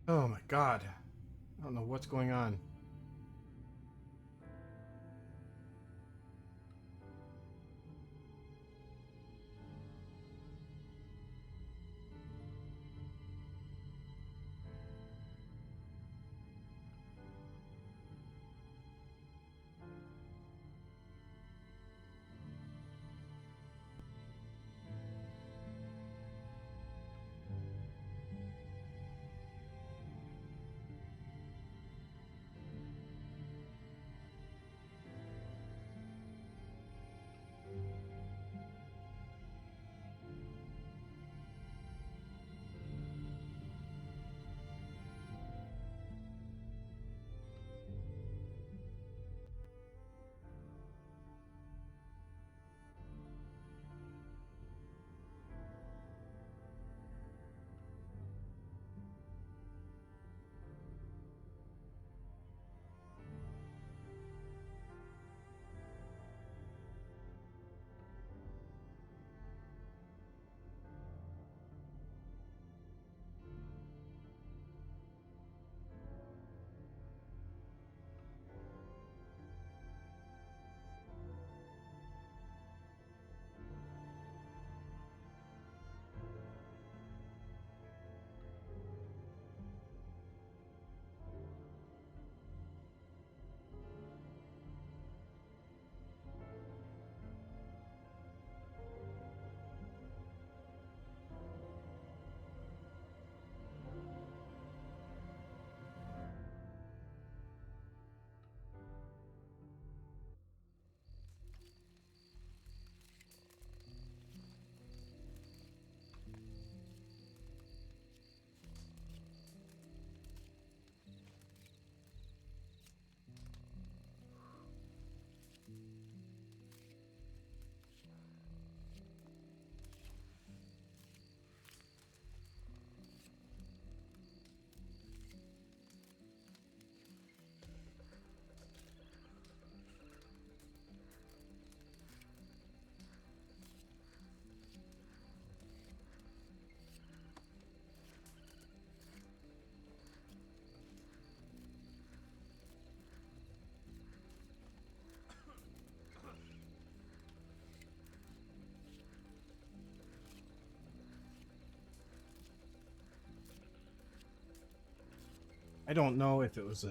Oh my god. I don't know what's going on. I don't know if it was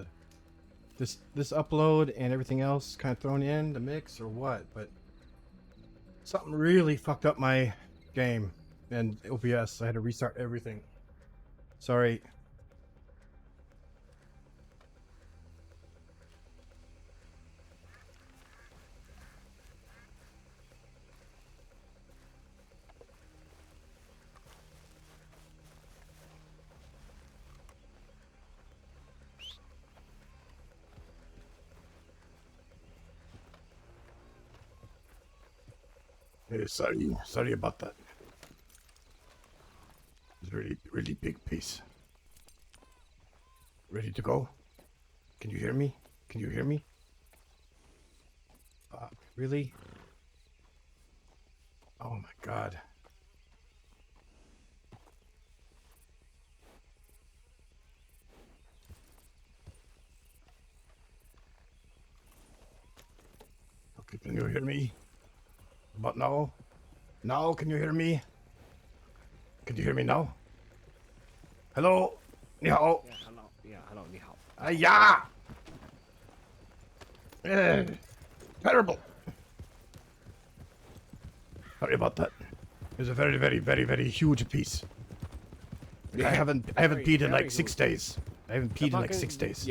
this upload and everything else kind of thrown in the mix or what, but something really fucked up my game and OBS. I had to restart everything. Sorry. Sorry about that. It's a really big piece. Ready to go? Can you hear me? Can you hear me? Really? Oh my god. Okay, can you hear me? But now? Now, can you hear me? Can you hear me now? Hello? 你好. Yeah, hello. Yeah, hello. 你好. Yeah! Terrible. Sorry about that. It was a very huge piece. Yeah, I haven't peed in like 6 huge. days. I haven't peed in like 6 days.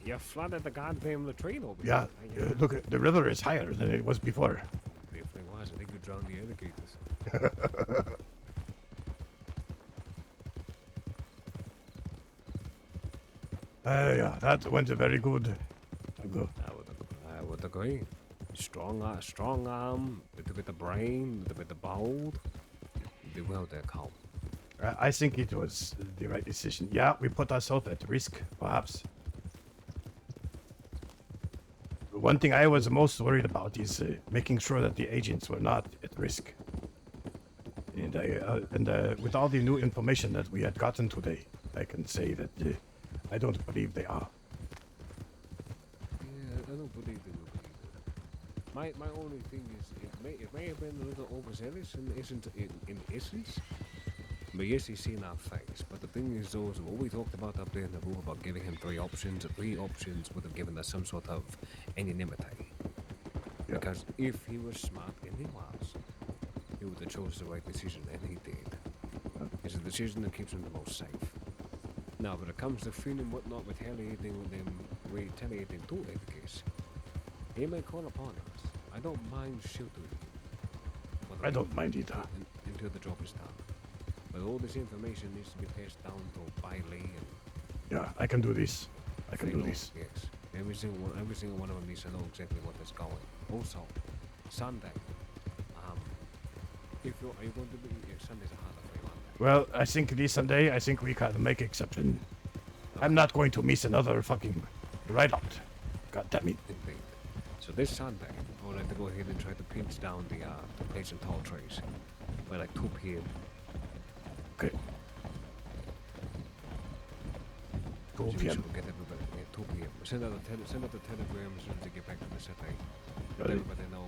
You flooded the goddamn latrine over Yeah, here. look, the river is higher than it was before. If it was, I think you drowned the alligators. Yeah, that went very good. I would agree. Strong arm, little bit of brain, little bit of bold. Do well there, Carl. I think it was the right decision. Yeah, we put ourselves at risk, perhaps. One thing I was most worried about is making sure that the agents were not at risk. And with all the new information that we had gotten today, I can say that I don't believe they are. Yeah, I don't believe they will be either. My only thing is it may have been a little overzealous and isn't in essence. But yes, he's seen our face. But the thing is, though, is what we talked about up there in the room about giving him three options would have given us some sort of anonymity. Yeah. Because if he was smart, and he was, he would have chosen the right decision, and he did. It's a decision that keeps him the most safe. Now, when it comes to feeling whatnot retaliating to Ethicus, he may call upon us. I don't mind shooting. I don't mind either. Until the job is done. But all this information needs to be passed down to Bailey and... Yeah, I can do this. I can do Fredo, this. Yes. Every single one of them needs to know exactly what is going. Also, Sunday. Are you going to be... Sunday's a harder for you, aren't they? Well, I think this Sunday, I think we can make exception. I'm not going to miss another fucking ride-out. God damn it. Indeed. So this Sunday, I would like to go ahead and try to pinch down the place and tall trees by like 2 p.m. Okay. 2 So p.m. we'll get everybody at 2 p.m. Send out the telegram as soon as they get back to the city. Let Ready? everybody know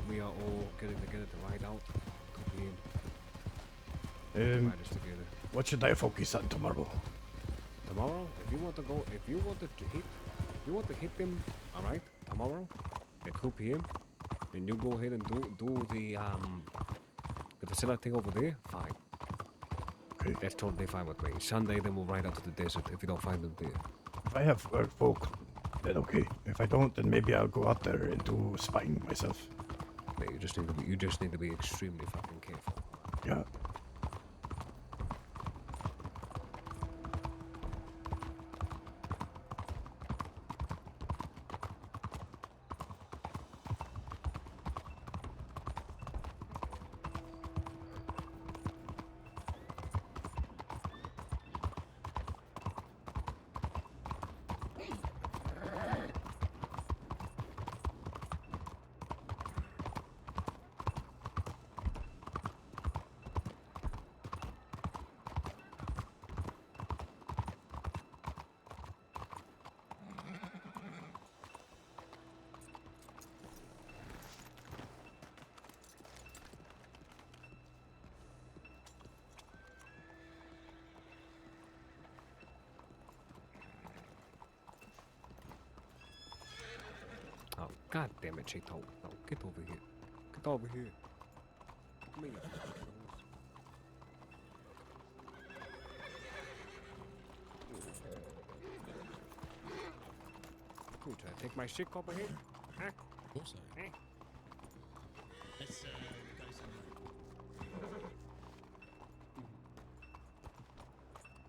we are all getting together to ride out 2 p.m. Ride us together. What should I focus on tomorrow? Tomorrow, if you want to hit them, all right, tomorrow at 2 p.m. and you go ahead and do the facility over there, fine. Okay. That's totally fine with me. Sunday, then we'll ride out to the desert if you don't find them there. If I have work folk, then okay. If I don't, then maybe I'll go out there and do spying myself. Yeah, you just need to be extremely fucking careful. Yeah. Oh, god damn it, Cheeto. No, get over here. Get over here. Come here. You trying to take my shit over here? Huh? Also, Eh? let's go somewhere.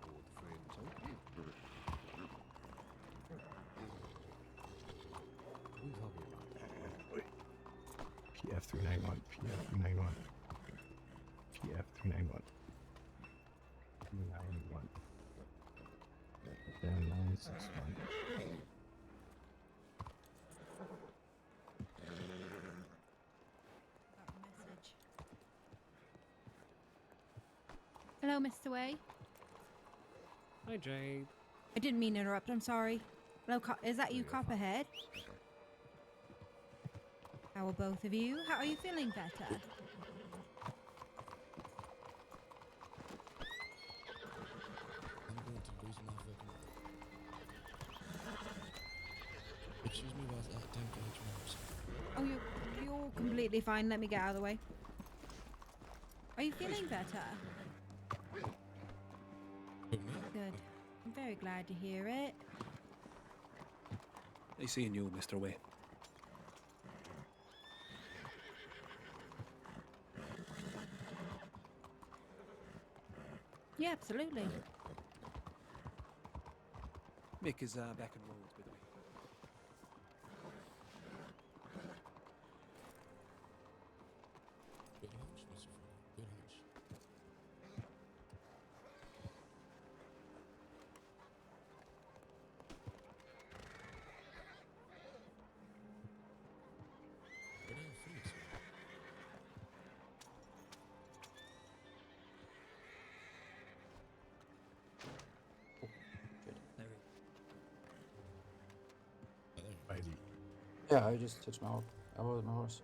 Old friends, huh? What are you talking about? PF391, PF391, PF391, 391, then 961. Hello, Mr. Way. Hi, Jade. I didn't mean to interrupt. I'm sorry. Hello, is that you, Copperhead? How are both of you? How are you feeling better? I'm going to lose my fucking... Excuse me while I don't go to my Oh, you're completely fine. Let me get out of the way. Are you feeling better? Good. I'm very glad to hear it. Nice seeing you, Mr. Way. Yeah, absolutely. Mick is back in Rhodes, by the way. Good hunch, Mr. Fredo. Good hunch. What are you feeling, sir? Good. There we go. Yeah, I just touched my horse.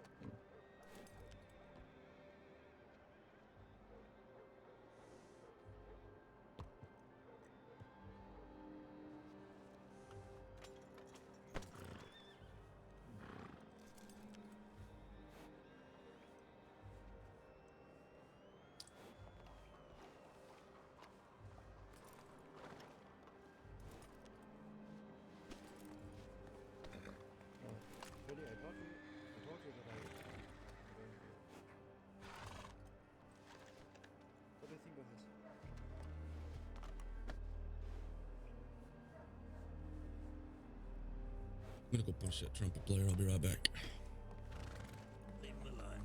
I'm gonna go punch that trumpet player. I'll be right back. Leave him alone.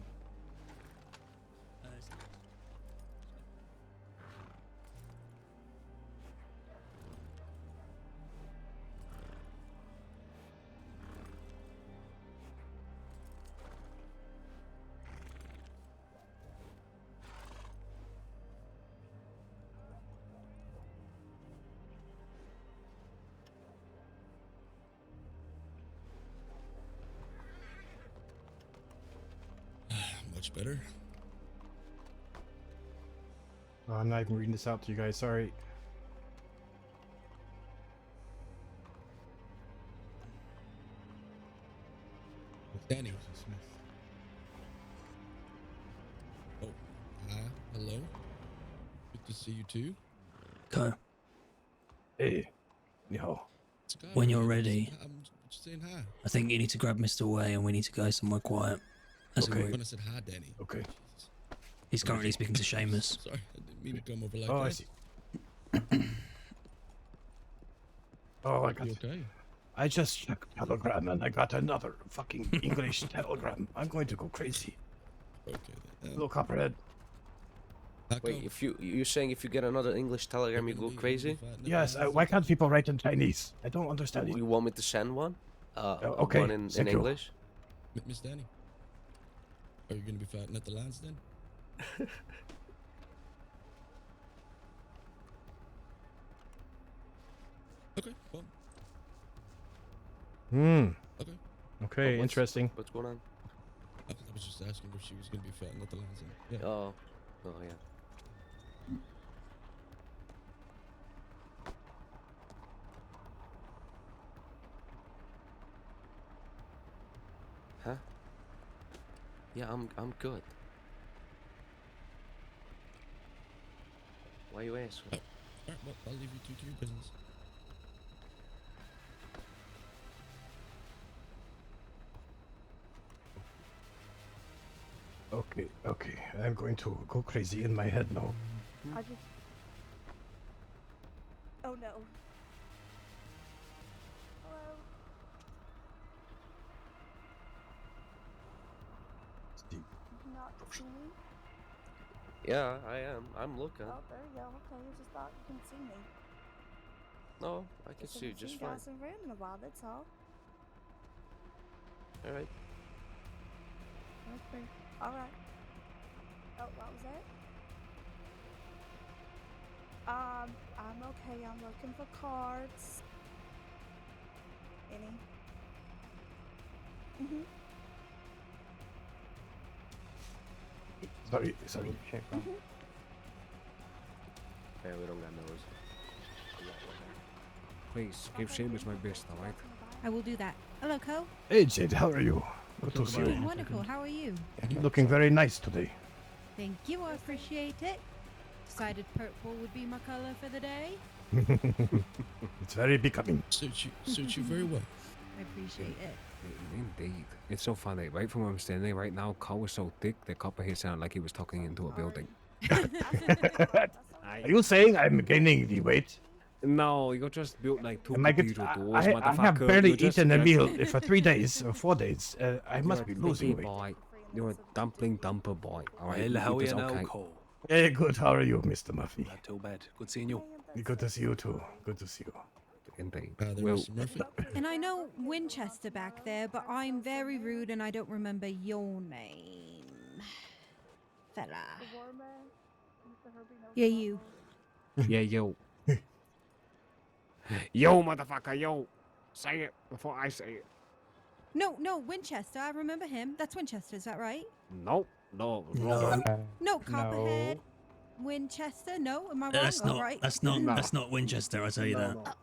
Much better. Oh, I'm not even reading this out to you guys. Sorry. Danny. Oh, hi. Hello. Good to see you too. Go. Hey. Yo. When you're ready. I'm just saying hi. I think you need to grab Mr. Way and we need to go somewhere quiet. As a Okay. group. When I said hi, Danny. Okay. Jesus. He's currently speaking to Seamus. Sorry, I didn't mean to come over like Oh, that. I see. Oh, I got. You okay? I just checked telegram and I got another fucking English telegram. I'm going to go crazy. Okay then. Little copperhead. How Wait, come? if you're saying if you get another English telegram, you You're go gonna be crazy? fighting at Yes. the house? Why can't people write in Chinese? I don't understand it. You want me to send one? Okay, One in thank you. English? Miss Danny? Are you gonna be fighting at the lands then? Okay, well, Hmm. okay. Okay. what's- Interesting. What's going on? I was just asking if she was gonna be fighting at the lands then. Yeah. Oh, yeah. Huh? Yeah, I'm good. Why you asking? Alright, well, I'll leave you two to your business. Okay. Okay. I'm going to go crazy in my head now. I just. Oh no. Hello. Steve. Not see me? Yeah, I am. I'm looking. Oh, there you go. Okay, I just thought you can see me. No, I can Just see you haven't just seen fine. guys in room in a while. That's all. All right. Okay. All right. Oh, what was that? I'm okay. I'm looking for cards. Any? Mhm. Sorry. Sorry. Yeah, we don't got those. Please give Seamus my best, alright? I will do that. Hello, Co. Hey, Jade. How are you? Good to see Doing you. wonderful. How are you? Looking very nice today. Thank you. I appreciate it. Decided purple would be my color for the day. It's very becoming. Suits you very well. I appreciate it. Indeed. It's so funny. Right from where I'm standing right now, Carl was so thick that Copperhead sounded like he was talking into a building. Are you saying I'm gaining the weight? No, you're just built like two Am I, get, cathedral doors, I have motherfucker. barely You're just- eaten a you're- meal for 3 days or 4 days. I must be you're a losing thicky weight. boy. You're a dumpling dumper boy. Alright, Well, how are it's you now, okay. Cole? Hey, good. How are you, Mr. Murphy? Not too bad. Good seeing you. Good to see you too. Good to see you. Indeed. Hi there, Well, Mr. Murphy. And I know Winchester back there, but I'm very rude and I don't remember your name. Fella. The war man, Mr. Herbie knows Yeah, about you. those. yeah, yo. Yo, motherfucker, yo. Say it before I say it. No, Winchester. I remember him. That's Winchester. Is that right? No, no, No, No, Copperhead. Winchester. No, am I wrong? that's Oh, not. right. That's not. No. That's not Winchester. I tell you that.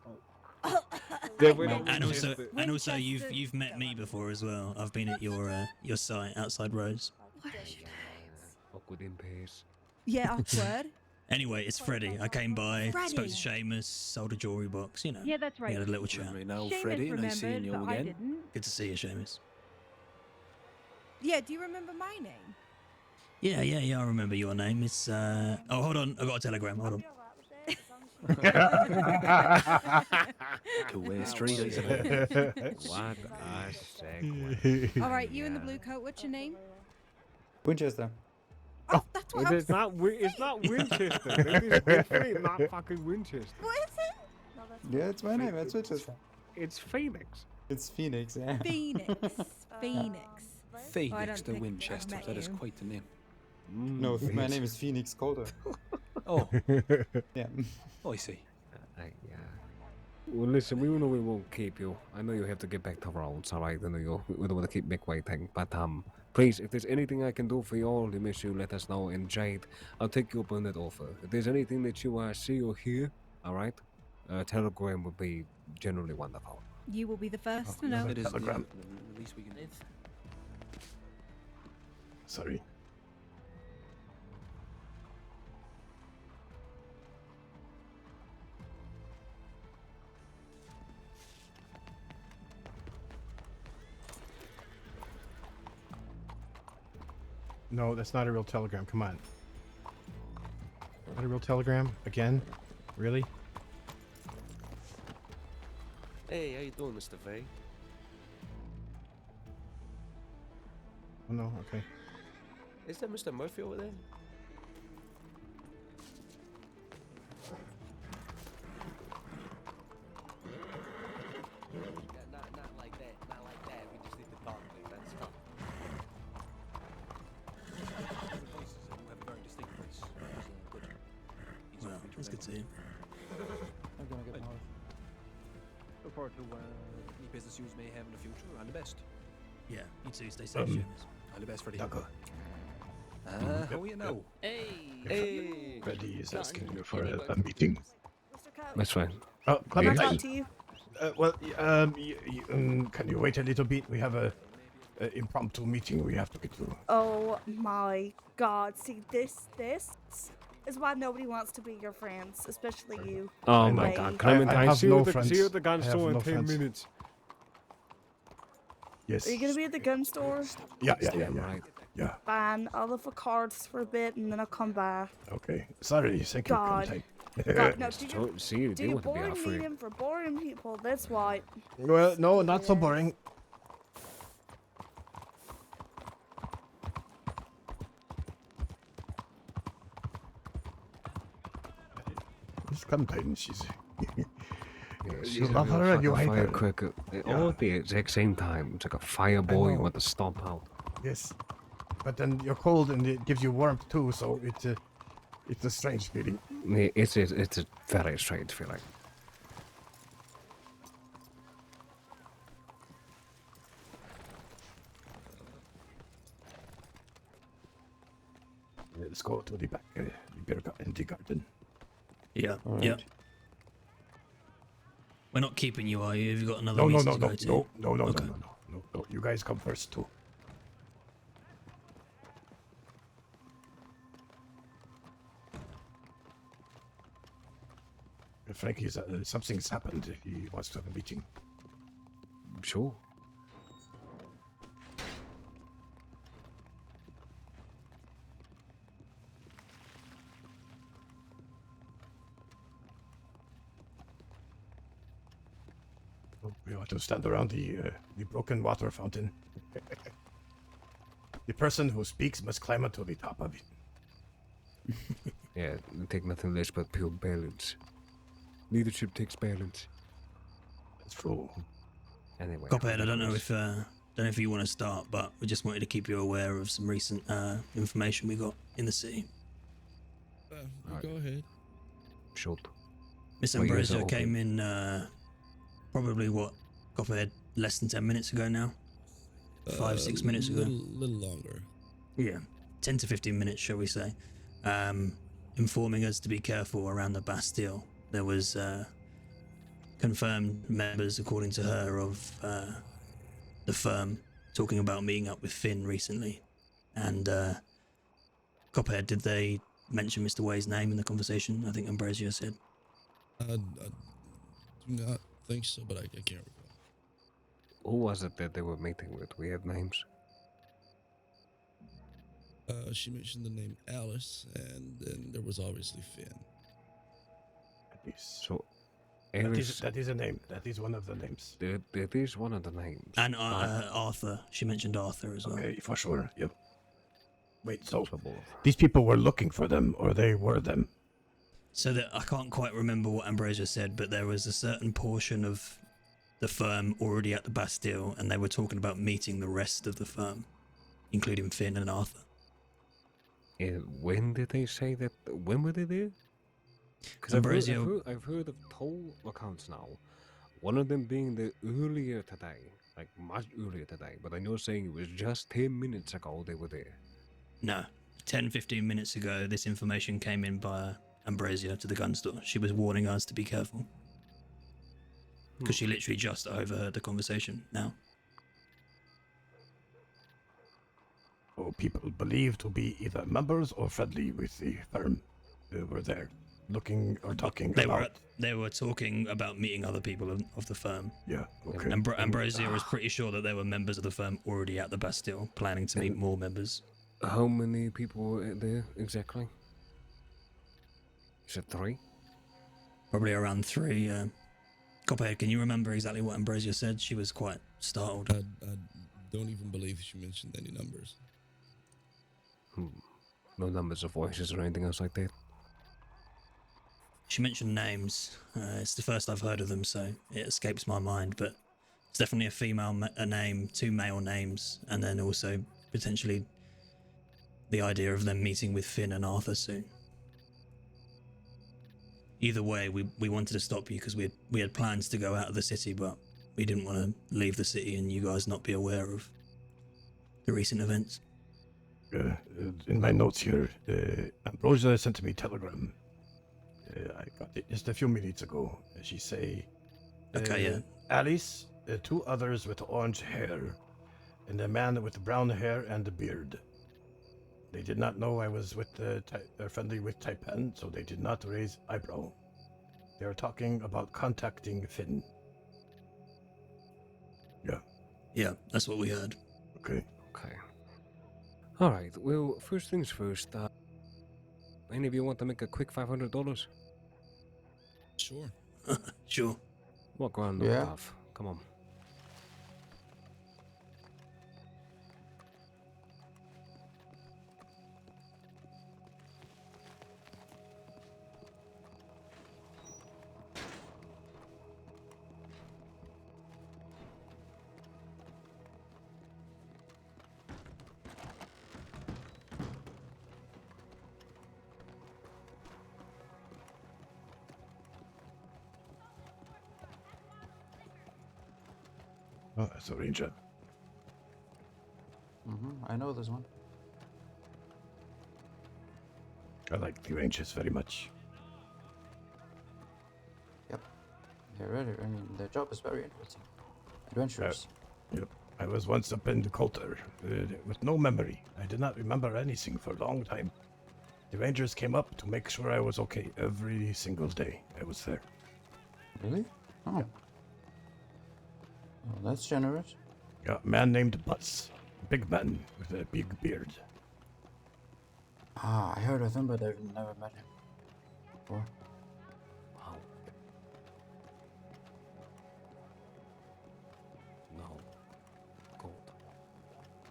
Yeah, we're not And also, Winchester. and also, Winchester. you've met me before as well. I've been at your site outside Rose. What are you names? Awkward in pace. Yeah, awkward. Anyway, it's Freddie. I came by, spoke Freddie. to Seamus, sold a jewelry box. You know, Yeah, that's we right. had a little chat. Right now, Seamus Freddie, nice seeing remembered, you but I again. didn't. Good to see you, Seamus. Yeah, do you remember my name? Yeah, I remember your name. It's oh, hold on, I got a telegram. Hold on. Two-way street, I say. What a segue. All right, you in the blue coat. What's your name? Winchester. Oh, that's what I was It's not. It's not Winchester. It is definitely not fucking Winchester. What is it? Yeah, it's my name. That's Winchester. It's Phoenix. It's Phoenix, yeah. Phoenix. Phoenix. Oh, I Phoenix don't the think I've Winchester. met That is you. quite the name. No, my name is Phoenix Calder. Oh, Yeah. oh, I see. Yeah. Well, listen, we know we won't keep you. I know you have to get back to Rhodes, alright? I know we don't want to keep Mick waiting. But, please, if there's anything I can do for you all, miss you, let us know. And Jade, I'll take you up on that offer. If there's anything that you see or hear, alright? Telegram would be generally wonderful. You will be the first to know. It is telegram. the least we can do. Sorry. No, that's not a real telegram. Come on. Not a real telegram? Again? Really? Hey, how you doing, Mr. V? Oh no, okay. Is that Mr. Murphy over there? Yeah, not like that. Not like that. We just need to talk, please. That's fine. The voices, you have a very distinct voice. Well, it's good to see you. I'm gonna get more. Look forward to any business you may have in the future. All the best. Yeah, you too. Stay safe, Seamus. All the best, Freddie. Danke. How are you now? Hey! Hey! Freddie is asking you for a meeting. That's fine. Oh, Can I Clement, talk to you? well, can you wait a little bit? We have a impromptu meeting we have to get to. Oh my god. See, this is why nobody wants to be your friends, especially you. Oh my Wait. god, Clement, I I have see no you at the friends. gun I have store in no 10 friends. minutes. Yes. Are you gonna be at the gun store? Yeah. Right. Yeah. Fine. I'll look for cards for a bit and then I'll come back. Okay. Sorry. Thank you, God. Clementine. God, no, do you, So, see, do they you want to be our boring friend. meeting for boring people? That's why. Well, no, not so boring. Miss Clementine, she's. Yeah, You she's a love real her and you fucking hate her. firecracker. Yeah. All at the exact same time. It's like a fireball you know. want to stomp out. Yes. But then you're cold and it gives you warmth too, so it's a strange feeling. Yeah, it's a very strange feeling. Let's go to the back, the the garden. Yeah, All yeah. right. We're not keeping you, are you? Have you got another No, meeting no, to no, go to? no. Okay. No. You guys come first too. Frankie's something's happened. He wants to have a meeting. Sure. We want to stand around the broken water fountain. The person who speaks must climb to the top of it. Yeah, they take nothing less but pure balance. Leadership takes balance. That's true. Anyway. Copperhead, I don't know if you want to start, but we just wanted to keep you aware of some recent information we got in the city. Alright. Go ahead. Short. Miss My ears are Ambrosio open. came in probably Copperhead, less than 10 minutes ago now. 5-6 minutes ago. Little longer. Yeah, 10 to 15 minutes, shall we say, informing us to be careful around the Bastille. There was confirmed members, according to her, of the firm talking about meeting up with Finn recently. And Copperhead, did they mention Mr. Way's name in the conversation? I think Ambrosio said. I do not think so, but I can't recall. Who was it that they were meeting with? We have names. She mentioned the name Alice, and then there was obviously Finn. So, Alice, That is a name. That is one of the names. that is one of the names. And Arthur. She mentioned Arthur as well. Okay, for sure. Yep. Wait, so So both. these people were looking for them, or they were them? So that I can't quite remember what Ambrosio said, but there was a certain portion of the firm already at the Bastille, and they were talking about meeting the rest of the firm, including Finn and Arthur. When did they say that? When were they there? Because Ambrosio, I've heard of toll accounts now. One of them being the earlier today, like much earlier today. But I know saying it was just 10 minutes ago they were there. no, 10-15 minutes ago, this information came in by Ambrosio to the gun store. She was warning us to be careful. Because she literally just overheard the conversation now. Oh, people believed to be either members or friendly with the firm were there, looking or talking about. They were talking about meeting other people of the firm. Yeah, okay. Ambrosio was pretty sure that there were members of the firm already at the Bastille, planning to meet more members. How many people were there exactly? Is it 3? Probably around 3. Copperhead, can you remember exactly what Ambrosio said? She was quite startled. I don't even believe she mentioned any numbers. No numbers of voices or anything else like that? She mentioned names. It's the first I've heard of them, so it escapes my mind, but it's definitely a female name, 2 male names, and then also potentially the idea of them meeting with Finn and Arthur soon. Either way, we wanted to stop you because we had plans to go out of the city, but we didn't want to leave the city and you guys not be aware of the recent events. In my notes here, Ambrosia sent me a telegram. I got it just a few minutes ago. She say, Okay, yeah. Alice, 2 others with orange hair, and a man with brown hair and a beard. They did not know I was with friendly with Taipan, so they did not raise eyebrow. They were talking about contacting Finn. Yeah. Yeah, that's what we heard. Okay. Okay. Alright, well, first things first. Any of you want to make a quick $500? Sure. Sure. Walk around the Yeah. path. Come on. Oh, that's a ranger. I know this one. I like the rangers very much. Yep. They're really, I mean, their job is very interesting. Adventurous. Yep. I was once up in the Coulter with no memory. I did not remember anything for a long time. The rangers came up to make sure I was okay every single day I was there. Really? Oh. Well, that's generous. Yeah, a man named Butts. Big man with a big beard. Ah, I heard of him, but I've never met him before. How? No. Gold.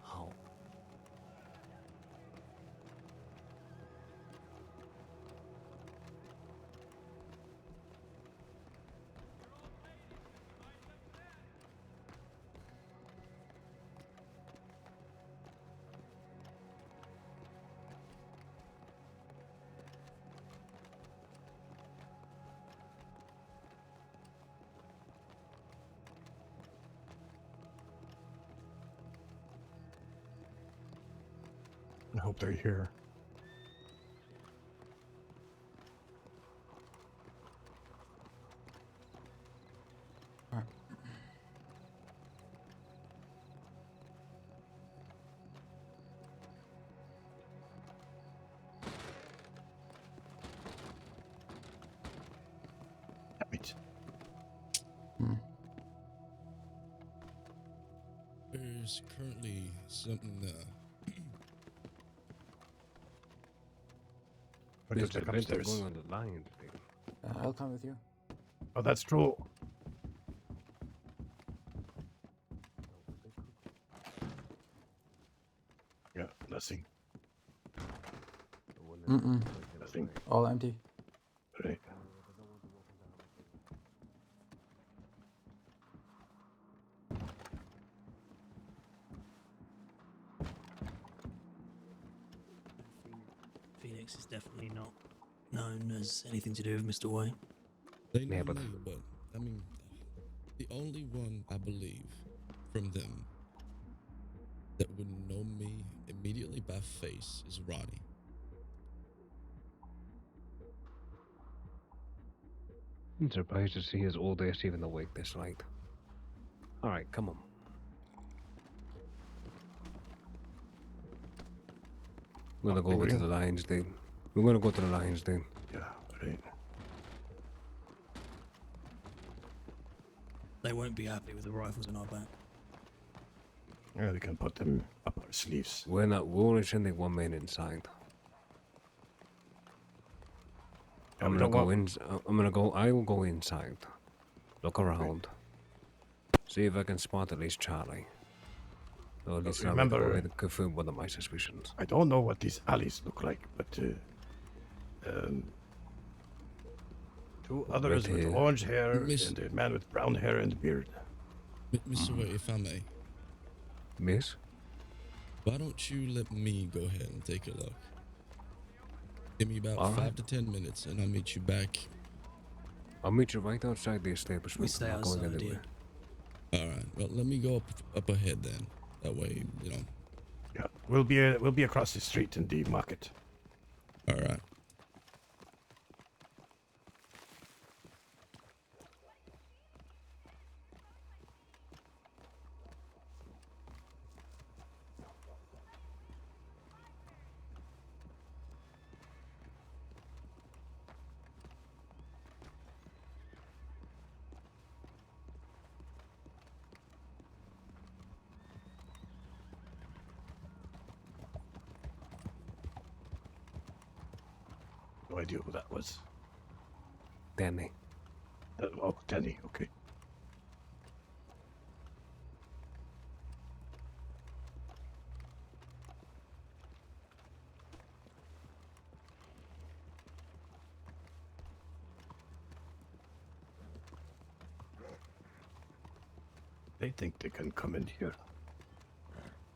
How? I hope they're here. Alright. Damn it. There's currently something. What is There's that an event upstairs? going on the line today. I'll come with you. Oh, that's true. Yeah, nothing. Mm-mm. Nothing. All empty. Right. Phoenix is definitely not known as anything to do with Mr. White. They know Yeah, but- me, but I mean, the only one I believe from them that would know me immediately by face is Ronnie. I'm surprised to see his old ass even awake this late. Alright, come on. We're gonna go over to the lines, dude. We're gonna go to the lines, dude. Yeah, right. They won't be happy with the rifles in our back. Yeah, they can put them up our sleeves. We're only sending one man inside. Yeah, I'm we gonna don't go want- in. I will go inside. Look around. See if I can spot at least Charlie. Or at least I will remember- go ahead and confirm one of my suspicions. I don't know what these alleys look like, but two others with here. orange hair Miss- and a man with brown hair and beard. Mr. White, if I may, Miss? why don't you let me go ahead and take a look? Give me about All 5 right. to 10 minutes, and I'll meet you back. I'll meet you right outside the establishment. We stay I'm not going outside, anywhere. All right. Well, let me go up ahead then. That way, you know. Yeah, we'll be across the street in the market. All right. No idea who that was. Danny. Oh, Danny. Okay. They think they can come in here.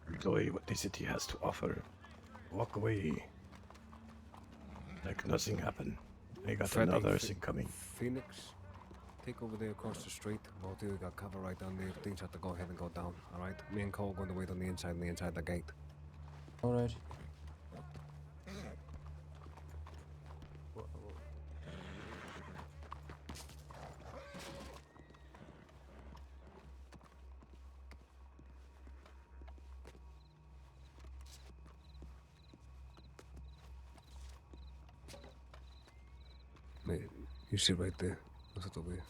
Enjoy what the city has to offer. Walk away. Like nothing happened. They got Freddy, another thing coming. Phoenix, take over there across the street. Both of you got cover right down there. Things have to go ahead and go down. Alright? Me and Cole going to wait on the inside of the gate. All right. Mate, you sit right there. I'll sit over here.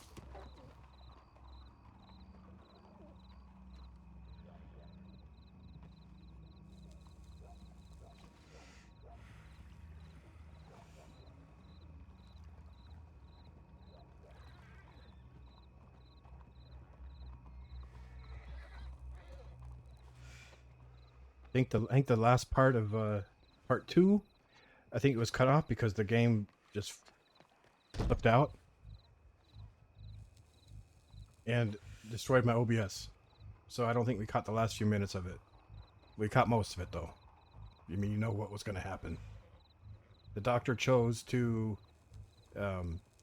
I think the last part of part 2, I think it was cut off because the game just flipped out and destroyed my OBS. So I don't think we caught the last few minutes of it. We caught most of it though. You mean you know what was going to happen? The doctor chose to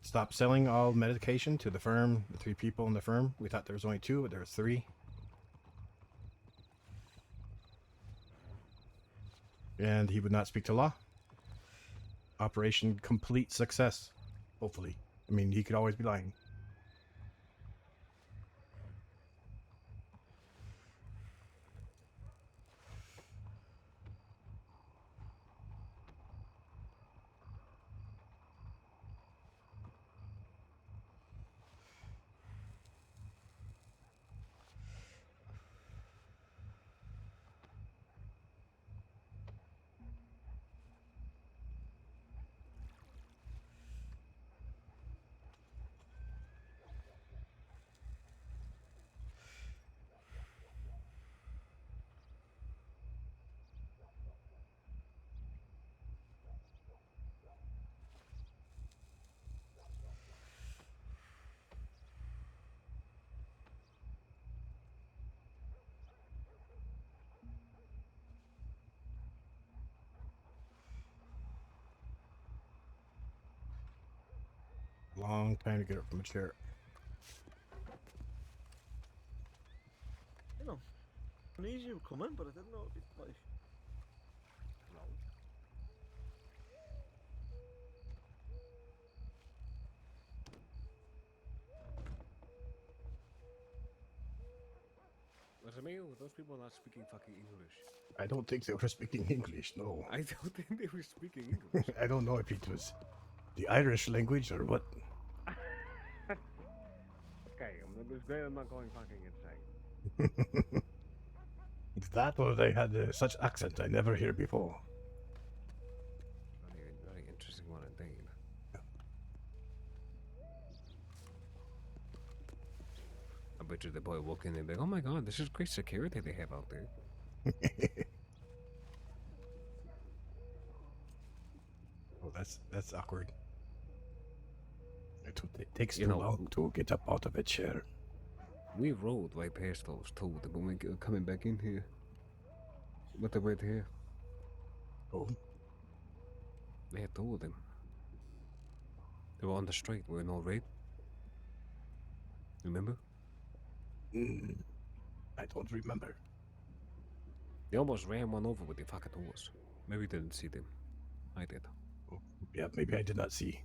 stop selling all medication to the firm, the 3 people in the firm. We thought there was only 2, but there was 3. And he would not speak to law. Operation complete success. Hopefully. I mean, he could always be lying. Long time to get up from a chair. You know, I knew you were coming, but I didn't know it'd be like. Was it me or were those people not speaking fucking English? I don't think they were speaking English, no. I don't think they were speaking English. I don't know if it was the Irish language or what. Okay, I'm not going fucking insane. That or they had such accent I never hear before. Very interesting one indeed. I bet you the boy walk in and be like, oh my god, this is great security they have out there. Oh, that's awkward. It takes You too know, long to get up out of a chair. We rode right past those two when we coming back in here. With the red hair. Oh, They had two of them. They were on the street wearing all red. Remember? I don't remember. They almost ran one over with the fucking horse. Maybe you didn't see them. I did. Oh, yeah, maybe I did not see.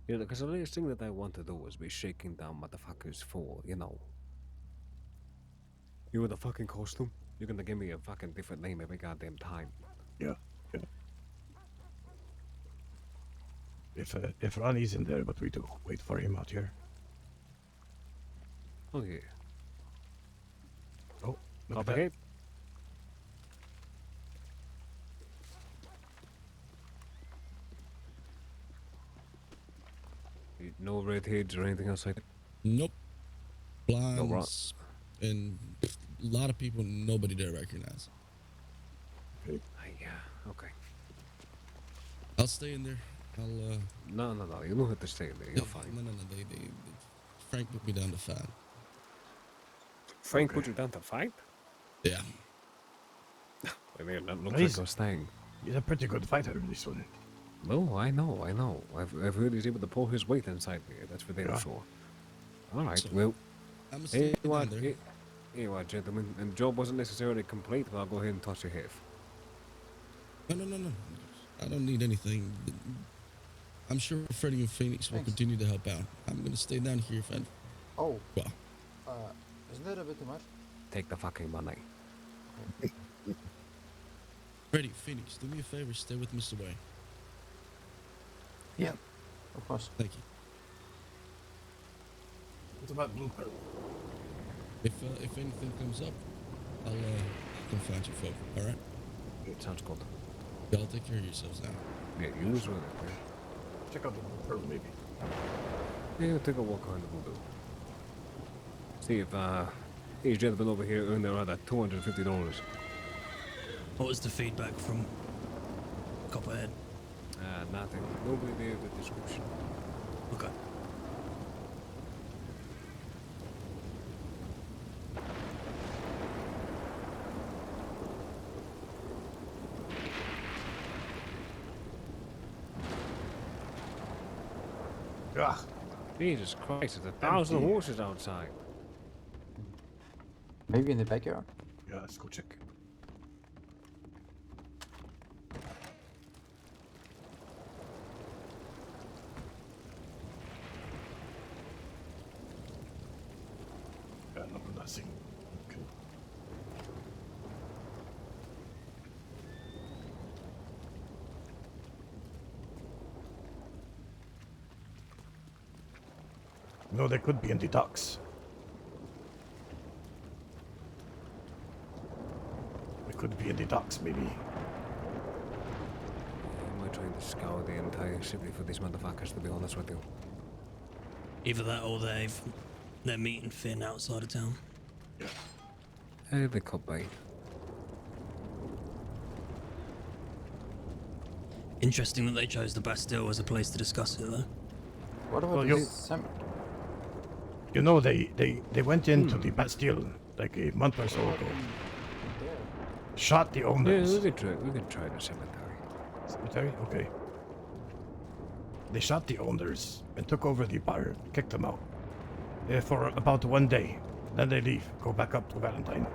You know, because the last thing that I want to do is be shaking down motherfuckers for, you know. You with a fucking costume? You're gonna give me a fucking different name every goddamn time. Yeah. If Ronnie's in there, what we do? Wait for him out here. Oh yeah. Oh, look Up at that. ahead. No redheads or anything else like that? Nope. No Blondes. And a lot of people nobody there recognize. Yeah, okay. I'll stay in there. I'll No, you don't have to stay there. You're fine. No. They Frank put me down to 5. Frank put you down to fight? Yeah. I mean, that looks He's- like a stang. He's a pretty good fighter, this one. No, I know. I've heard he's able to pull his weight inside there. That's for damn Yeah. sure. All right, So- well, I'm gonna stay down what, there. what, gentlemen, and job wasn't necessarily complete, but I'll go ahead and toss your half. No. I don't need anything. I'm sure Freddy and Phoenix will Thanks. continue to help out. I'm gonna stay down here, Fred. Oh, Well, isn't that a bit too much? Take the fucking money. Freddy, Phoenix, do me a favor, stay with Mr. Way. Yeah, of course. Thank you. What about Blooper? If anything comes up, I'll come find you folk. All right? Sounds good. Y'all take care of yourselves now. Yeah, you as well, man. Check out the Blooper, maybe. Yeah, take a walk around the window. See if these gentlemen over here earn their other $250. What was the feedback from Copperhead? Nothing. Nobody there with description. Okay. Ugh. Jesus Christ, there's 1,000 Empty. horses outside. Maybe in the backyard. Yeah, let's go check. No, they could be in the docks. They could be in the docks, maybe. Am I trying to scour the entire city for these motherfuckers, to be honest with you? Either that or they're meeting Finn outside of town. They could be. Interesting that they chose the Bastille as a place to discuss it, though. What about Well, this? You know, they went into the Bastille like a month or so ago. Shot the Yeah, owners. we could try the cemetery. Cemetery? Okay. They shot the owners and took over the bar, kicked them out. For about 1 day. Then they leave, go back up to Valentine.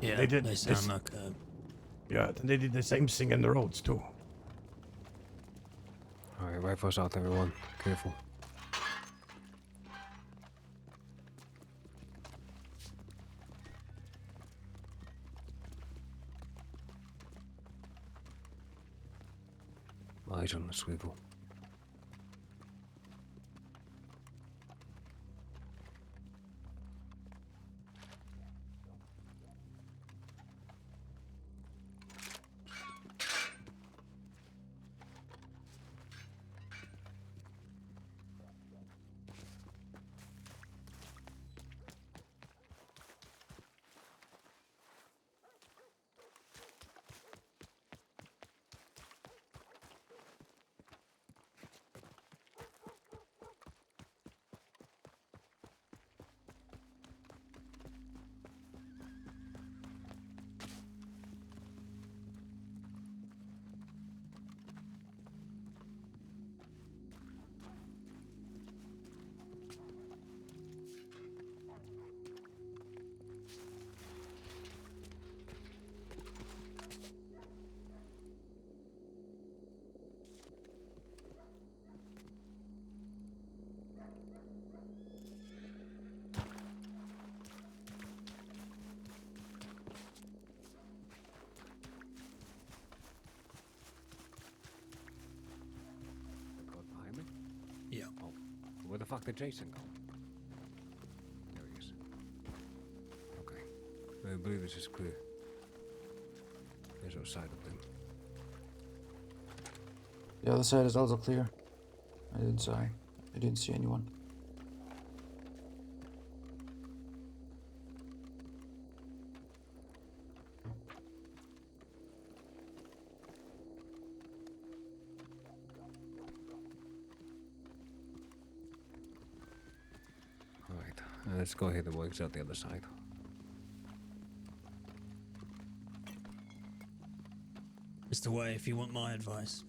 Yeah, They did They this- sound like Yeah, then they did the same thing in the roads too. Alright, rifles out, everyone. Careful. Eyes on the swivel. Behind me? yeah. Oh, where the fuck did Jason go? There he is. Okay. I believe this is clear. There's no sight of them. The other side is also clear. I didn't see anyone. Alright, let's go hit the works out the other side. Mr. Way, if you want my advice,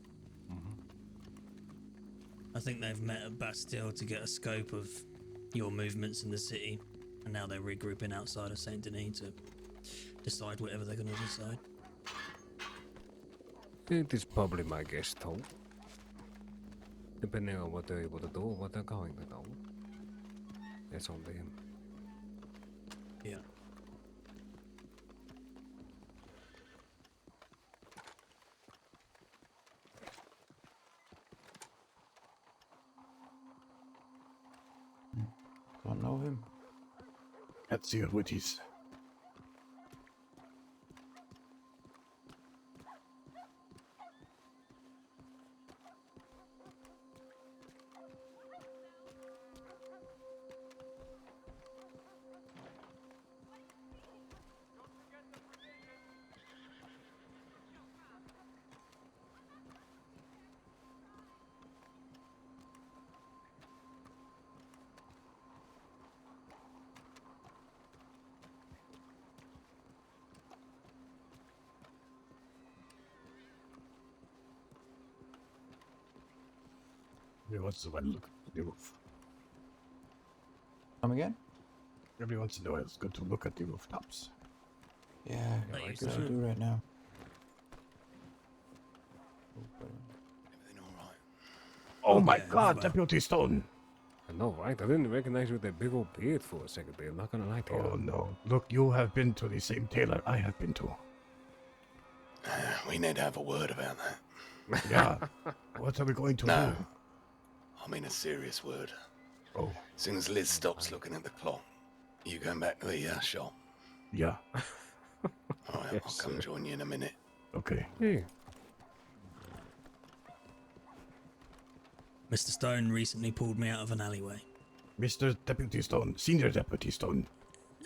I think they've met at Bastille to get a scope of your movements in the city, and now they're regrouping outside of Saint Denis to decide whatever they're going to decide. It is probably my guess too. Depending on what they're able to do, what they're going to do. That's on them. Yeah. Don't know him. Let's see what he's. Every once in a while, look at the roof. Come again? Every once in a while, it's good to look at the rooftops. Yeah, Like that's you what I said. do right now. Everything alright? Oh my Yeah, God, well. Deputy Stone! I know, right? I didn't recognize you with that big old beard for a second there. I'm not gonna lie to you. Oh no! Look, you have been to the same tailor I have been to. We need to have a word about that. Yeah. What are we going to No. do? I mean a serious word. Oh, As soon as Liz stops looking at the clock, you going back to the shop. yeah. All right, Yes, I'll come sir. join you in a minute. Okay. Hey, Mr. Stone recently pulled me out of an alleyway. Mr. Deputy Stone, Senior Deputy Stone,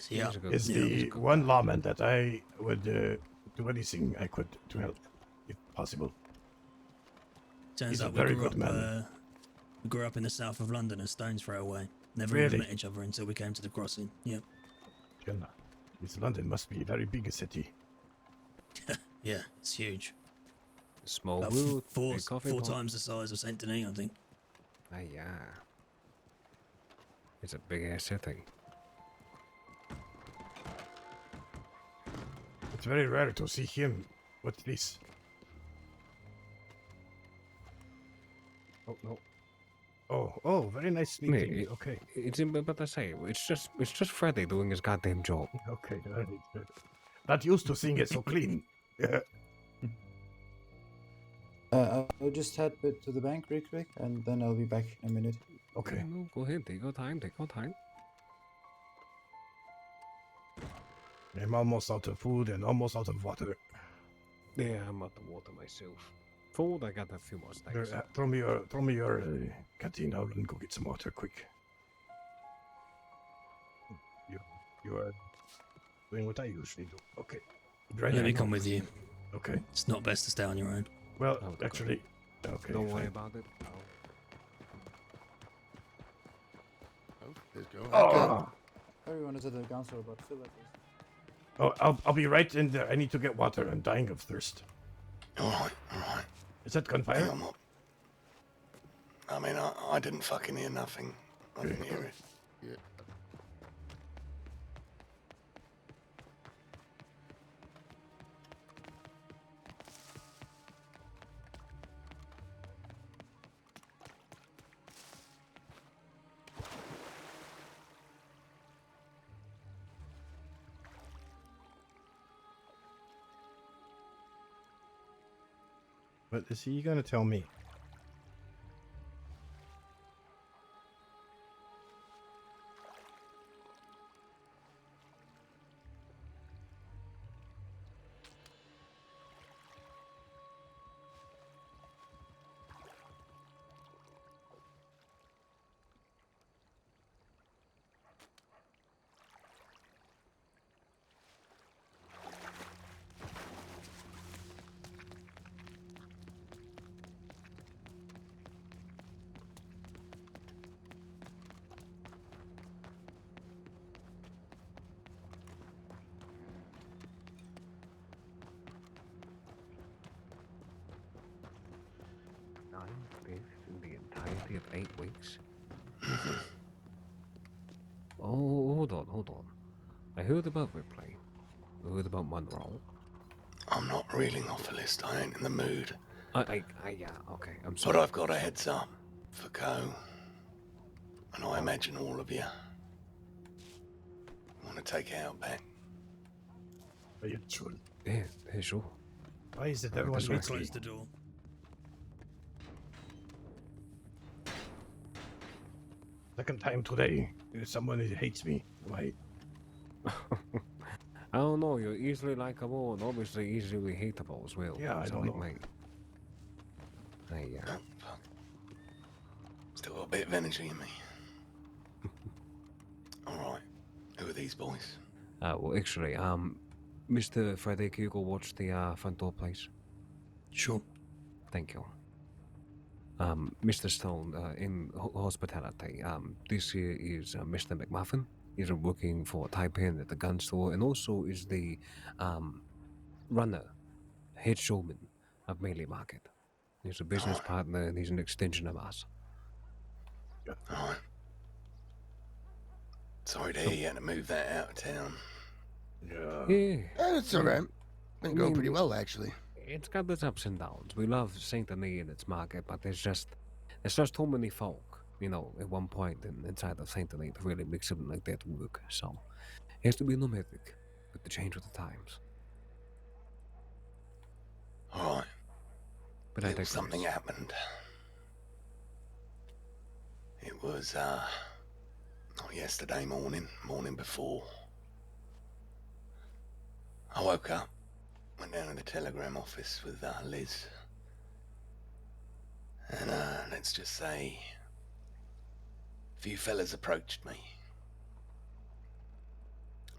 Yeah, he's a good- is Yeah. he's a the good one guy. lawman that I would do anything I could to help, if possible. turns He's a out very good man. we grew up in the south of London, a stone's throw away. Never Really? even met each other until we came to the crossing. Yeah, Jenna, this London must be a very big city. yeah, it's huge. Small About world, four big coffee four pot. times the size of Saint Denis, I think. Ah, yeah. It's a big ass city. It's very rare to see him. What's this? Oh no. Oh, very nice Yeah, meeting. it- Okay. It's but I say it's just Freddy doing his goddamn job. Okay. All right. Not used to seeing it so clean. Yeah. I'll just head to the bank real quick, and then I'll be back in a minute. Okay. No, go ahead, take your time, take your time. I'm almost out of food and almost out of water. Yeah, I'm out of water myself. Food, I got a few more There, stacks. throw me your canteen. I'll run and go get some water quick. You are doing what I usually do. Okay. Right Let me now. come with you. Okay. It's not best to stay on your own. Well, Oh, okay. actually, okay. Don't worry fine. about it. Oh, there's go. Oh, Everyone is at the council, but fill that please. I'll be right in there. I need to get water. I'm dying of thirst. All right. Is that Hang gunfire? on. I mean, I didn't fucking hear nothing. I didn't hear it. Yeah. But is he gonna tell me? In the entirety of 8 weeks. Oh, hold on. I heard about Ripley. I heard about Monroe. I'm not reeling off a list. I ain't in the mood. Yeah, okay, I'm But sorry. I've got a heads up for Co. And I imagine all of you want to take it out back. Are you sure? Yeah, sure. Why is it everyone This We way. hates me? close the door. Second time today. Someone hates me. Why? I don't know, you're easily likable and obviously easily hateable as well. Yeah, I Sound don't like know. me. Oh, fuck. Still got a bit of energy in me. Alright. Who are these boys? Well, actually, Mr. Freddy, can you go watch the front door, please? Sure. Thank you. Mr. Stone, in hospitality, this here is Mr. McMuffin. He's working for Taipan at the gun store and also is the runner, head showman of Melee Market. He's a business partner and he's an extension of us. Alright. Sorry to hear you had to move that out of town. Yeah. Yeah, It's alright. Been going pretty well, actually. it's got its ups and downs. We love Saint Denis and its market, but there's just too many folk, at one point inside of Saint Denis to really make something like that work. So it has to be nomadic with the change with the times. Alright. But I Little digress. something happened. It was, not yesterday morning before. I woke up, went down to the telegram office with Liz. And, let's just say, a few fellas approached me.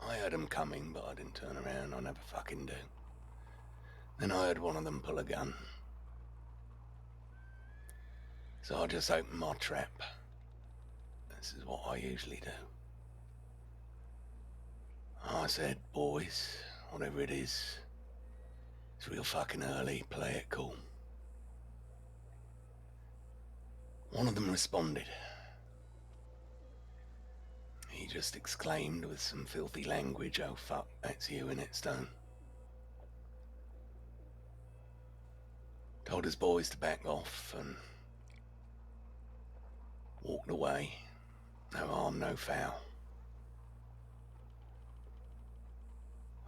I heard them coming, but I didn't turn around. I never fucking do. Then I heard one of them pull a gun. So I just opened my trap. This is what I usually do. I said, boys, whatever it is, it's real fucking early, play it cool. One of them responded. He just exclaimed with some filthy language, "Oh fuck, that's you, innit, Stone?" Told his boys to back off and walked away. No harm, no foul.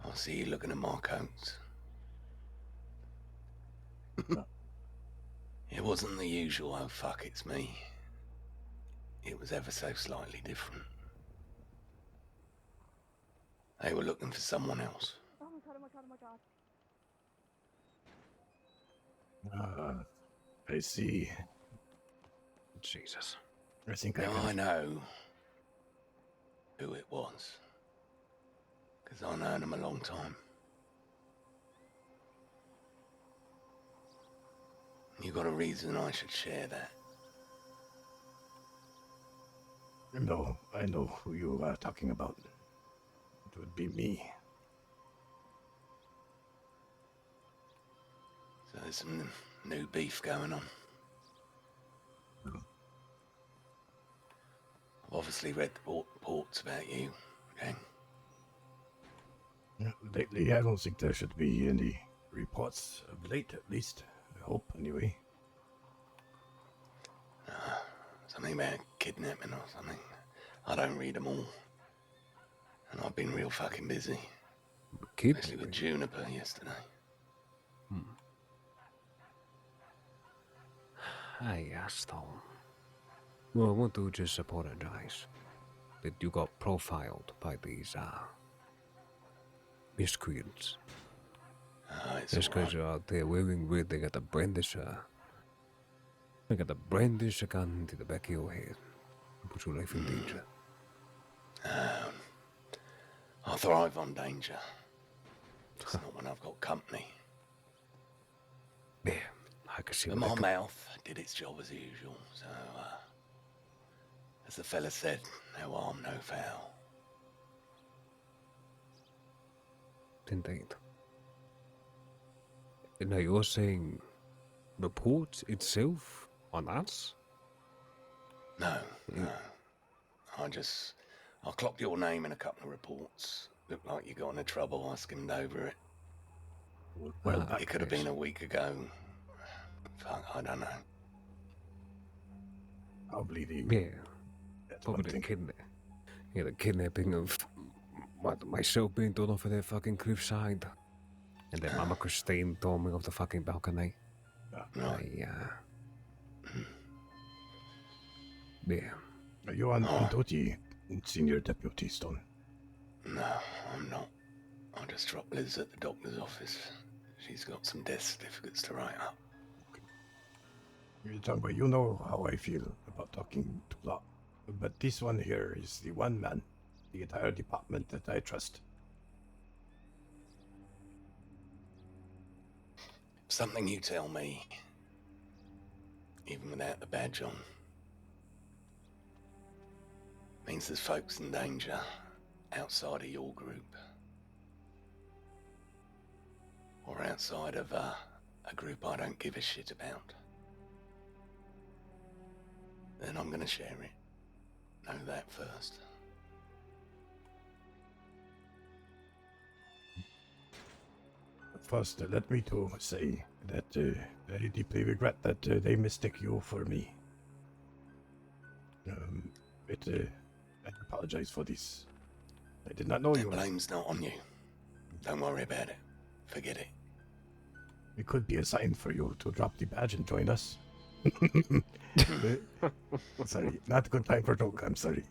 I see you looking at my coats. It wasn't the usual, "Oh fuck, it's me." It was ever so slightly different. They were looking for someone else. Oh my god, oh my god, oh my god. I see. Jesus. I think Now I I can. know who it was, because I've known him a long time. You got a reason I should share that? No, I know who you are talking about. It would be me. So there's some new beef going on. I've obviously read the reports about you, gang. Lately, I don't think there should be any reports of late, at least. I hope, anyway. Something about kidnapping or something. I don't read them all. And I've been real fucking busy. Especially with Juniper yesterday. Hey, Aston. Well, I want to just apologize that you got profiled by these, miscreants. It's Just because you're out there wearing red, they got to brandish a gun to the back of your head and put your life in danger. I thrive on danger. It's not when I've got company. Yeah, I can see But what my they mouth did its job as usual, so, as the fella said, no harm, no foul. Indeed. Now you're saying report itself on us? No. I clocked your name in a couple of reports. Looked like you got into trouble. I skimmed over it. Well, It could have been a week ago. Fuck, I don't know. Probably the... Yeah. That's Probably one thing. the kidnapping of myself being thrown off of that fucking cliffside. And then Mama Christine throwing me off the fucking balcony. Yeah. Are you on duty, Senior Deputy Stone? No, I'm not. I just dropped Liz at the doctor's office. She's got some death certificates to write up. You know how I feel about talking to law. But this one here is the one man, the entire department that I trust. Something you tell me, even without the badge on, means there's folks in danger outside of your group. Or outside of a group I don't give a shit about. Then I'm gonna share it. Know that first. First, let me to say that I deeply regret that they mistake you for me. I apologize for this. I did not know The you. blame's not on you. Don't worry about it. Forget it. It could be a sign for you to drop the badge and join us. Sorry, not a good time for joke. I'm sorry.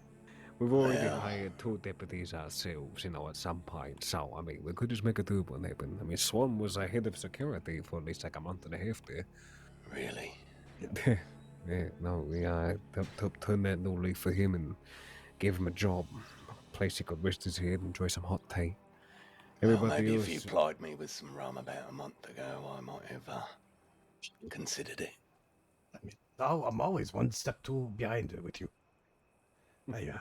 We've already Well. hired 2 deputies ourselves, at some point, so, I mean, we could just make a third one happen. I mean, Swan was head of security for at least like a month and a half there. Really? Yeah, no, we turned that new leaf for him and gave him a job. A place he could rest his head and enjoy some hot tea. Well, Everybody maybe else... if you plied me with some rum about a month ago, I might have considered it. I mean, now I'm always one step too behind with you. Right,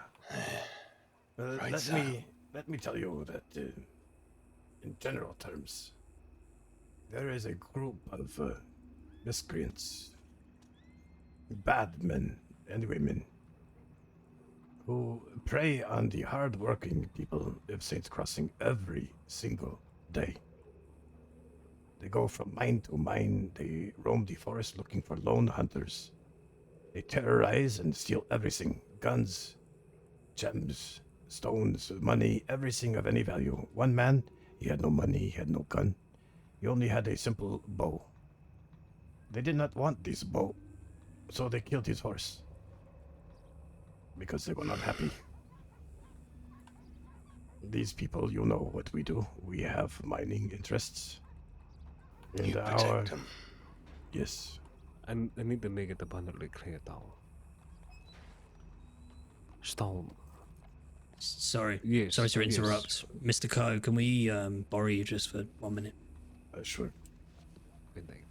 let me tell you that in general terms, there is a group of miscreants, bad men and women, who prey on the hard-working people of Saints Crossing every single day. They go from mine to mine, they roam the forest looking for lone hunters. They terrorize and steal everything, guns, gems, stones, money, everything of any value. One man, he had no money, he had no gun. He only had a simple bow. They did not want this bow, so they killed his horse. Because they were not happy. These people, you know what we do. We have mining interests. You protect them. Yes. I need to make it abundantly clear, though. Stone. Sorry. Yes. Sorry to yes. interrupt. Mr. Coe, can we borrow you just for 1 minute? Sure. Indeed.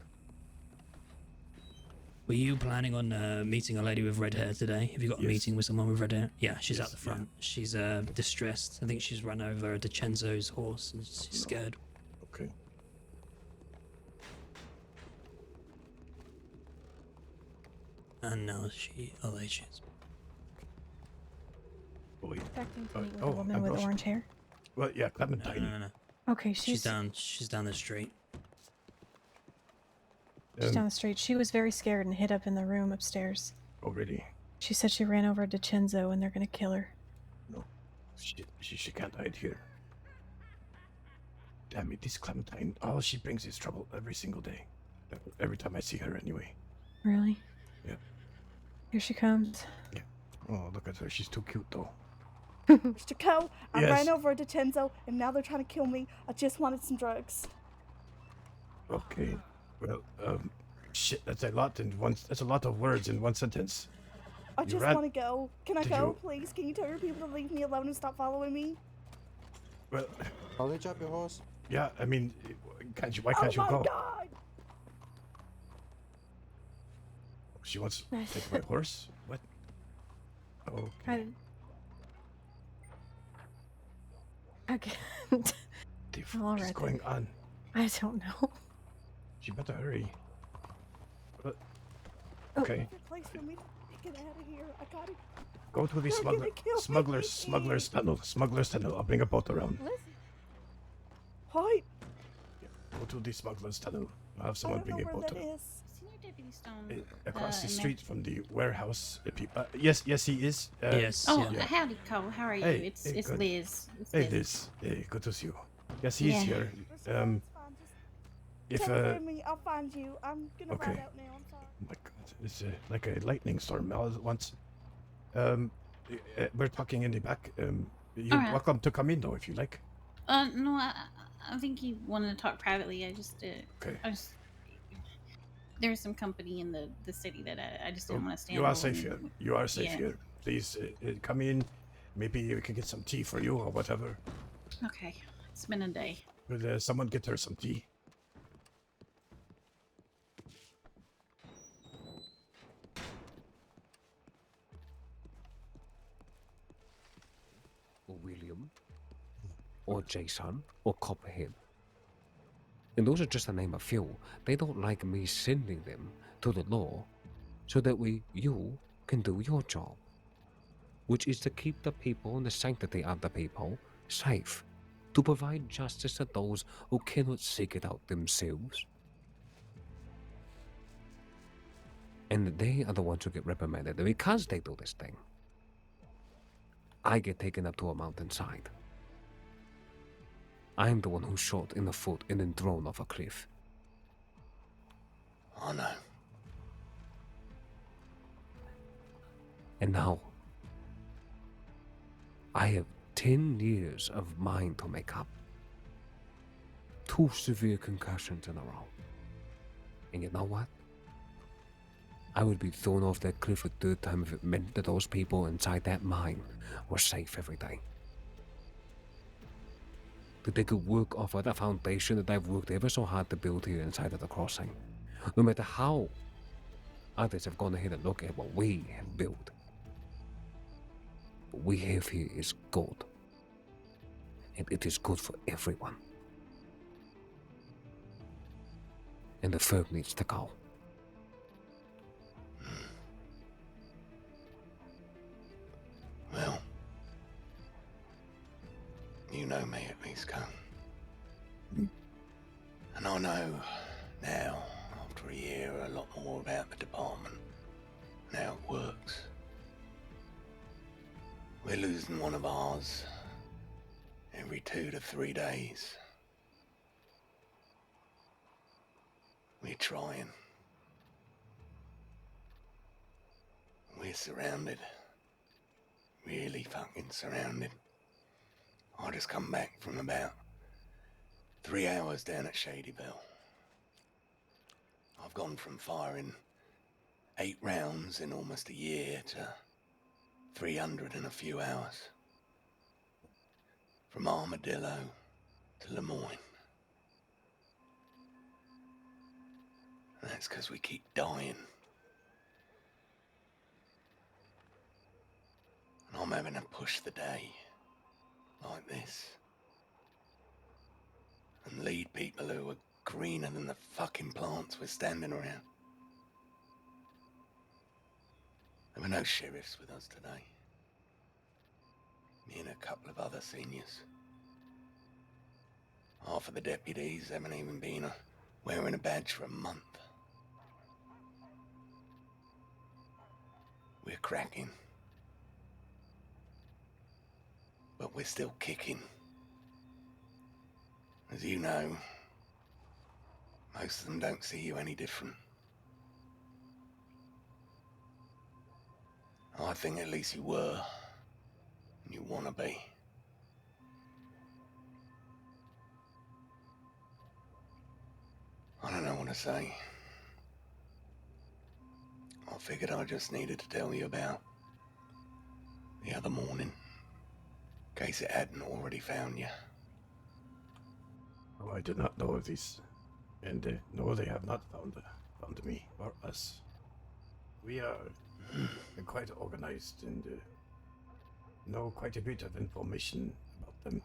Were you planning on meeting a lady with red hair today? Have you got a meeting with someone with red hair? Yeah, she's Yes, out the front. She's distressed. I think she's run over DiCenzo's horse and she's scared. Okay. And now she... Oh, there she is. Wait. Expecting to meet with a woman with orange hair? Well, yeah, Clementine. No. Okay, She's down the street. She's down the street. She was very scared and hid up in the room upstairs. Oh, really? She said she ran over to DiCenzo and they're gonna kill her. No. She can't hide here. Damn it, this Clementine. All she brings is trouble every single day. Every time I see her, anyway. Really? Yeah. Here she comes. Yeah. Oh, look at her. She's too cute, though. Mr. Coe, I Yes. ran over to DiCenzo and now they're trying to kill me. I just wanted some drugs. Okay. Well, shit, that's a lot in one. That's a lot of words in one sentence. I just want to go. Can I go, please? Can you tell your people to leave me alone and stop following me? Well, I'll hitch up your horse. yeah. I mean, can't you? Why can't you go? Oh my God! She wants to take my horse. What? Okay. I can't. What is going on? I don't know. You better hurry. Okay. Place for me to get out of here. I gotta. Go to the They're gonna kill me. smuggler's tunnel. Smuggler's tunnel. I'll bring a boat around. What? Go to the smuggler's tunnel. I'll have someone bring a boat around. Senior Deputy Stone. Across the street from the warehouse. Yes, he is. Yes. Oh, howdy, Cole. How are you? Hey, It's good. Liz. It's Hey, Liz. Liz. Hey, good to see you. Yes, he's here. If Take me. I'll find you. I'm gonna okay. ride out now. I'm sorry. Oh my God, it's like a lightning storm all at once. We're talking in the back. You're All right. welcome to come in though if you like. No, I think he wanted to talk privately. I just, Okay. There's some company in the city that I just didn't want to stand. You are safe here. You are safe Yeah. here. Please come in. Maybe we can get some tea for you or whatever. Okay, it's been a day. Will someone get her some tea? Or William, or Jason, or Copperhead. And those are just to name a few. They don't like me sending them to the law so that you can do your job, which is to keep the people and the sanctity of the people safe, to provide justice to those who cannot seek it out themselves. And they are the ones who get reprimanded because they do this thing. I get taken up to a mountainside. I'm the one who's shot in the foot and then thrown off a cliff. I know. And now, I have 10 years of mine to make up. 2 severe concussions in a row. And you know what? I would be thrown off that cliff a 3rd time if it meant that those people inside that mine were safe every day. That they could work off of the foundation that I've worked ever so hard to build here inside of the crossing. No matter how others have gone ahead and looked at what we have built. What we have here is good. And it is good for everyone. And the firm needs to go. Well, you know me at least, Con. And I know now, after a year, a lot more about the department and how it works. We're losing one of ours every 2 to 3 days. We're trying. We're surrounded. Really fucking surrounded. I just come back from about 3 hours down at Shadyville. I've gone from firing 8 rounds in almost a year to 300 in a few hours. From Armadillo to Lemoyne. And that's because we keep dying. And I'm having to push the day like this. And lead people who are greener than the fucking plants we're standing around. There were no sheriffs with us today. Me and a couple of other seniors. Half of the deputies haven't even been wearing a badge for a month. We're cracking. But we're still kicking. As you know, most of them don't see you any different. I think at least you were, and you want to be. I don't know what to say. I figured I just needed to tell you about the other morning, in case it hadn't already found you. Oh, I did not know of this, and no, they have not found me or us. We are quite organized and know quite a bit of information about them.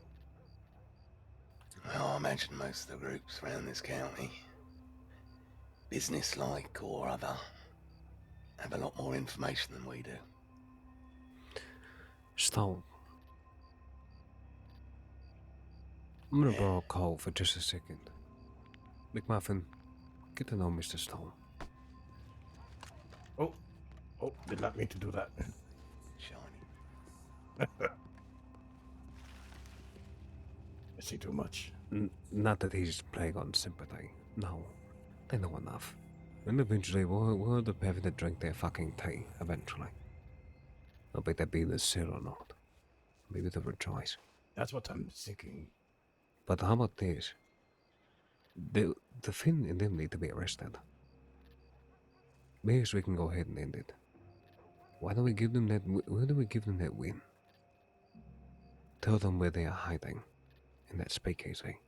Well, I imagine most of the groups around this county, business-like or other, have a lot more information than we do. Stone. I'm gonna borrow a call for just a second. McMuffin, get to know Mr. Stone. Oh, did not mean to do that. Shiny. I see too much. Not that he's playing on sympathy. No, they know enough. And eventually we'll end up having to drink their fucking tea, eventually. I'll bet that be the cell or not. Maybe they'll rejoice. That's what I'm thinking. But how about this? The Finn and them need to be arrested. Maybe we can go ahead and end it. Why don't we give them that win? Tell them where they are hiding. In that speakeasy.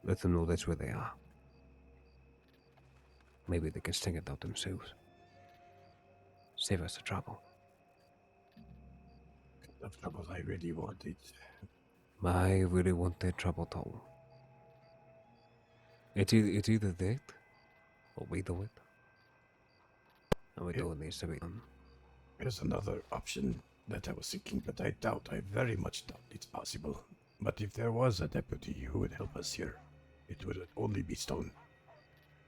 Let them know that's where they are. Maybe they can sting it out themselves. Save us the trouble. The trouble I really wanted. I really want that trouble too. It's either that, or we do it. And we do what needs to be done. There's another option that I was thinking, but I very much doubt it's possible. But if there was a deputy who would help us here, it would only be Stone.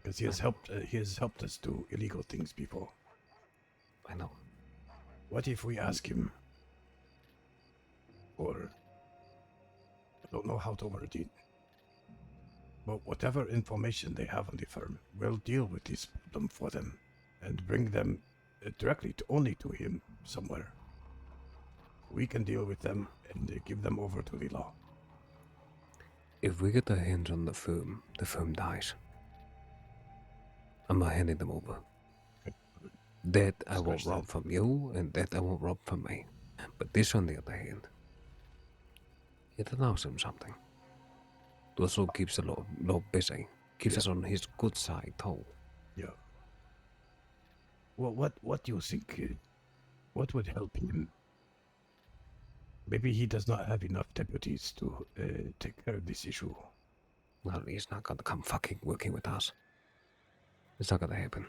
Because he has helped us do illegal things before. I know. What if we ask him, or I don't know how to word it, but whatever information they have on the firm, we'll deal with this problem for them. and bring them directly to only to him somewhere. We can deal with them and give them over to the law. If we get our hands on the firm dies. I'm not handing them over. That I won't rob from you, and that I won't rob from me. But this, on the other hand, it allows him something. It also keeps the law busy. Keeps us on his good side, too. Yeah. Well, what do you think? What would help him? Maybe he does not have enough deputies to take care of this issue. Well, he's not gonna come fucking working with us. It's not gonna happen.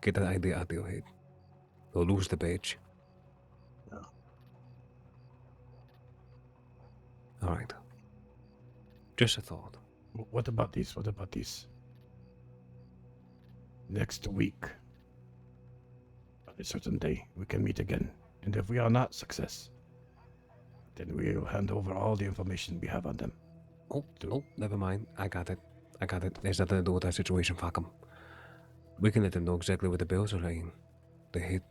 Get that idea out of your head. He'll lose the badge. No. Alright. Just a thought. What about this? What about this? Next week, on a certain day, we can meet again. And if we are not success, then we will hand over all the information we have on them. Oh, never mind. I got it. There's nothing to do with that situation, fuck them. We can let them know exactly where the bills are laying. The hit.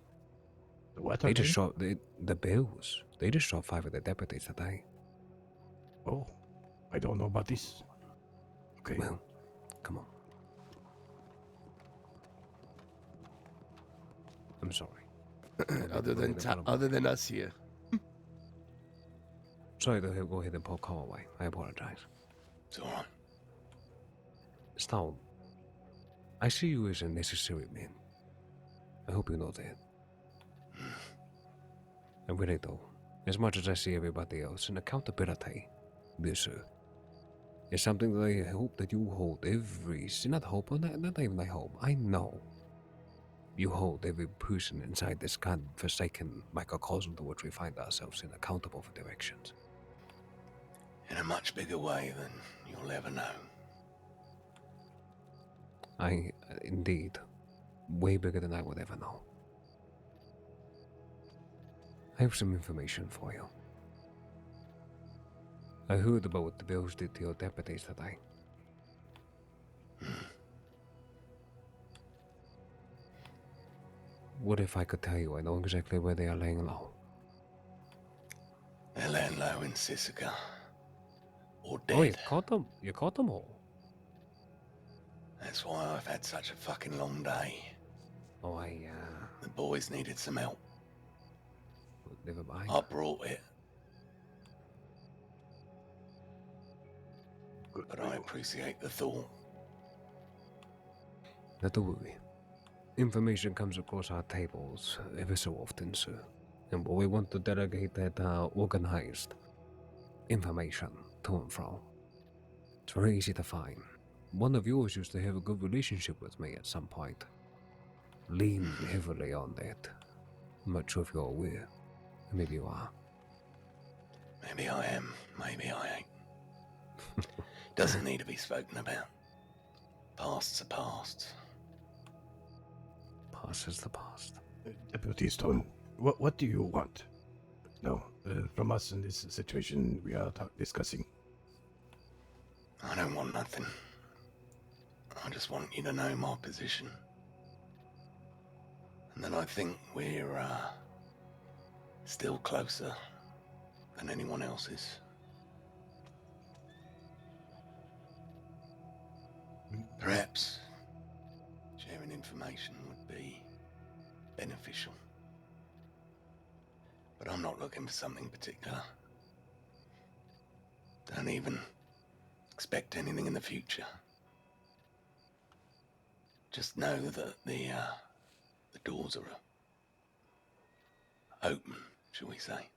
The what? They just shot the bills. They just shot 5 of the deputies today. Oh, I don't know about this. Okay. Well, come on. I'm sorry. other than us here. Sorry to go ahead and pull call away. I apologize. It's all right. Stone, I see you as a necessary man. I hope you know that. I really do. As much as I see everybody else, an accountability, this is something that I hope that you hold not hope, not even I hope, I know you hold every person inside this godforsaken microcosm to which we find ourselves in accountable for their actions. In a much bigger way than you'll ever know. Indeed, way bigger than I would ever know. I have some information for you. I heard about what the bills did to your deputies today. What if I could tell you I know exactly where they are laying low? They're laying low in Sisika. Or dead. Oh, you caught them all. That's why I've had such a fucking long day. Oh, The boys needed some help. Never mind. I brought it. But I appreciate the thought. Not to worry. Information comes across our tables ever so often, sir. And we want to delegate that organized information to and from. It's very easy to find. One of yours used to have a good relationship with me at some point. Leaned heavily on that. I'm not sure if you're aware. Maybe you are. Maybe I am, maybe I ain't. Doesn't need to be spoken about. Past's a past. Past is the past. Deputy Stone, what do you want? No, from us in this situation we are discussing. I don't want nothing. I just want you to know my position. And that I think we're still closer than anyone else's. Perhaps sharing information would be beneficial. But I'm not looking for something particular. Don't even expect anything in the future. Just know that the doors are open, shall we say.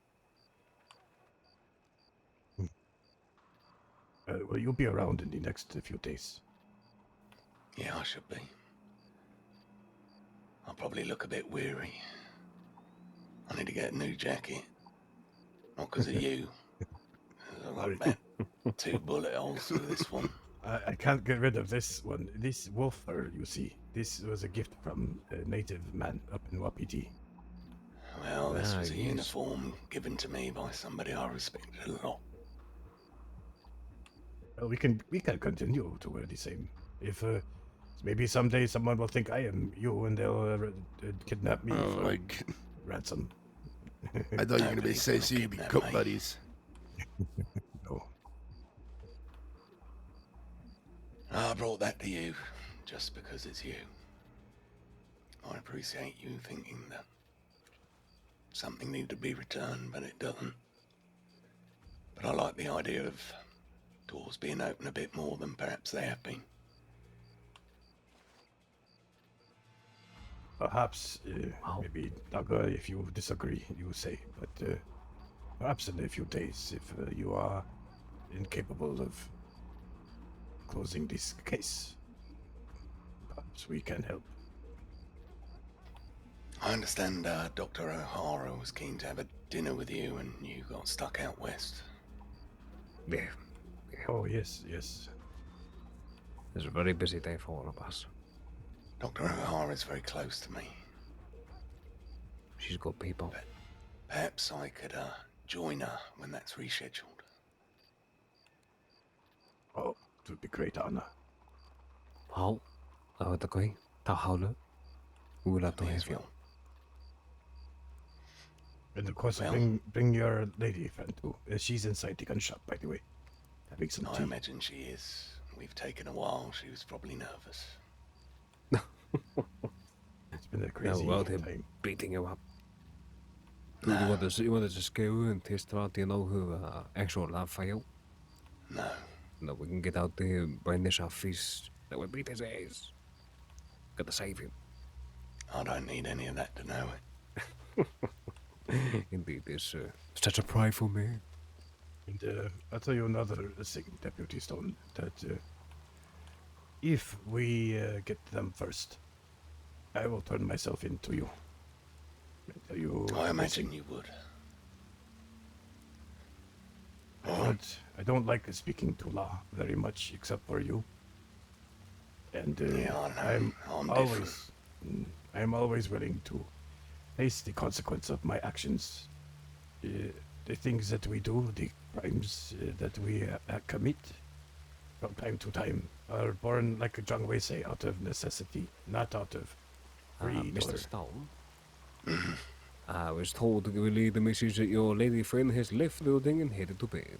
Well, you'll be around in the next few days. Yeah, I should be. I'll probably look a bit weary. I need to get a new jacket. Not because of you. I've got about 2 bullet holes through this one. I can't get rid of this one. This wolf fur, you see. This was a gift from a native man up in Wapiti. Well, this was a uniform given to me by somebody I respected a lot. Well, we can continue to wear the same. If Maybe someday someone will think I am you and they'll kidnap me Oh for my God. ransom. I thought you were gonna be Nobody's say gonna so you'd be kidnap cook me. buddies. No. I brought that to you just because it's you. I appreciate you thinking that something needed to be returned, but it doesn't. But I like the idea of doors being open a bit more than perhaps they have been. Perhaps, maybe, Dagger, if you disagree, you say, but perhaps in a few days, if you are incapable of closing this case, perhaps we can help. I understand Dr. O'Hara was keen to have a dinner with you and you got stuck out west. Yeah. Oh, yes, yes. It's a very busy day for all of us. Dr. O'Hara is very close to me. She's got people. But perhaps I could join her when that's rescheduled. Oh, it would be great honor. Hảo, ở ta coi, tao hảo nữa. Vui là tôi Me hay as phiền. well. And of course, Well- bring your lady friend too. She's inside the gun shop, by the way. Having some I tea. imagine she is. We've taken a while. She was probably nervous. It's been a crazy Well, they're time. beating you up. You want to just go and test out, who actual lab failed? No. No, we can get out there, brandish our fists. That would beat his ass. Gotta save him. I don't need any of that to know it. Indeed, there's such a pride for me. And I'll tell you another thing, Deputy Stone, that if we get them first, I will turn myself into you. I'll tell you I everything. imagine you would. I don't like speaking to law very much, except for you. And Yeah, I know. I'm I'm always willing to face the consequence of my actions. The things that we do, the crimes that we commit from time to time are born, like Zhang Wei say, out of necessity, not out of greed. Mr. or- Stone. I was told to relay the message that your lady friend has left the building and headed to bed.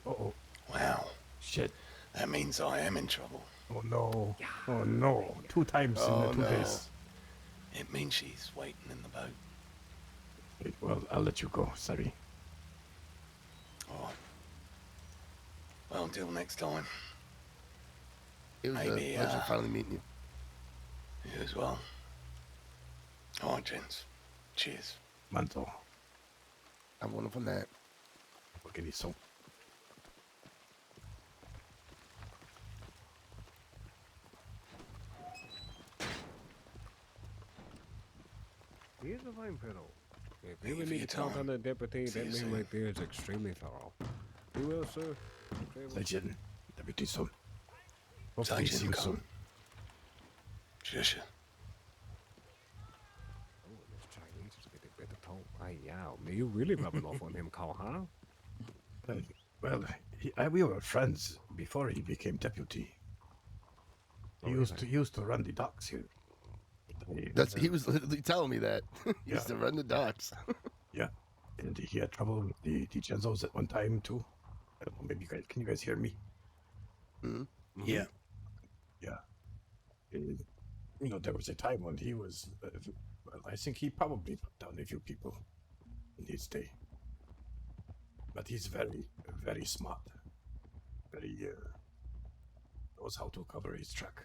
Uh-oh. Wow. Shit. That means I am in trouble. Oh no. Oh no. 2 times Oh, in 2 no. days. It means she's waiting in the boat. Wait, well, I'll let you go. Sorry. All right. Well, until next time. It was Maybe, a pleasure finally meeting you. You as well. All right, gents. Cheers. Manto. Have a wonderful night. Porque listo. Here's a fine fellow. If Thank you you would for need your to count time. on the deputy, See that you man soon. right there is extremely thorough. You will, sir. Legend. Deputy Son. Hopefully see you Sergeant, soon. Sure. Oh, this Chinese is getting better talk. Ay, yeah. You really rubbing off on him, Carl, huh? Well, we were friends before he became deputy. He Oh, used to run the docks here. He was literally telling me that. He used Yeah. to run the docks. Yeah, and he had trouble with the DiCenzos at one time too. I don't know. Maybe can you guys hear me? Mhm. Yeah. Yeah. There was a time when he was. Well, I think he probably put down a few people in his day. But he's very, very smart. Very knows how to cover his track.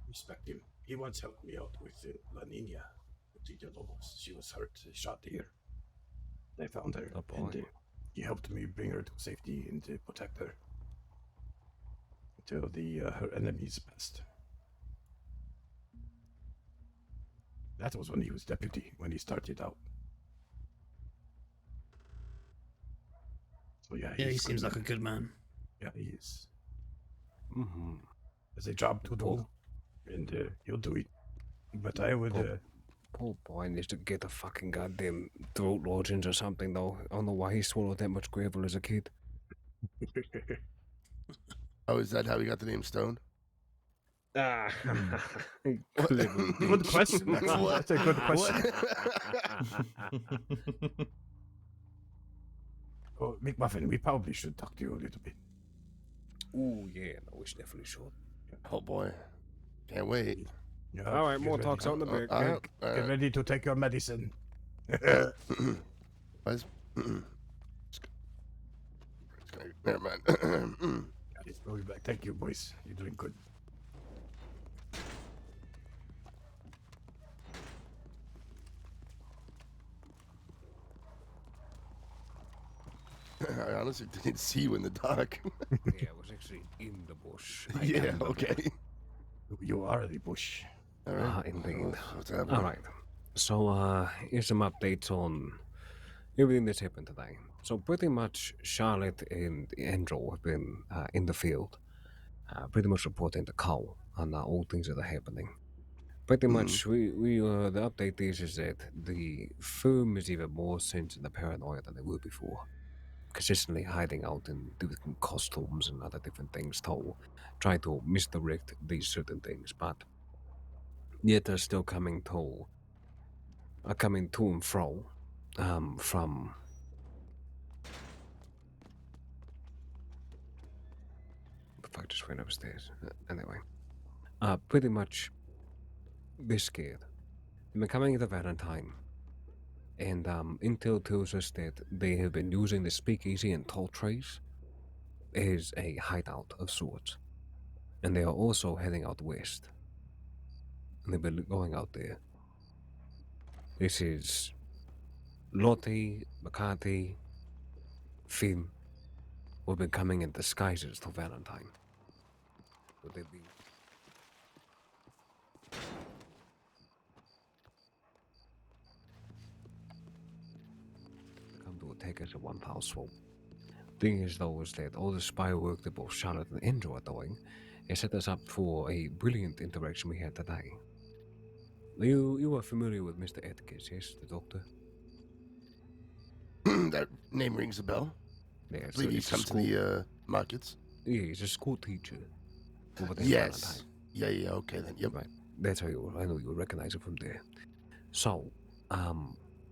Respect him. He once helped me out with La Nina, with the Lobos. She was hurt, shot here. I found her, Oh, boy. and he helped me bring her to safety and protect her until her enemies passed. That was when he was deputy, when he started out. So yeah, Yeah, he he's seems good. like a good man. Yeah, he is. Mm-hmm. There's a job to do, and he'll do it. But I would. Poor boy needs to get a fucking goddamn throat lozenge or something, though. I don't know why he swallowed that much gravel as a kid. Oh, is that how he got the name Stone? Ah, Good question. Actually. What? That's a good question. Oh, McMuffin, we probably should talk to you a little bit. Ooh, yeah, no, we definitely should. Oh boy, can't wait. Yeah, All right, get more ready. talks on the break. all right, all Get right. ready to take your medicine. Why's- Never mind. We'll be back. Thank you, boys. You're doing good. I honestly didn't see you in the dark. Yeah, I was actually in the bush. I Yeah, am the okay. You are the bush. All right. Ah, indeed. What's happening? All right. So, here's some updates on everything that's happened today. So, pretty much Charlotte and Andrew have been in the field, pretty much reporting the call on all things that are happening. Pretty much, the update is that the firm is even more sensitive and paranoid than they were before. Consistently hiding out in different costumes and other different things to try to misdirect these certain things, but yet they're still coming to and fro from the fact just went upstairs. Anyway, pretty much they're scared. They've been coming into Valentine, and Intel tells us that they have been using the speakeasy and toll trays as a hideout of sorts, and they are also heading out west. And they've been going out there. This is Lottie, McCarthy, Finn, who have been coming in disguises to Valentine. Would they be? Come to attack us at one foul swoop. Thing is, though, is that all the spy work that both Charlotte and Andrew are doing has set us up for a brilliant interaction we had today. You are familiar with Mr. Atkins, yes, the doctor? That name rings a bell. Yeah, I believe he's come to the markets. Yeah, he's a school teacher. Over there Yes. Yeah, okay then. Yep. Right. That's how I know you recognize it from there. So,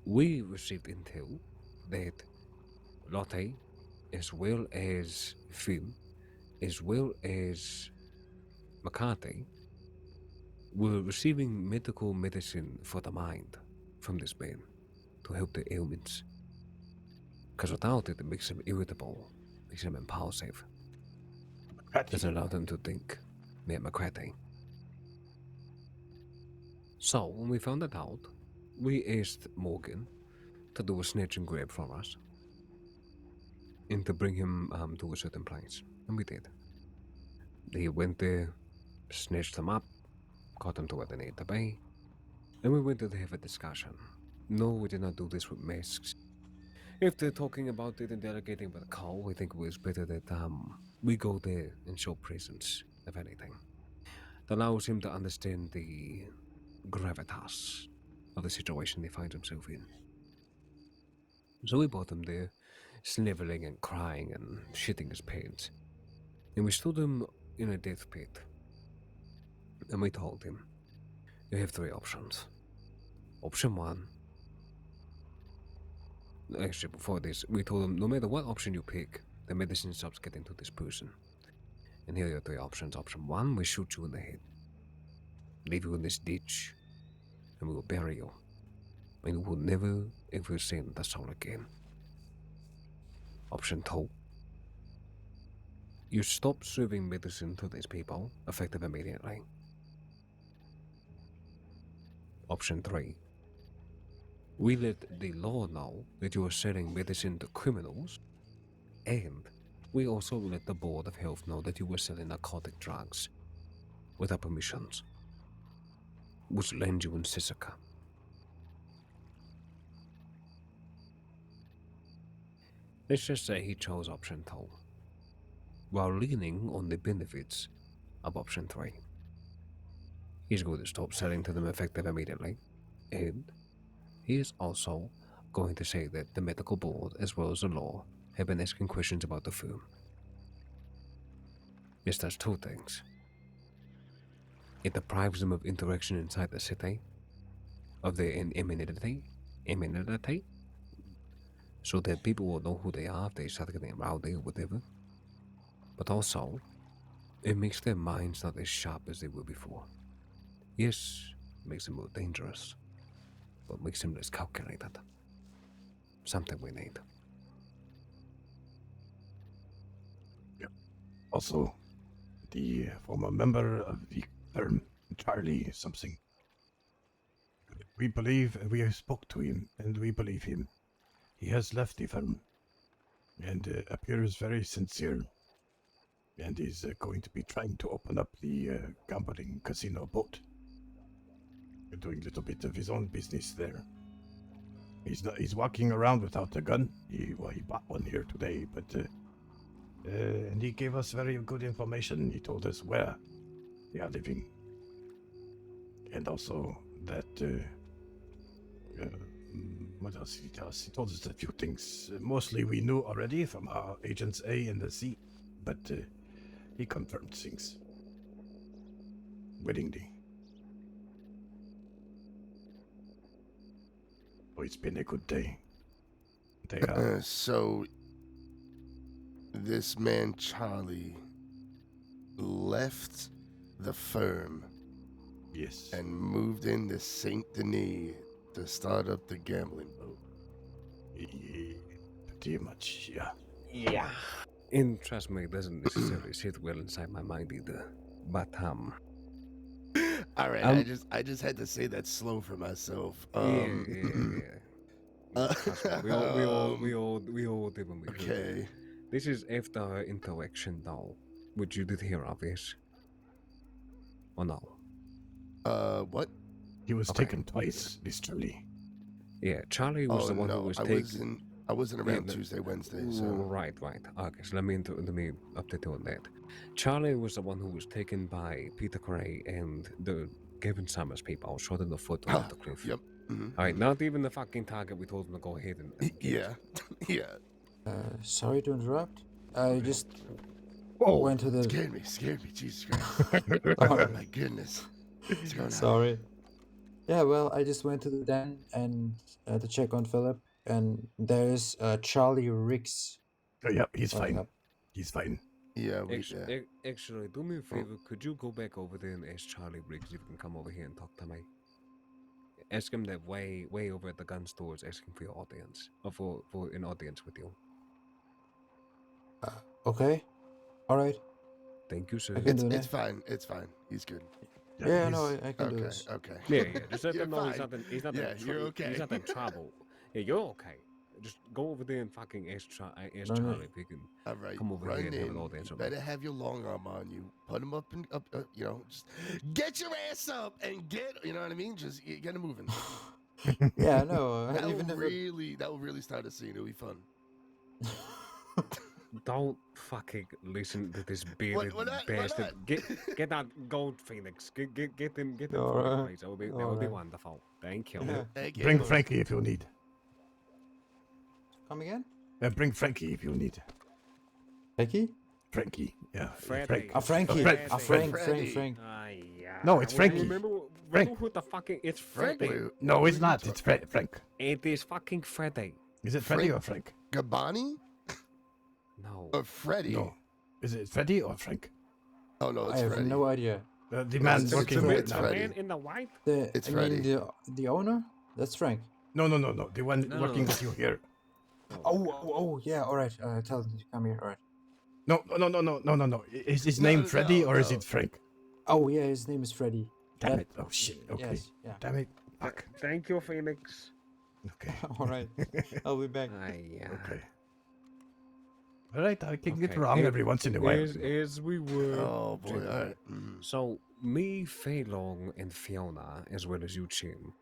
we received intel that Lotte, as well as Finn, as well as McCarthy, were receiving medical medicine for the mind from this man to help their ailments. Because without it, it makes them irritable, makes them impulsive. Doesn't allow them to think. Yeah, McCarthy. So, when we found that out, we asked Morgan to do a snatch and grab for us and to bring him to a certain place. And we did. He went there, snatched him up, got him to where they need to be, and we went there to have a discussion. No, we did not do this with masks. If they're talking about it and delegating with a call, we think it was better that we go there and show presence, if anything. That allows him to understand the gravitas of the situation he finds himself in. So we brought him there, sniveling and crying and shitting his pants. And we stood him in a death pit. And we told him, you have 3 options. Option 1. Actually, before this, we told him, no matter what option you pick, the medicine stops getting to this person. And here are your 3 options. Option 1, we shoot you in the head. Leave you in this ditch. And we will bury you. And you will never, ever see the soul again. Option 2. You stop serving medicine to these people, effective immediately. Option 3. We let the law know that you are selling medicine to criminals, and we also let the Board of Health know that you were selling narcotic drugs without permissions, which land you in Sisaka. Let's just say he chose option 2, while leaning on the benefits of option 3. He's going to stop selling to them effective immediately, and he is also going to say that the medical board, as well as the law, have been asking questions about the firm. Yes, there's two things. It deprives them of interaction inside the city, of their immunity, so that people will know who they are if they start getting rowdy or whatever. But also, it makes their minds not as sharp as they were before. Yes, it makes them more dangerous, but makes them less calculated. Something we need. Also, the former member of the firm, Charlie something. We believe, and we spoke to him, and we believe him. He has left the firm, and appears very sincere, and is going to be trying to open up the gambling casino boat. Doing a little bit of his own business there. He's walking around without a gun. He bought one here today, but and he gave us very good information. He told us where they are living, and also that what else did he tell us? He told us a few things. Mostly we knew already from our agents A and the C, but he confirmed things willingly. Oh, it's been a good day. They are. So, this man Charlie left the firm. Yes. And moved into Saint Denis to start up the gambling boat. Pretty much, yeah. Yeah. And trust me, it doesn't necessarily sit well inside my mind either. But all right, I just had to say that slow for myself. Yeah. Trust me, we all did when we heard okay. it. This is after our interaction, though, which you did hear of, yes? Or no? What? He was taken twice, this Charlie. Yeah, Charlie was the one who was taken. I wasn't around Tuesday, Wednesday, so. Right. Okay, so let me update you on that. Charlie was the one who was taken by Peter Gray and the Gavin Summers people, shot in the foot off the cliff. Yep. All right, not even the fucking target we told him to go ahead and yeah. Sorry to interrupt. I just Whoa, went to the. Scared me, Jesus Christ. Oh my goodness. What's going on? Sorry. Yeah, well, I just went to the den and to check on Philip, and there's Charlie Ricks. Oh, yeah, he's fine. Up. He's fine. Yeah, actually, do me a favor. Could you go back over there and ask Charlie Riggs if he can come over here and talk to me? Ask him that way over at the gun stores, asking for your audience, or for an audience with you. Okay. All right. Thank you, sir. It's fine. He's good. Yeah, no, I can do this. Okay. Yeah. Just let him know he's not you're okay. He's not in trouble. Yeah, you're okay. Just go over there and fucking ask Charlie if he can come over here and have an audience. You better have your long arm on you. Put him up and just get your ass up and get. You know what I mean? Just get him moving. Yeah, no. That will really start a scene. It'll be fun. Don't fucking listen to this bearded bastard. Get that gold Phoenix. Get them right. That would be wonderful. Thank you. Yeah. Thank you. Bring Frankie if you need. Come again? Bring Frankie if you need. Frankie? Frankie, yeah. Frankie. Frank. No, it's Frankie. Remember who the fucking... It's Freddy. No, it's not. It's Frank. It is fucking Freddy. Is it Freddy or Frank? Gabani? No. Or Freddy? No. Is it Freddy or Frank? Oh, no, it's I Freddy. have no idea. The man working it's now. Freddy. The man in the white? It's Freddy. The owner? That's Frank. No. The one working with you here. Oh, yeah, all right. Tell him to come here, all right. No. Is his name Freddy or is it Frank? Oh, yeah, his name is Freddy. Damn it. Oh, shit. Okay. Yes, yeah. Damn it. Fuck. Thank you, Phoenix. Okay. All right. I'll be back. Okay. All right, I can get wrong every once in a while. As we were. Oh, boy. All right. So, me, Fei Long, and Fiona, as well as you, Jim,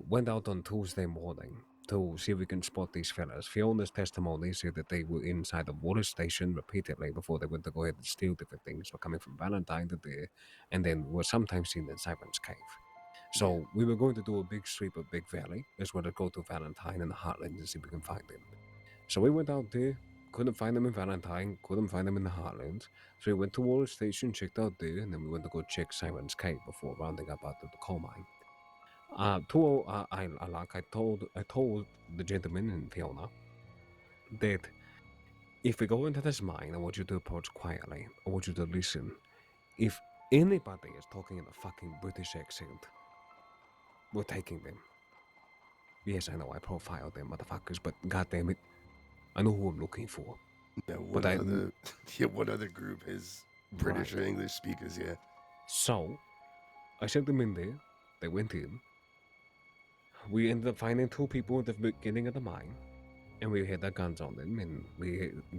went out on Tuesday morning to see if we can spot these fellas. Fiona's testimony said that they were inside the water station repeatedly before they went to go ahead and steal different things. Were coming from Valentine to there, and then were sometimes seen in Simon's Cave. So we were going to do a big sweep of Big Valley, as well as go to Valentine and the Heartland and see if we can find them. So we went out there, couldn't find them in Valentine, couldn't find them in the Heartlands. So we went to Water Station, checked out there, and then we went to go check Simon's Cave before rounding up out of the coal mine. I told the gentleman and Fiona that if we go into this mine, I want you to approach quietly. I want you to listen. If anybody is talking in a fucking British accent, we're taking them. Yes, I know I profiled them motherfuckers, but goddamn it, I know who I'm looking for. Now, But what other group is British or English speakers? Yeah. So, I sent them in there. They went in. We ended up finding 2 people at the beginning of the mine, and we had their guns on them. And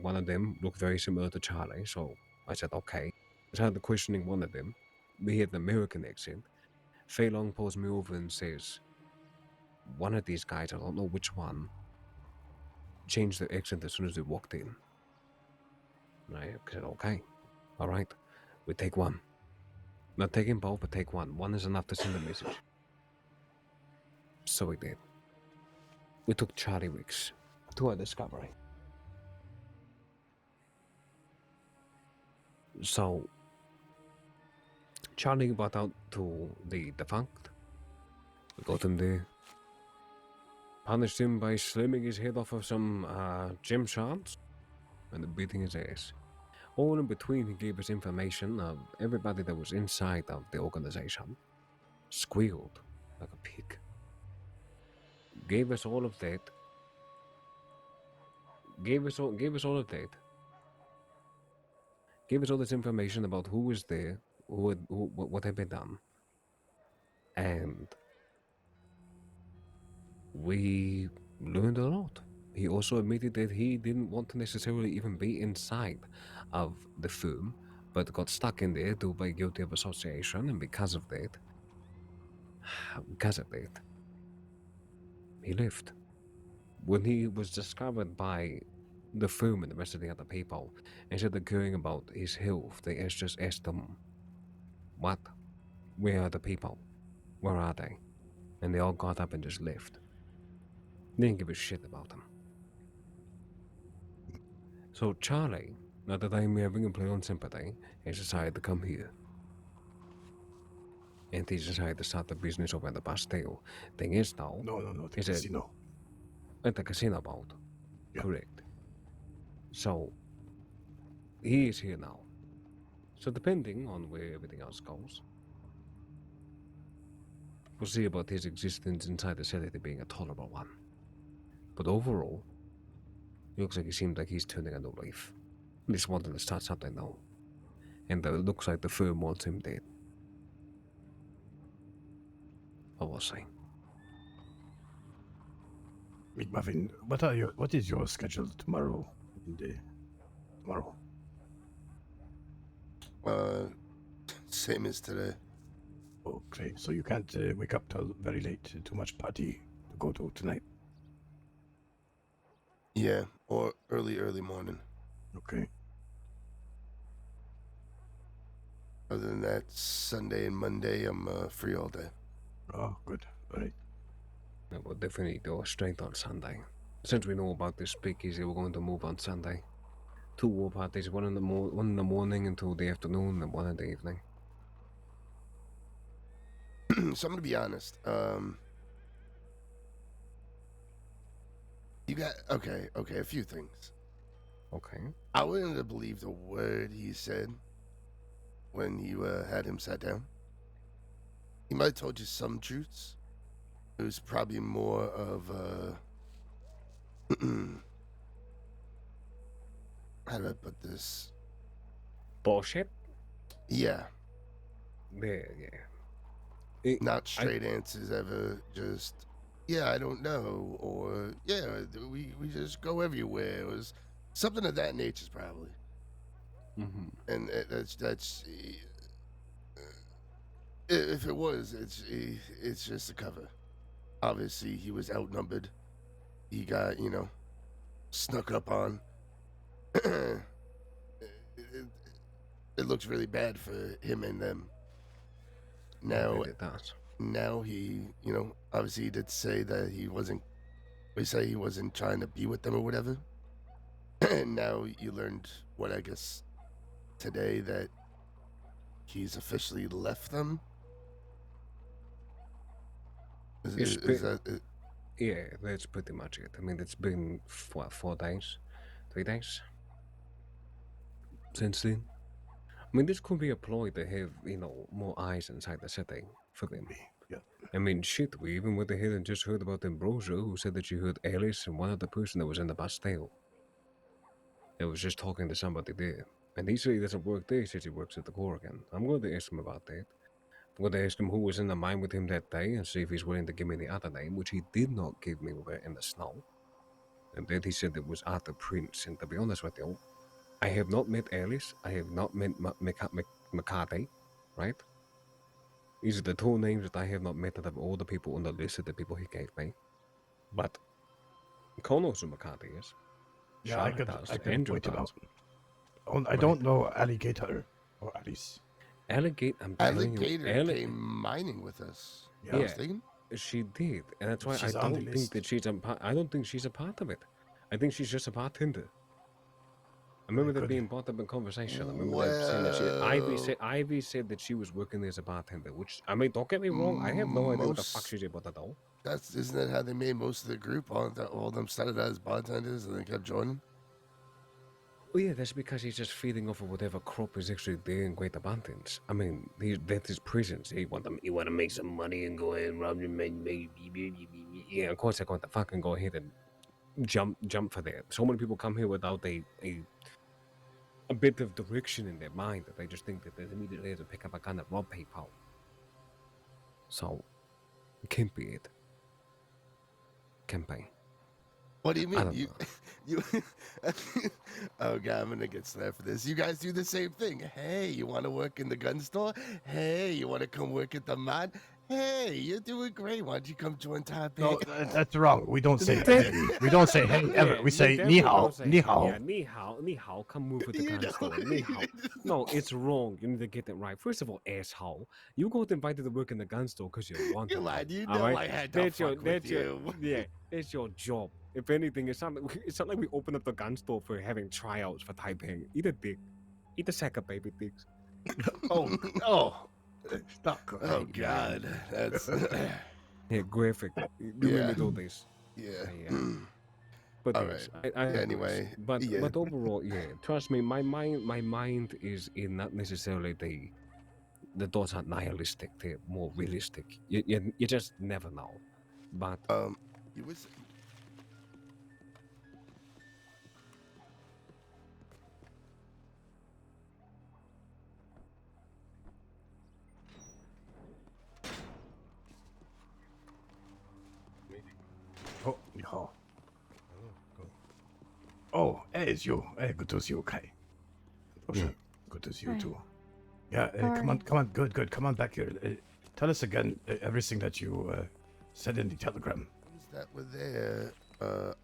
one of them looked very similar to Charlie, so I said, okay. I started questioning one of them. We had an American accent. Fei Long pulls me over and says, one of these guys, I don't know which one, changed their accent as soon as they walked in. And I said, okay, all right, we take one. Not taking both, but take one. One is enough to send a message. So we did. We took Charlie Wicks to our discovery. So, Charlie brought out to the defunct. We got him there. Punished him by slamming his head off of some gym shards and beating his ass. All in between, he gave us information of everybody that was inside of the organization. Squealed like a pig. Gave us all of that. Gave us all of that. Gave us all this information about who was there, what had been done. And we learned a lot. He also admitted that he didn't want to necessarily even be inside of the firm, but got stuck in there due by guilty of association, and because of that, he left. When he was discovered by the firm and the rest of the other people, instead of caring about his health, they just asked him, what? Where are the people? Where are they? And they all got up and just left. They didn't give a shit about him. So Charlie, now that I'm having a play on sympathy, has decided to come here. And he's decided to start the business over at the Bastille. Thing is now... No, the casino. At the casino boat. Yeah. Correct. So, he is here now. So depending on where everything else goes, we'll see about his existence inside the city being a tolerable one. But overall, it looks like he's turning a new leaf. He's wanting to start something new. And it looks like the firm wants him dead. I will see. McMuffin, what is your schedule tomorrow? Tomorrow. Same as today. Okay, so you can't wake up till very late. Too much party to go to tonight. Yeah, or early morning. Okay. Other than that, Sunday and Monday, I'm free all day. Oh, good. All right. Yeah, we'll definitely go straight on Sunday. Since we know about this speakeasy, we're going to move on Sunday. 2 war parties, one in the morning until the afternoon, and one in the evening. So I'm gonna be honest. You got okay. A few things. Okay. I wouldn't have believed a word he said when you had him sat down. He might have told you some truths. It was probably more of how do I put this? Bullshit? Yeah. Yeah. Not straight answers ever, just, yeah, I don't know, or, yeah, we just go everywhere. It was something of that nature, probably. Mm-hmm. And that's if it was, it's just a cover. Obviously, he was outnumbered. He got, snuck up on. It looks really bad for him and them. Now he, obviously he did say that he wasn't trying to be with them or whatever. And now you learned what I guess today that he's officially left them. Is that it? Yeah, that's pretty much it. I mean, it's been, what, 4 days? 3 days? Since then? I mean, this could be a ploy to have, more eyes inside the city for them. Yeah. I mean, shit, we even went ahead and just heard about Ambrosia, who said that she heard Alice and one other person that was in the Bastille. That was just talking to somebody there. And he said he doesn't work there, he says he works at the Corrigan. I'm going to ask him about that. I'm going to ask him who was in the mine with him that day and see if he's willing to give me the other name, which he did not give me in the snow. And then he said it was Arthur Prince. And to be honest with you, I have not met Alice. I have not met McCarthy, right? These are the 2 names that I have not met out of all the people on the list of the people he gave me. But Cole knows who McCarthy is. Yeah, Charlotte I does. could Andrew point it does. out. I don't know Alligator or Alice. Alligator, I'm telling you. Alligator came mining with us. Yeah. I was thinking. She did, and that's why She's I on the don't think list. that she's I don't think she's a part of it. I think she's just a bartender. I remember that being brought up in conversation. I remember that saying that Ivy said that she was working there as a bartender, which, I mean, don't get me wrong, I have no idea what the fuck she's able to do. Isn't that how they made most of the group? All of them started out as bartenders and they kept joining. Well, yeah, that's because he's just feeding off of whatever crop is actually there in Great Abundance. I mean, that's his prisons. You want to make some money and go ahead and rob them. Yeah, of course they're going to fucking go ahead and jump for that. So many people come here without a bit of direction in their mind that they just think that they immediately have to pick up a gun and rob people. So, can't be it. Can't be. What do you I mean? don't You oh god, I'm gonna get slapped for this. You guys do the same thing. Hey, you want to work in the gun store? Hey, you want to come work at the mine? Hey, you're doing great. Why don't you come join Taipei? No, that's wrong. We don't say hey. We don't say hey ever. We say ni hao, ni hao. Yeah, ni hao, come move at the gun store. Ni hao. No, it's wrong. You need to get it right. First of all, asshole, you got invited to work in the gun store because you wanted. You lied. You all know right? I had to fuck with you. Yeah, it's your job. If anything, it's not like we opened up the gun store for having tryouts for Taipei. Eat a dick. Eat a sack of baby dicks. Oh. Stop. Oh God, that's yeah, graphic. You really do this. Yeah. But All yes, right. I Anyway, but yeah. but overall, yeah. Trust me, my mind is in not necessarily the thoughts are nihilistic. They're more realistic. You just never know. But you was. Oh, ni hao. Oh, hey, it's you. Hey, good to see you, Kai. Good to see you Hi. too. Yeah, How come are on, you? come on, good. Come on back here. Tell us again everything that you said in the telegram. Ones that were there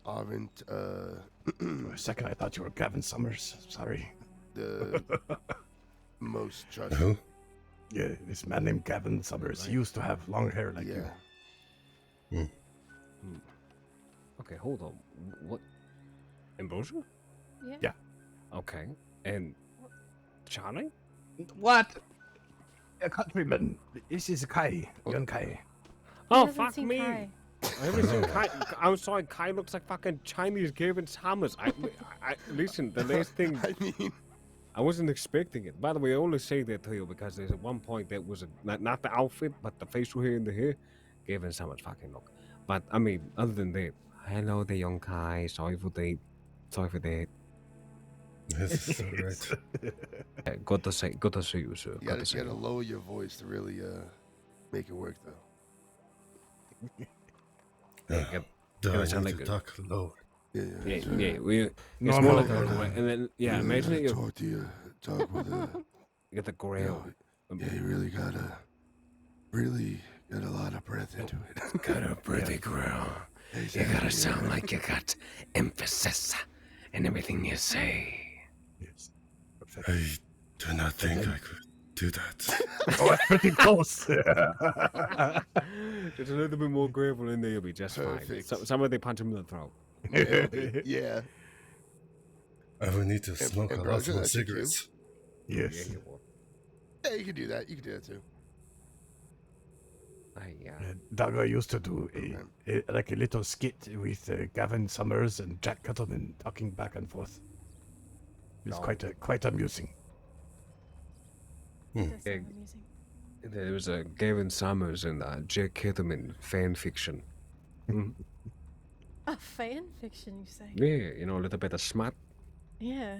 aren't For a second, I thought you were Gavin Summers. Sorry. the most trusted. Yeah, this man named Gavin Summers. He used to have long hair like you. okay, hold on. What? Ambrosia? Yeah. Okay, and Charlie? What? A countryman. This is Kai. Young Kai. Oh, hasn't fuck seen me. Kai. I haven't seen Kai. I'm sorry, Kai looks like fucking Chinese Gavin Summers. I listen, the last thing. I mean, I wasn't expecting it. By the way, I only say that to you because there's at one point that was not the outfit, but the facial hair and the hair Gavin Summers fucking look. But I mean, other than that, hello, the young Kai. Sorry for that. Yes, all right. Yeah, good to see you, sir. you gotta lower your voice to really make it work, though. Do I sound need like to a- talk low? Yeah. It's No, more no, like no, a, no. and then imagine that you talk to you. Talk with you get the growl. Yeah, you really got a lot of breath into it. Got a pretty growl. You gotta sound like you got emphasis in everything you say. Yes. I do not think I could do that. Oh, that's pretty close. There's a little bit more gravel in there, you'll be just fine. Perfect. Somebody punch him in the throat. Yeah. I will need to smoke a lot Ambrosia, more that's your cue. cigarettes. Yes. Yeah, you will. Yeah, you can do that. You can do that too. Dagger used to do like a little skit with Gavin Summers and Jack Cuttleman talking back and forth. It's No. quite amusing. It does Yeah, sound amusing. there was a Gavin Summers and Jack Kitterman fan fiction. A fan fiction, you say? Yeah, you know, a little bit of smut. Yeah.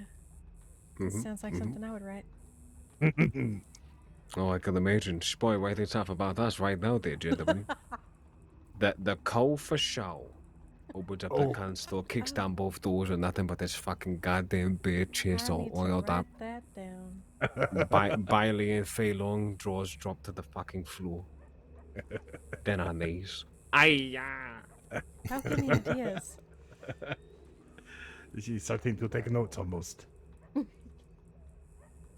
Sounds like something I would write. Oh, I can imagine. Boy, writing stuff about us right now, there, gentlemen. the coal for show opens up the gun store, kicks down both doors, and nothing but this fucking goddamn beer chest I all need to oiled up. write that down. Bailey and Fei Long drawers drop to the fucking floor. Then our knees. Aye-ya! How can you ideas? She's starting to take notes almost.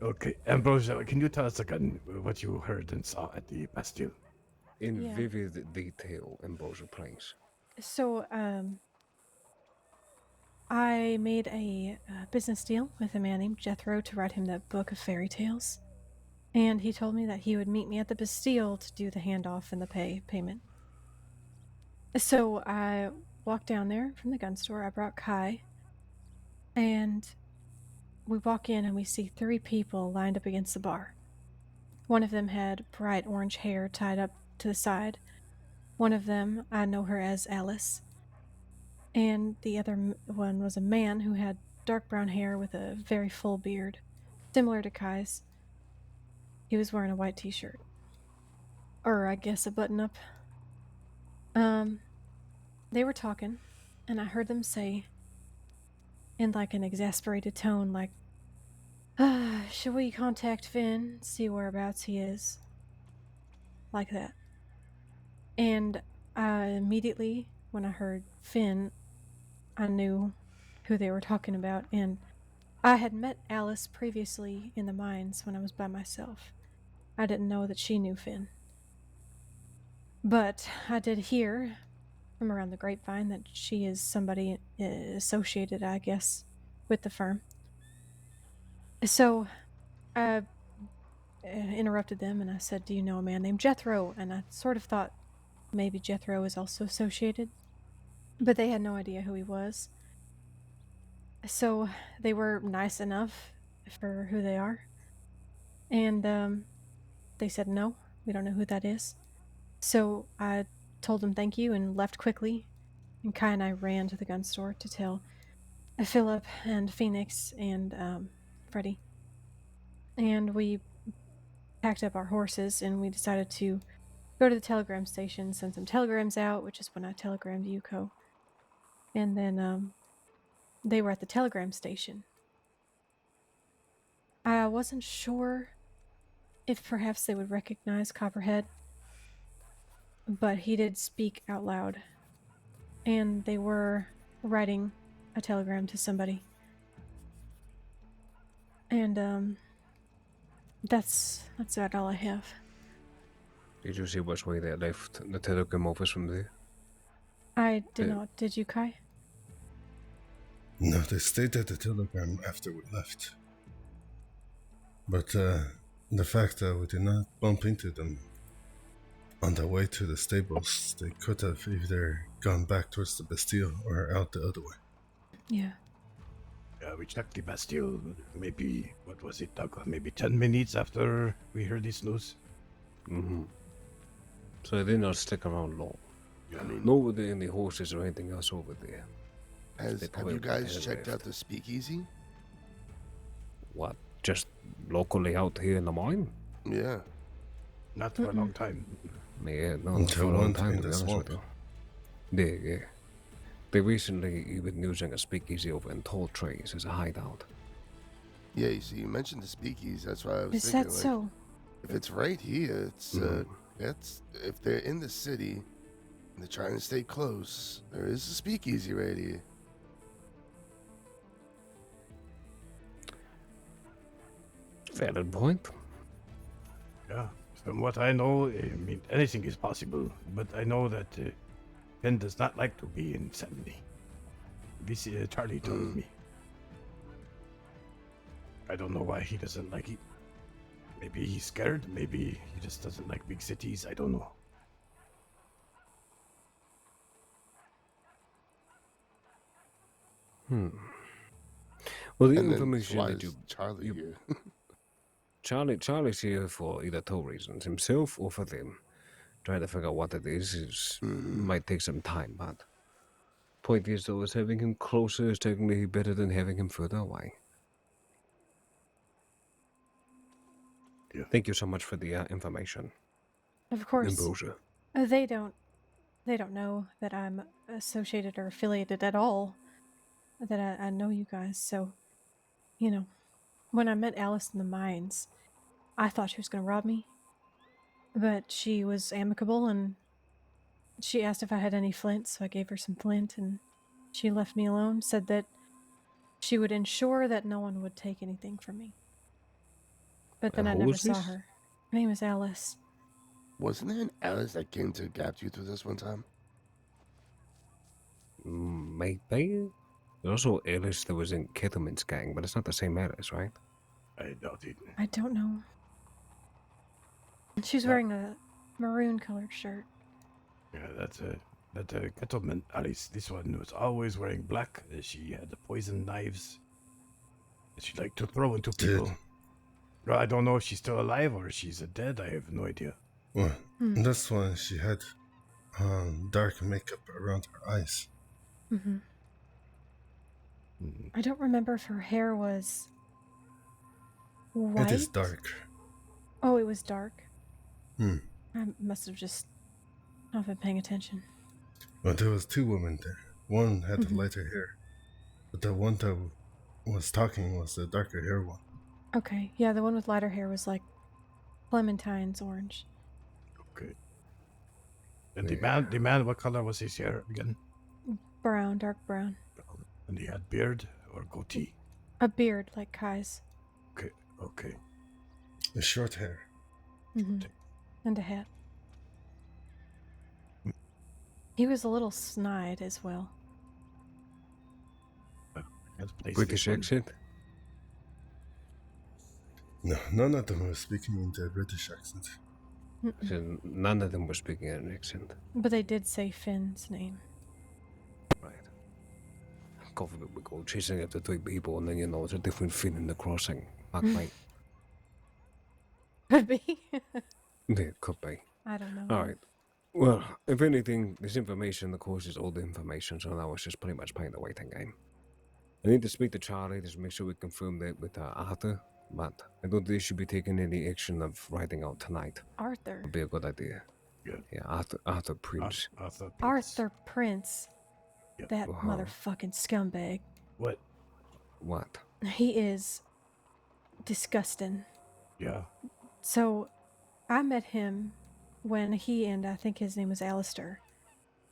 Okay, Ambrosia, can you tell us again what you heard and saw at the Bastille? In Yeah. vivid detail, Ambrosia, please. So, I made a business deal with a man named Jethro to write him that book of fairy tales. And he told me that he would meet me at the Bastille to do the handoff and the payment. So I walked down there from the gun store. I brought Kai. And we walk in and we see 3 people lined up against the bar. One of them had bright orange hair tied up to the side. One of them, I know her as Alice. And the other one was a man who had dark brown hair with a very full beard, similar to Kai's. He was wearing a white t-shirt. Or I guess a button-up. They were talking, and I heard them say, in like an exasperated tone, like, should we contact Finn, see whereabouts he is? Like that. And immediately, when I heard Finn, I knew who they were talking about, and I had met Alice previously in the mines when I was by myself. I didn't know that she knew Finn. But I did hear from around the grapevine that she is somebody associated, I guess, with the firm. So I interrupted them and I said, do you know a man named Jethro? And I sort of thought maybe Jethro was also associated, but they had no idea who he was. So they were nice enough for who they are. And they said, no, we don't know who that is. So I told them thank you and left quickly. And Kai and I ran to the gun store to tell Philip and Phoenix and Freddie. And we packed up our horses and we decided to go to the telegram station, send some telegrams out, which is when I telegrammed Yuko. And then they were at the telegram station. I wasn't sure if perhaps they would recognize Copperhead, but he did speak out loud. And they were writing a telegram to somebody. And that's about all I have. Did you see which way they left the telegram office from there? I did not. Did you, Kai? No, they stayed at the telegram after we left. But the fact that we did not bump into them on the way to the stables, they could have either gone back towards the Bastille or out the other way. Yeah. We checked the Bastille, maybe, what was it, Doug? Maybe 10 minutes after we heard this news. Mm-hmm. So they did not stick around long. Yeah. Nor were there any horses or anything else over there. Have you guys checked out the speakeasy? What? Just locally out here in the mine? Yeah. Not for a long time. Yeah, no, not for a long time, to be honest with you. Yeah. They recently been using a speakeasy over in Tall Trees as a hideout. Yeah, you see, you mentioned the speakeasy. That's why I was Is thinking, that like, so? if it's right here, it's that's if they're in the city and they're trying to stay close, there is a speakeasy right here. Valid point. Yeah, from what I know, I mean, anything is possible, but I know that Ben does not like to be in Saturday. This Charlie told me. I don't know why he doesn't like it. Maybe he's scared. Maybe he just doesn't like big cities. I don't know. Well, the And then information why that is Charlie here? Charlie's here for either two reasons, himself or for them. Trying to figure out what it is might take some time, but point is though, is having him closer is technically better than having him further away. Yeah. Thank you so much for the information. Of course. Ambrosia. They don't know that I'm associated or affiliated at all. That I know you guys, so when I met Alice in the mines, I thought she was going to rob me, but she was amicable and she asked if I had any flint, so I gave her some flint, and she left me alone. Said that she would ensure that no one would take anything from me. But then I who never was saw this? her. Her name is Alice. Wasn't there an Alice that came to gap you through this one time? Maybe. There's also Alice that was in Kettleman's gang, but it's not the same Alice, right? I doubt it. I don't know. She's wearing a maroon-colored shirt. Yeah, that's a Kettleman. Alice, this one was always wearing black. She had the poison knives that she liked to throw into people. Well, I don't know if she's still alive or she's dead. I have no idea. Well, that's why she had dark makeup around her eyes. Mm-hmm. I don't remember if her hair was white. It is dark. Oh, it was dark. Hmm. I must have just not been paying attention. Well, there was two women there. One had the lighter hair, but the one that was talking was the darker hair one. Okay, yeah, the one with lighter hair was like Clementine's orange. Okay. And the man, what color was his hair again? Brown, dark brown. And he had beard or goatee? A beard like Kai's. Okay. The short hair. Mm-hmm. And a hat. He was a little snide as well. British accent? No, none of them were speaking in the British accent. So none of them were speaking in an accent. But they did say Finn's name. Right. God forbid we go chasing after three people and then, it's a different Finn in the crossing. Fuck, mate. Could be. Yeah, could be. I don't know. Alright. Well, if anything, this information, of course, is old information, so now it's just pretty much playing the waiting game. I need to speak to Charlie just to make sure we confirm that with Arthur, but I don't think they should be taking any action of writing out tonight. Arthur. Would be a good idea. Yeah, Arthur Prince. Arthur Prince. Yep. That motherfucking scumbag. What? He is disgusting. Yeah. So, I met him when he and I think his name was Alistair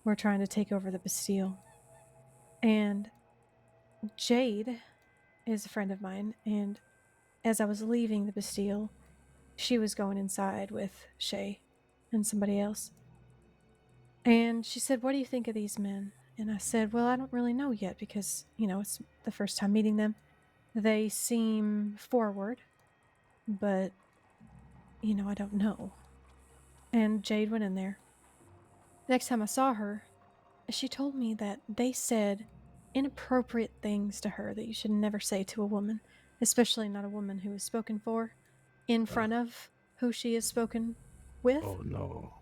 were trying to take over the Bastille. And Jade is a friend of mine, and as I was leaving the Bastille, she was going inside with Shay and somebody else. And she said, "What do you think of these men?" And I said, "Well, I don't really know yet because, it's the first time meeting them. They seem forward, but, I don't know." And Jade went in there. Next time I saw her, she told me that they said inappropriate things to her that you should never say to a woman, especially not a woman who is spoken for in front of who she is spoken with. Oh, no.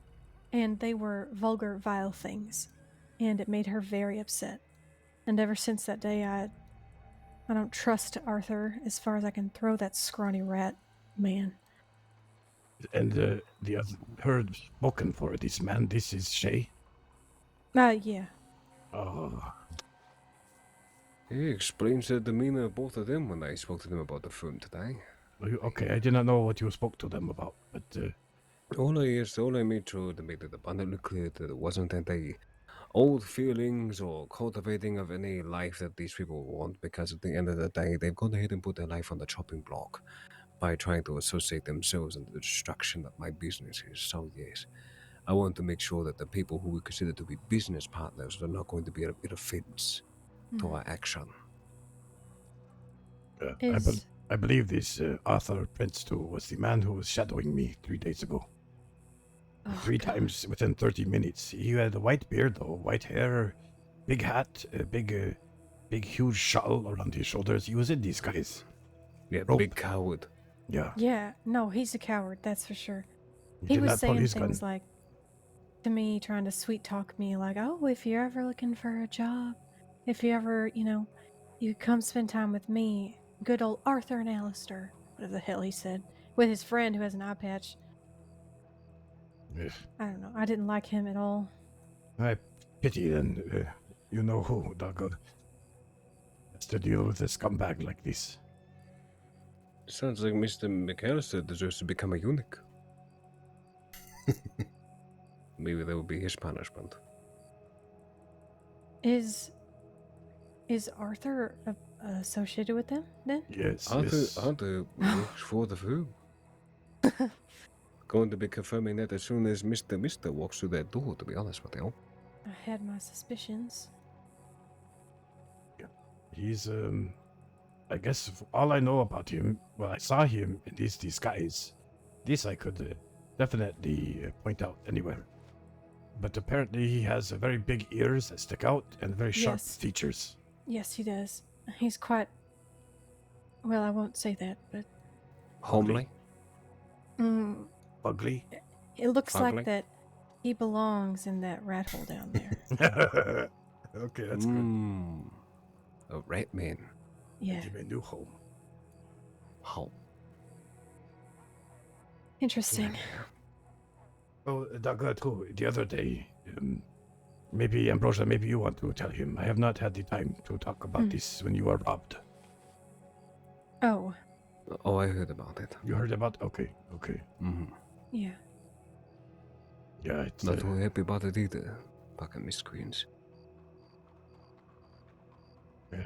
And they were vulgar, vile things. And it made her very upset. And ever since that day, I don't trust Arthur as far as I can throw that scrawny rat man. And the other, her spoken for this man, this is Shay? Yeah. Oh. He explains the demeanor of both of them when I spoke to them about the film today. Okay, I did not know what you spoke to them about, but... All I made sure to make it abundantly clear that it wasn't any old feelings or cultivating of any life that these people want, because at the end of the day, they've gone ahead and put their life on the chopping block by trying to associate themselves in the destruction of my business is. So yes, I want to make sure that the people who we consider to be business partners are not going to be an offense to our action. I believe this Arthur Prince too was the man who was shadowing me 3 days ago. Oh, Three God. times within 30 minutes. He had a white beard though, white hair, big hat, a big huge shawl around his shoulders. He was in disguise. Yeah, Rope. big coward. Yeah. Yeah, no, he's a coward, that's for sure. He He did was not pull saying his things gun. like to me, trying to sweet talk me, like, oh, if you're ever looking for a job, if you ever, you come spend time with me, good old Arthur and Alistair, whatever the hell he said, with his friend who has an eye patch. Ugh. I don't know. I didn't like him at all. I pity then. You know who, doggone, has to deal with a scumbag like this. Sounds like Mr. McAllister deserves to become a eunuch. Maybe that would be his punishment. Is Arthur associated with them then? Yes, Arthur works for the firm. Going to be confirming that as soon as Mr. walks through that door, to be honest with you. I had my suspicions. He's, I guess all I know about him, well, I saw him in this disguise. This I could definitely point out anywhere. But apparently he has very big ears that stick out and very sharp Yes. features. Yes, he does. He's quite. Well, I won't say that, but. Homely? Ugly? It looks Ugly? like that he belongs in that rat hole down there. Okay, that's good. A rat man. Yeah. Give me a new home. Home. Interesting. Oh, Doug, too, the other day, maybe Ambrosia, maybe you want to tell him. I have not had the time to talk about this when you were robbed. Oh. Oh, I heard about it. You heard about? Okay. Mm-hmm. Yeah. Yeah, it's Not too happy about it either. Fucking miscreants. Yeah.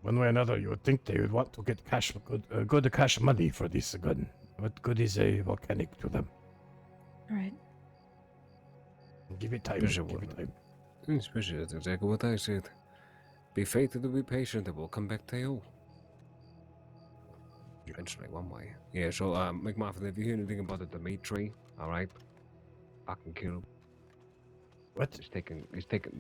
One way or another, you would think they would want to get cash, good cash money for this gun. What good is a volcanic to them? Right. Give it time. Especially Give it time. Especially, that's exactly what I said. Be faithful to be patient, it will come back to you. Eventually, one way. Yeah, so, McMuffin, if you hear anything about the Dimitri, alright? Fucking kill him. What? He's taking,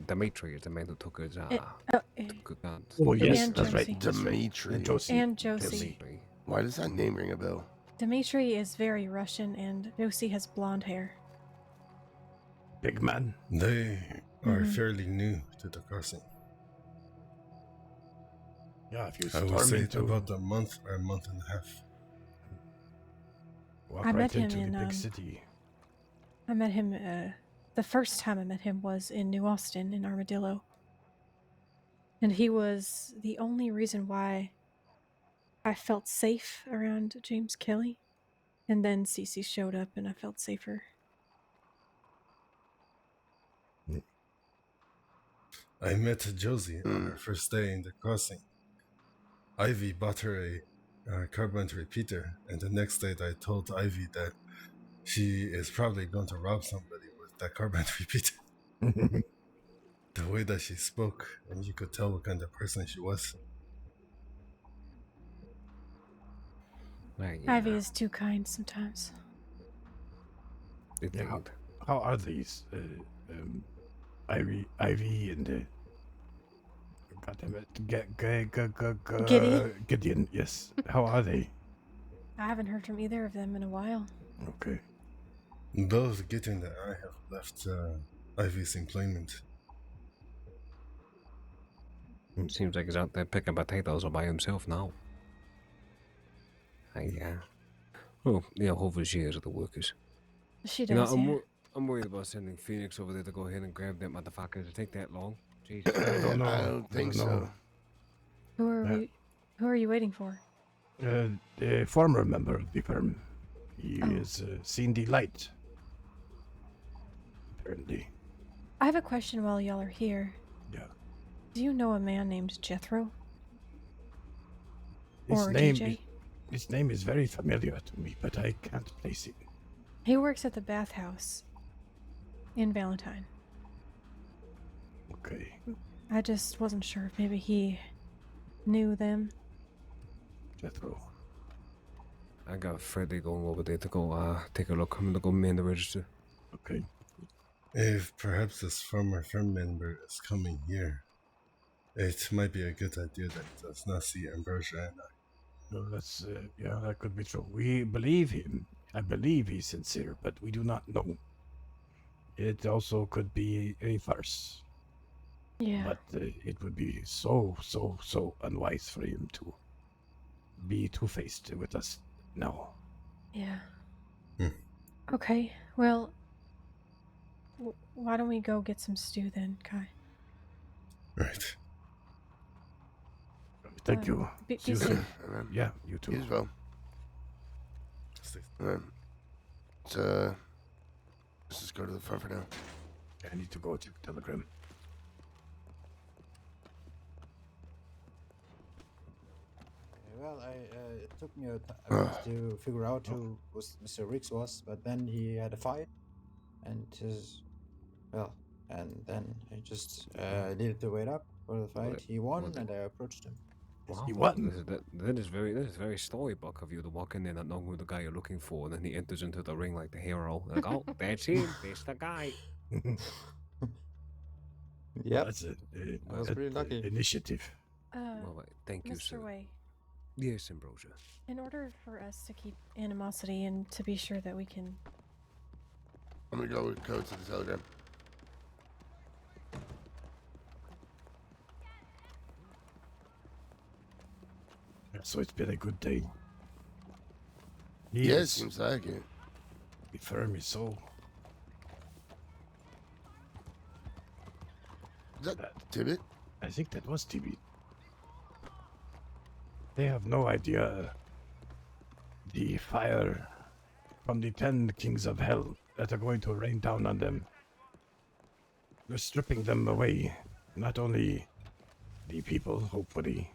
Dimitri is the man who took his, took guns. Oh, yes, And that's right. Josie. That's right. Dimitri. And Josie. And Josie. Why does that name ring a bell? Dimitri is very Russian, and Josie has blonde hair. Big man. They are fairly new to the crossing. Yeah, if you I would storm say into about a month or a month and a half. walk I right met him into in, the big city. I met him, the first time I met him was in New Austin, in Armadillo. And he was the only reason why I felt safe around James Kelly. And then Cece showed up and I felt safer. I met Josie on her first day in the crossing. Ivy bought her a carbon repeater, and the next day I told Ivy that she is probably going to rob somebody with that carbon repeater. The way that she spoke, and you could tell what kind of person she was. Ivy is too kind sometimes. Yeah, how are these? Ivy and Gideon, yes. How are they? I haven't heard from either of them in a while. Okay. Both Gideon and I have left Ivy's employment. Seems like he's out there picking potatoes all by himself now. Yeah. Well, yeah, hopefully she has the workers. She You know, does, yeah. I'm worried about sending Phoenix over there to go ahead and grab that motherfucker. Does it take that long? Jesus. I don't think so. Who are you waiting for? The former member of the firm. He has seen the light. Apparently. I have a question while y'all are here. Yeah. Do you know a man named Jethro? His Or name DJ? His name is very familiar to me, but I can't place it. He works at the bathhouse in Valentine. Okay. I just wasn't sure if maybe he knew them. Jethro. I got Freddy going over there to go take a look. I'm gonna go man the register. Okay. If perhaps this former firm member is coming here, it might be a good idea that he does not see Ambrosia and I. No, that's yeah, that could be true. We believe him. I believe he's sincere, but we do not know. It also could be a farce. Yeah. But it would be so unwise for him to be two-faced with us now. Yeah. Hmm. Okay. Well, why don't we go get some stew then, Kai? Right. Thank you. Be See you safe. soon. Yeah, you too. You as well. Alright. Let's just go to the front for now. I need to go check Telegram. Well, it took me a bit to figure out who Mr. Riggs was, but then he had a fight, and then I just needed to wait up for the fight. He won, and I approached him. Wow, He won. That is very storybook of you to walk in there not knowing who the guy you're looking for, and then he enters into the ring like the hero. Like, oh, that's him. That's the guy. Yep. That's I was pretty lucky. Initiative. Well, thank you, Mr. sir. Way, Yes, Ambrosia. in order for us to keep animosity and to be sure that we can... I'm gonna go with code to the Telegram. So it's been a good day. Yeah, it seems like it. Be firm is so. Is that Tibbet? I think that was Tibbet. They have no idea the fire from the 10 kings of hell that are going to rain down on them. They're stripping them away. Not only the people, hopefully,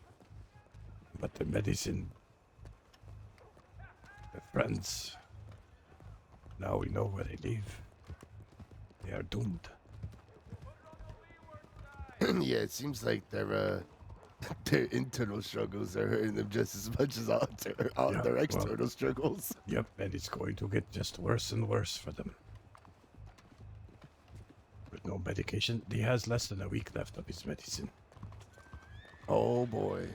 but the medicine, the friends. Now we know where they live. They are doomed. Yeah, it seems like their internal struggles are hurting them just as much as their external struggles. Yep, and it's going to get just worse and worse for them. With no medication, he has less than a week left of his medicine. Oh boy.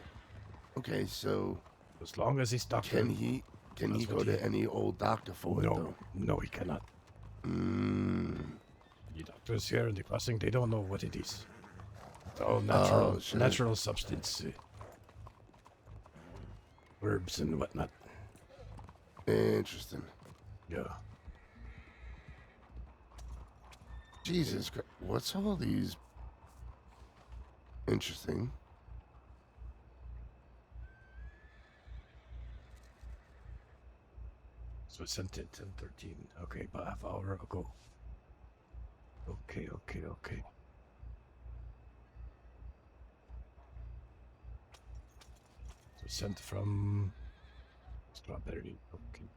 Okay, so as long as he's doctor, can he go to any old doctor for it though? No, he cannot. The doctors here in the crossing, they don't know what it is. It's all natural substance, herbs and whatnot. Interesting. Yeah. Jesus Christ, what's all these? Interesting. So I sent it 10:13. Okay, about half hour ago. Okay. So sent from Strawberry. Okay.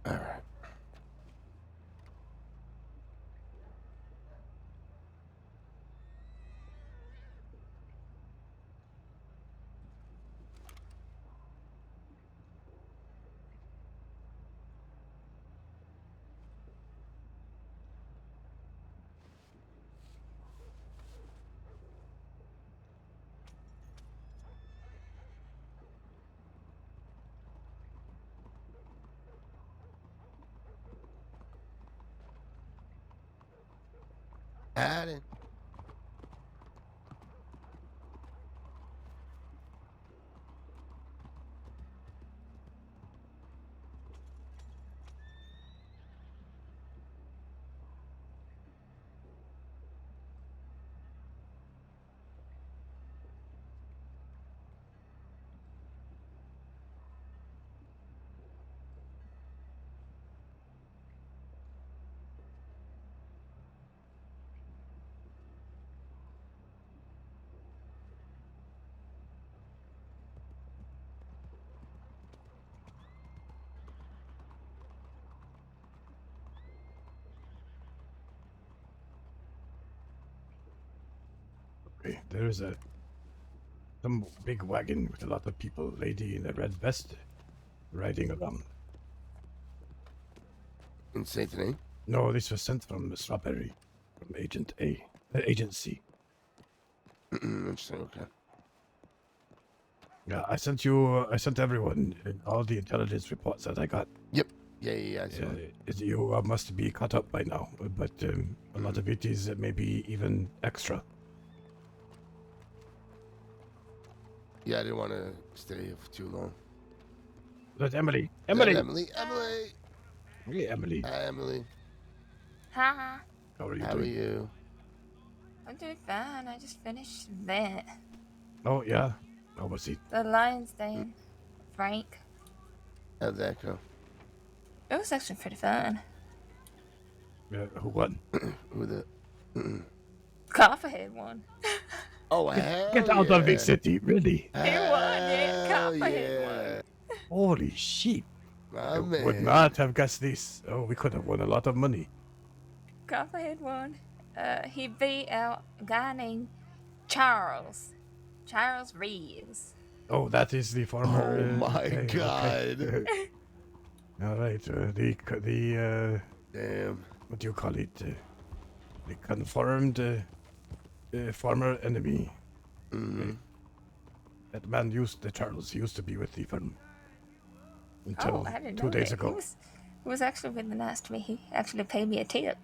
All right. Adding. Okay, there is some big wagon with a lot of people, lady in a red vest, riding around. In Saint Denis? No, this was sent from Strawberry, from Agent A, Agent C. Interesting. Okay. Yeah, I sent everyone all the intelligence reports that I got. Yep. Yeah. I saw it. You must be caught up by now, but a lot of it is maybe even extra. Yeah, I didn't want to stay here for too long. That's Emily. Emily. Hey, Emily. Hi, Emily. Hi. How are you How doing? are you? I'm doing fine. I just finished that. Oh, yeah. How was it? The Lion's Den. Frank. How'd that go? It was actually pretty fun. Who won? Who the? Copperhead won. Oh, hell Get out of Big City, really? He won, yeah. Copperhead won. Holy shit. My I man. would not have guessed this. Oh, we could have won a lot of money. Copperhead won. He beat out a guy named Charles Reeves. Oh, that is the former. Oh my okay, God. okay. All right, the damn. What do you call it? The confirmed former enemy. Mm-hmm. That man Charles used to be with the firm until I didn't 2 know days that. ago. He was actually really nice to me. He actually paid me a tip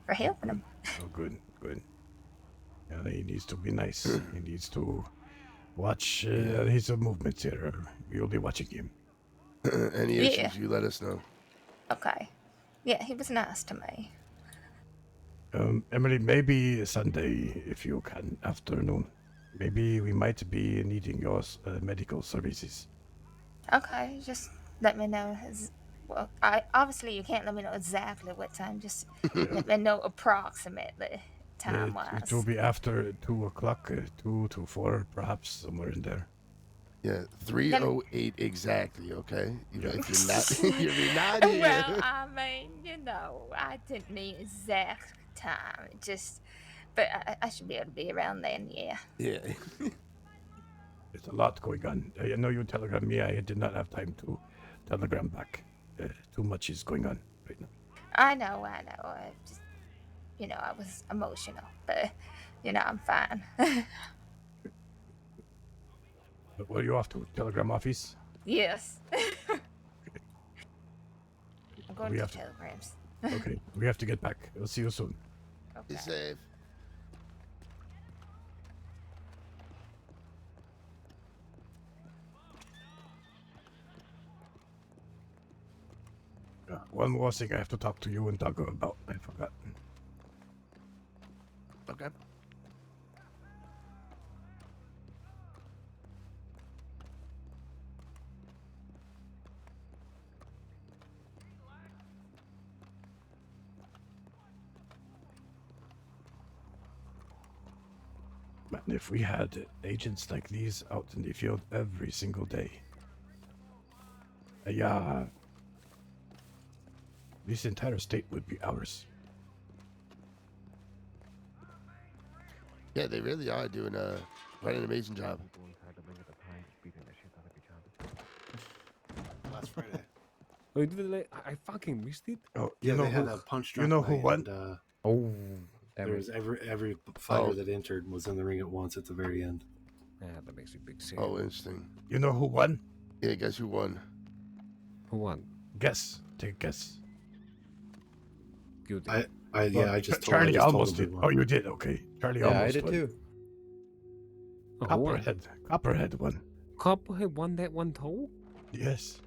for helping him. Oh, good. Yeah, he needs to be nice. He needs to watch his movements here. We'll be watching him. Any issues, you let us know. Okay. Yeah, he was nice to me. Emily, maybe Sunday, if you can, afternoon. Maybe we might be needing your medical services. Okay, just let me know. Well, obviously you can't let me know exactly what time. Just let me know approximately time-wise. It will be after 2 o'clock, 2 to 4, perhaps, somewhere in there. Yeah, 3:08 exactly. Okay, if you're not here. Well, I mean, I didn't need exact time. But I should be able to be around then. Yeah. Yeah. There's a lot going on. I know you telegrammed me. I did not have time to telegram back. Too much is going on right now. I know. I just, I was emotional, but I'm fine. Were you off to telegram office? Yes. I'm going We to have to- telegrams. Okay, we have to get back. I'll see you soon. Be safe. One more thing I have to talk to you and Doug about. I forgot. Okay. Man, if we had agents like these out in the field every single day. This entire state would be ours. Yeah, they really are doing quite an amazing job. Last Friday. Oh, I fucking missed it. Oh, Yeah, they had a punch drunk. You know who night won? and, Oh, there was every fighter that entered was in the ring at once at the very end. Yeah, that makes a big sense. Oh, interesting. You know who won? Yeah, guess who won? Who won? Guess. Take a guess. Guilty. I just told Charlie I just told almost him did. who Oh, won. you did? Okay. Charlie Yeah, almost I did won. too. Oh, who won? Copperhead won. Copperhead won that one too? Yes.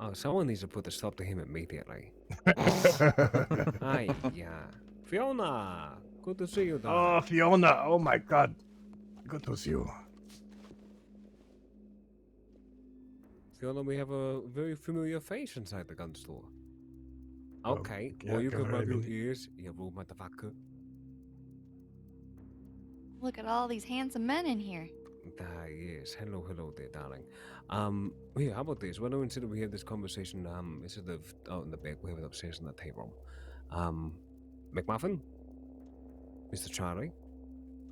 Oh, someone needs to put a stop to him immediately. Hi, yeah. Fiona, good to see you, darling. Oh, Fiona. Oh, my God. Good to see you. Fiona, we have a very familiar face inside the gun store. Okay, yeah, well, you go can right rub your in. ears, you rude motherfucker. Look at all these handsome men in here. Yes. Hello there, darling. Here, how about this? Why don't instead of we have this conversation, instead of out in the back, we have it upstairs in the table. McMuffin, Mr. Charlie,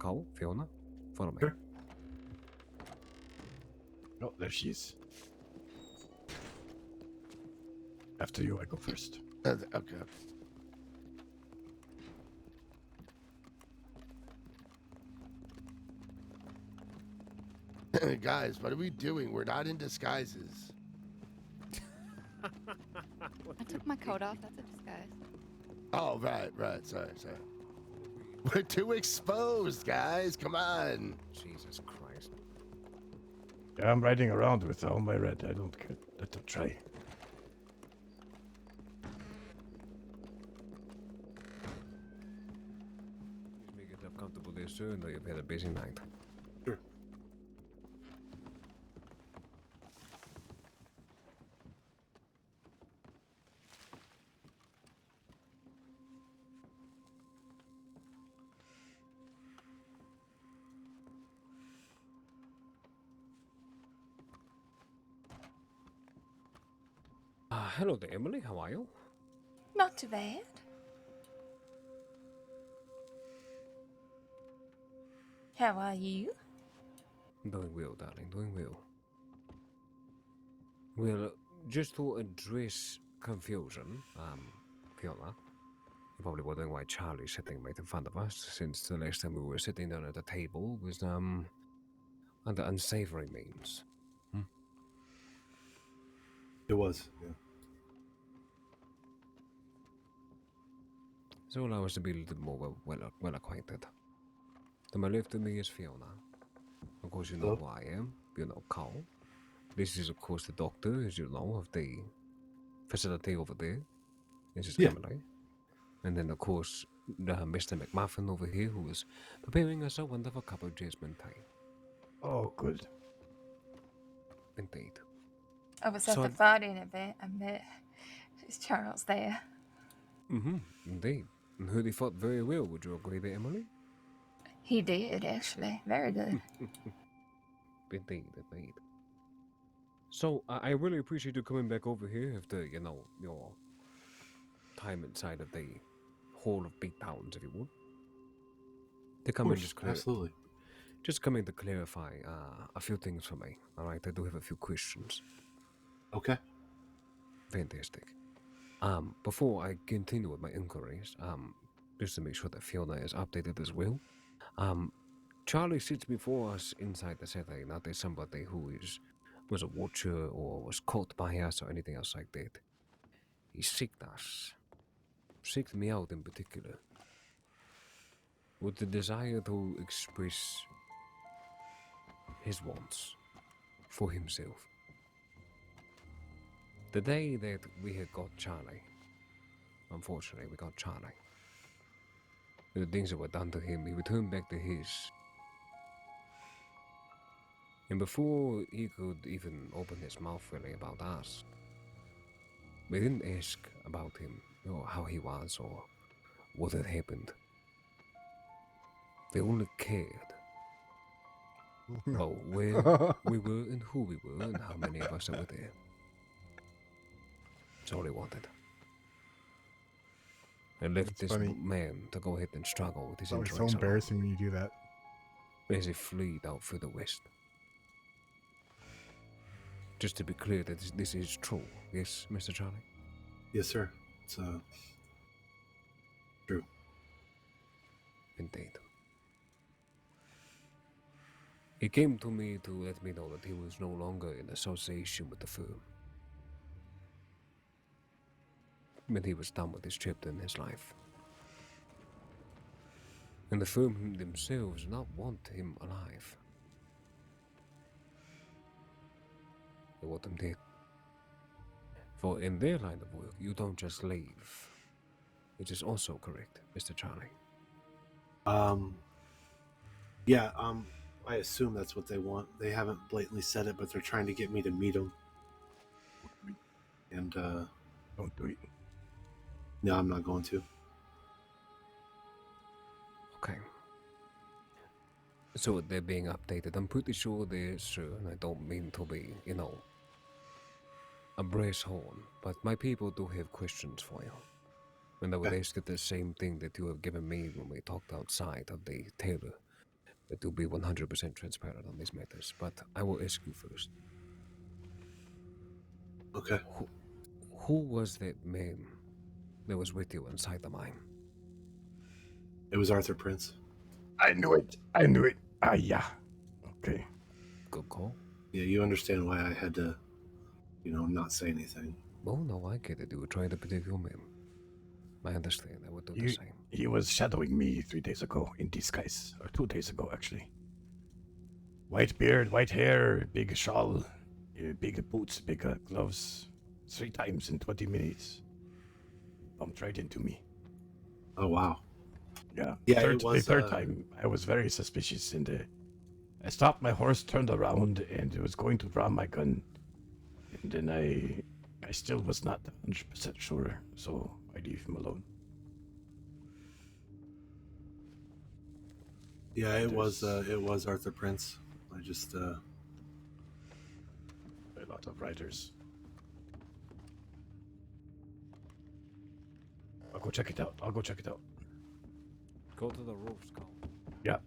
Cole, Fiona, follow me. Sure. Oh, there she is. After you, I go first. Okay. Guys, what are we doing? We're not in disguises. I took my coat off. That's a disguise. Oh, right. Sorry. We're too exposed, guys. Come on. Jesus Christ. Yeah, I'm riding around with all my red. I don't care. Let them try. Please make yourself comfortable there, sir. I know you've had a busy night. Sure. Hello there, Emily. How are you? Not too bad. How are you? Doing well, darling. Doing well. Well, just to address confusion, Fiona, you're probably wondering why Charlie's sitting right in front of us, since the last time we were sitting down at the table was, under unsavory means. It was, yeah. So allow us to be a little more well acquainted. To my left of me is Fiona. Of course, you know Hello? who I am. You know Carl. This is, of course, the doctor, as you know, of the facility over there. This is Yeah. Emily. And then, of course, Mr. McMuffin over here, who is preparing us a wonderful cup of jasmine tea. Oh, good. Indeed. I was at So the fighting event. I met Charles there. Indeed. And Hoodie fought very well. Would you agree there, Emily? He did, actually. Very good. Indeed. So, I really appreciate you coming back over here after, you know, your time inside of the Hall of Beatdowns, if you would. To come and just absolutely. Just coming to clarify a few things for me. All right, I do have a few questions. Okay. Fantastic. Before I continue with my inquiries, just to make sure that Fiona is updated as well, Charlie sits before us inside the city, not as somebody who was a watcher or was caught by us or anything else like that. He seeked us, seeked me out in particular, with the desire to express his wants for himself. The day that we had got Charlie, unfortunately we got Charlie, the things that were done to him, he returned back to his. And before he could even open his mouth really about us, we didn't ask about him, or how he was, or what had happened. They only cared about where we were and who we were and how many of us that were there. That's all they wanted. And left this funny. man to go ahead and struggle with his It's always injuries so alone embarrassing when you do that. as he fled out through the west. Just to be clear that this is true, yes, Mr. Charlie? Yes, sir. It's true. Indeed. He came to me to let me know that he was no longer in association with the firm. When he was done with this chapter in his life. And the firm themselves not want him alive. They want him dead. For in their line of work, you don't just leave. It is also correct, Mr. Charlie. Yeah, I assume that's what they want. They haven't blatantly said it, but they're trying to get me to meet them. And, don't do it. No, I'm not going to. Okay. So they're being updated. I'm pretty sure they're sure, and I don't mean to be, a brass horn, but my people do have questions for you. And I would ask it the same thing that you have given me when we talked outside of the tailor to be 100% transparent on these matters, but I will ask you first. Okay. Who was that man that was with you inside the mine? It was Arthur Prince. I knew it. I knew it. Ah, yeah. Okay. Good call. Yeah, you understand why I had to, not say anything. Oh, no, I get it. You were trying to protect your man. I understand. I would do the same. He was shadowing me 3 days ago in disguise, or 2 days ago, actually. White beard, white hair, big shawl, big boots, big gloves. 3 times in 20 minutes. Bumped right into me. Oh, wow. Yeah. Yeah, The third time, I was very suspicious, and I stopped my horse, turned around, and was going to draw my gun. And then I still was not 100% sure, so I leave him alone. Yeah, it was Arthur Prince. I just a lot of writers. I'll go check it out. Go to the roof, Skull. Yeah.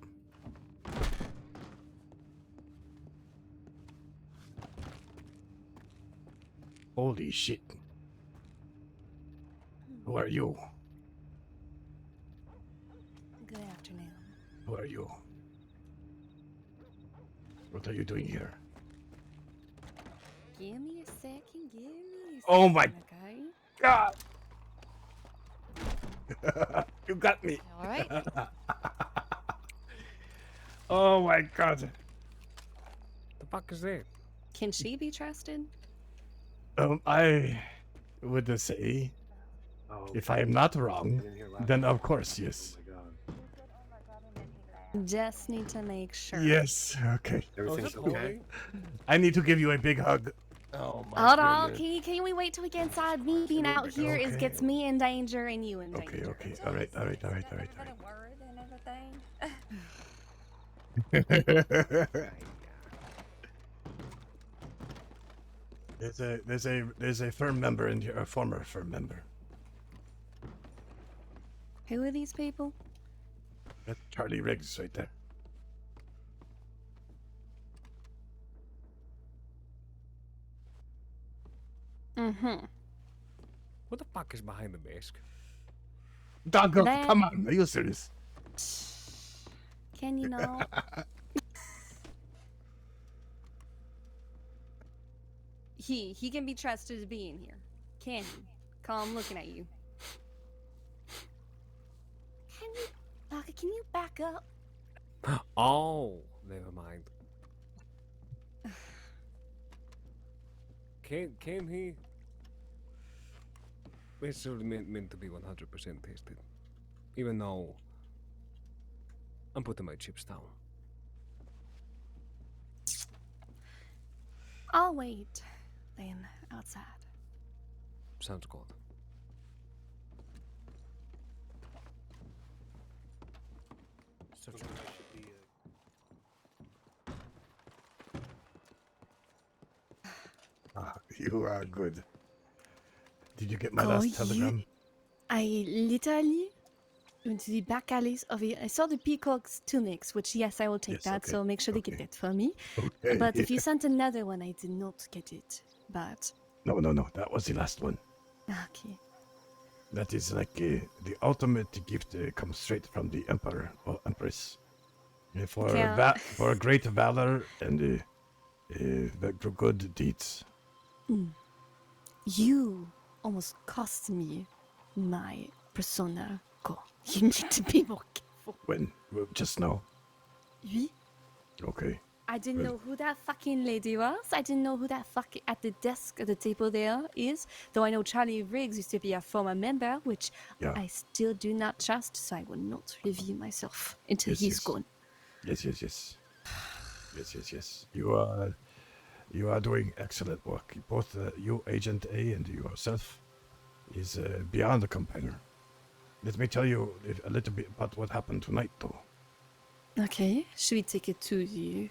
Holy shit. Who are you? Good afternoon. Who are you? What are you doing here? Give me a second. Give me a second. Oh my Okay. God! You got me. All right. Oh my God. The fuck is that? Can she be trusted? I would say, if I am not wrong, then of course, yes. Just need to make sure. Yes, okay. Everything's okay? I need to give you a big hug. Oh Hold on. Can we wait till we get inside? Me being out here gets me in danger and you in danger. Okay. All right. There's a firm member in here, a former firm member. Who are these people? That's Charlie Riggs right there. Mm-hmm. What the fuck is behind the mask? Doggo, That- come on, are you serious? Can you not? He can be trusted to be in here. Can he? Call him looking at you. Can you back up? Oh, never mind. Can he? It's sort of meant to be 100% tested. Even though I'm putting my chips down. I'll wait then outside. Sounds good. You are good. Did you get my last telegram? I literally went to the back alleys of it. I saw the peacock's tunics, which yes, I will take that. okay, So make sure they get that for me. Okay. But if you sent another one, I did not get it. But No, that was the last one. okay. That is like the ultimate gift comes straight from the Emperor or Empress. For Yeah. for great valor and the good deeds. You almost cost me my persona. Go. You need to be more careful. When? Just now. Oui. Okay. I didn't Well- know who that fucking lady was. I didn't know who that fucking at the desk at the table there is. Though I know Charlie Riggs used to be a former member, which Yeah. I still do not trust, so I will not reveal myself until Yes, he's yes. gone. Yes. You are doing excellent work. Both you, Agent A, and yourself is beyond the compare. Let me tell you a little bit about what happened tonight, though. Okay, should we take it to the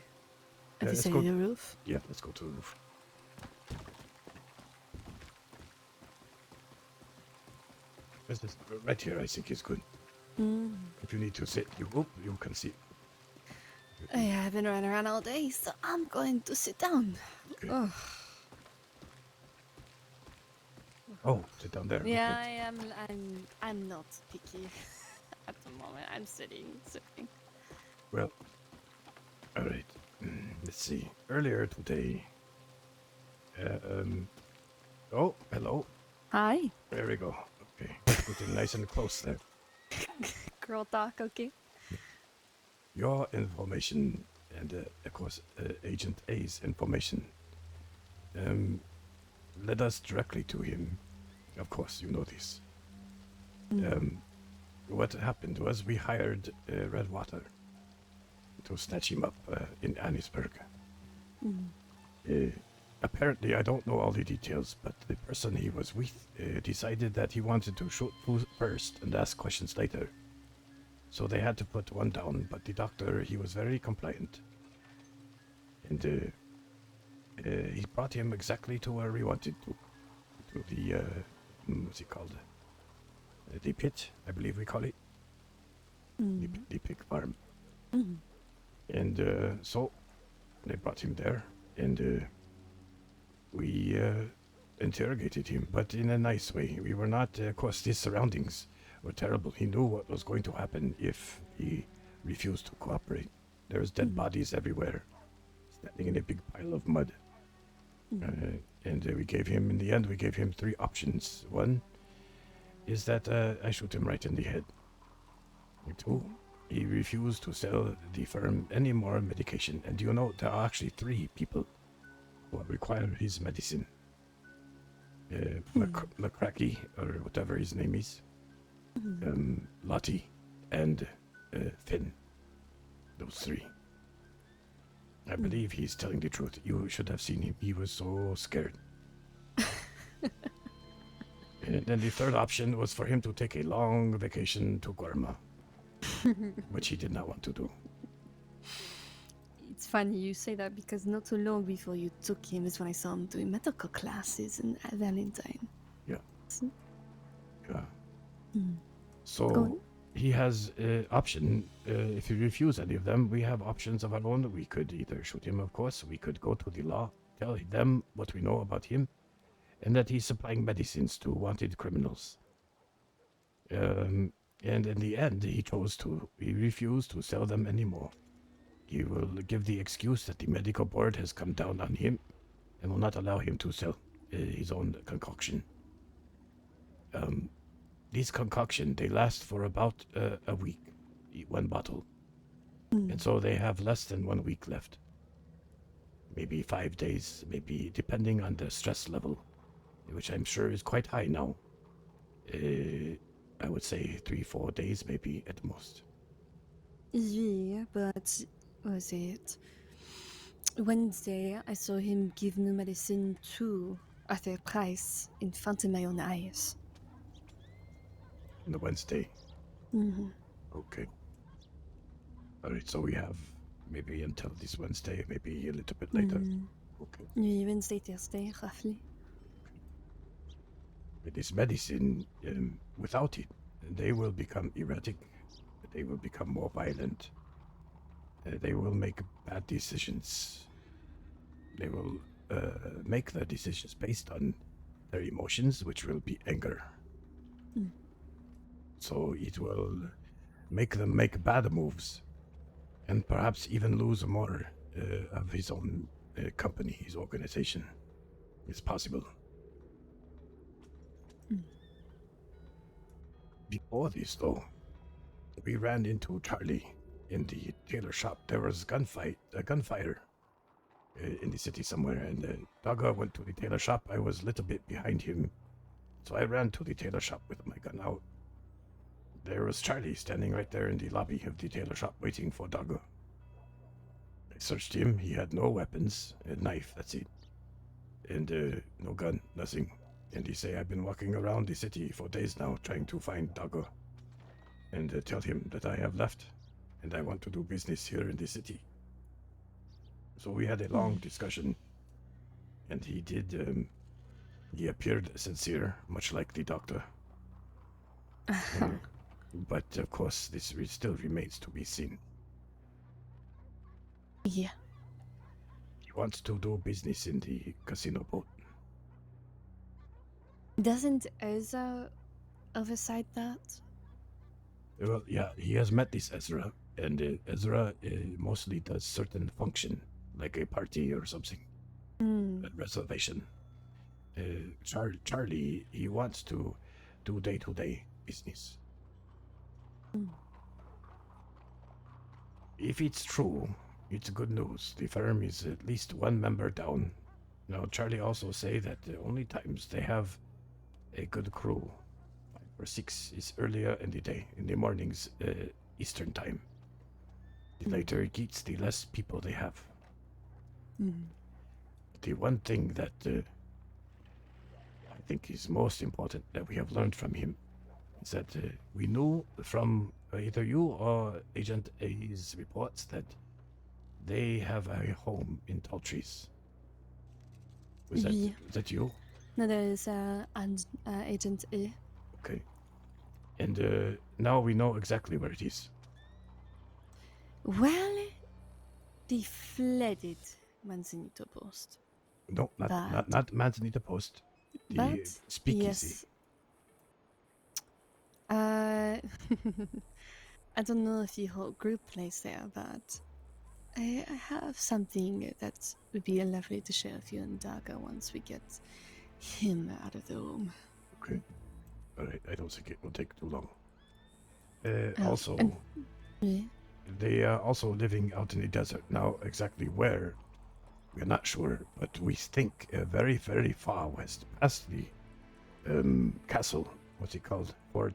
other let's side go- of the roof? Yeah, let's go to the roof. This is right here, I think is good. Mm. If you need to sit, you can sit. I've been running around all day, so I'm going to sit down. Oh. Oh, sit down there. Yeah, Okay. I am. I'm not picky at the moment. I'm sitting. Well, all right. Let's see. Earlier today. Oh, hello. Hi. There we go. Okay. Put it nice and close there. Girl talk, okay? Your information and, of course, Agent A's information led us directly to him. Of course, you know this. What happened was we hired Redwater to snatch him up in Annisburg. Apparently, I don't know all the details, but the person he was with decided that he wanted to shoot first and ask questions later. So they had to put one down, but the doctor, he was very compliant. And he brought him exactly to where we wanted to the, what's it called? The pit, I believe we call it. The pig farm. And so they brought him there, and we interrogated him, but in a nice way. We were not, of course, his surroundings were terrible. He knew what was going to happen if he refused to cooperate. There's dead bodies everywhere, standing in a big pile of mud. And we gave him, in the end, we gave him 3 options. One is that I shoot him right in the head. 2, he refused to sell the firm any more medication. And you know, there are actually 3 people who require his medicine. McCracky, or whatever his name is. Lottie, and Finn. Those 3. I believe he's telling the truth. You should have seen him. He was so scared. And then the 3rd option was for him to take a long vacation to Gorma, which he did not want to do. It's funny you say that because not so long before you took him is when I saw him doing medical classes in Valentine. Yeah. Yeah. So he has option. If he refuses any of them, we have options of our own. We could either shoot him, of course. We could go to the law, tell them what we know about him, and that he's supplying medicines to wanted criminals. And in the end, he refused to sell them anymore. He will give the excuse that the medical board has come down on him and will not allow him to sell his own concoction. These concoction, they last for about a week, 1 bottle. And so they have less than 1 week left. Maybe 5 days, maybe depending on the stress level, which I'm sure is quite high now. I would say 3-4 days, maybe at most. Yeah, but was it Wednesday? I saw him give new medicine to Arthur Price in front of my own eyes. On the Wednesday. Okay. All right, so we have maybe until this Wednesday, maybe a little bit later. Okay. Wednesday, Thursday, roughly. This medicine, without it, they will become erratic. They will become more violent. They will make bad decisions. They will make their decisions based on their emotions, which will be anger. So it will make them make bad moves and perhaps even lose more of his own company, his organization. It's possible. Before this, though, we ran into Charlie in the tailor shop. There was a gunfire in the city somewhere, and Dogga went to the tailor shop. I was a little bit behind him, so I ran to the tailor shop with my gun out. There was Charlie standing right there in the lobby of the tailor shop waiting for Dogga. I searched him. He had no weapons, a knife, that's it. And no gun, nothing. And he say, I've been walking around the city for days now trying to find Dogga. And tell him that I have left and I want to do business here in the city. So we had a long discussion. And he did, he appeared sincere, much like the doctor. But of course, this still remains to be seen. Yeah. He wants to do business in the casino boat. Doesn't Ezra oversight that? Well, yeah, he has met this Ezra, and Ezra mostly does certain function, like a party or something, a reservation. Charlie, he wants to do day-to-day business. If it's true, it's good news. The firm is at least one member down. Now, Charlie also say that the only times they have a good crew, 5 or 6, is earlier in the day, in the mornings, Eastern time. The later it gets, the less people they have. The one thing that I think is most important that we have learned from him is that we knew from either you or Agent A's reports that they have a home in Tall Trees. Was that you? No, there is Agent A. Okay. And now we know exactly where it is. Well, the flooded Manzanito Post. No, not Manzanita Post. The speakeasy. Yes. I don't know if the whole group plays there, but I have something that would be lovely to share with you and Daga once we get him out of the room. Okay. All right. I don't think it will take too long. They are also living out in the desert. Now, exactly where, we're not sure, but we think very, very far west, past the castle. What's it called? Fort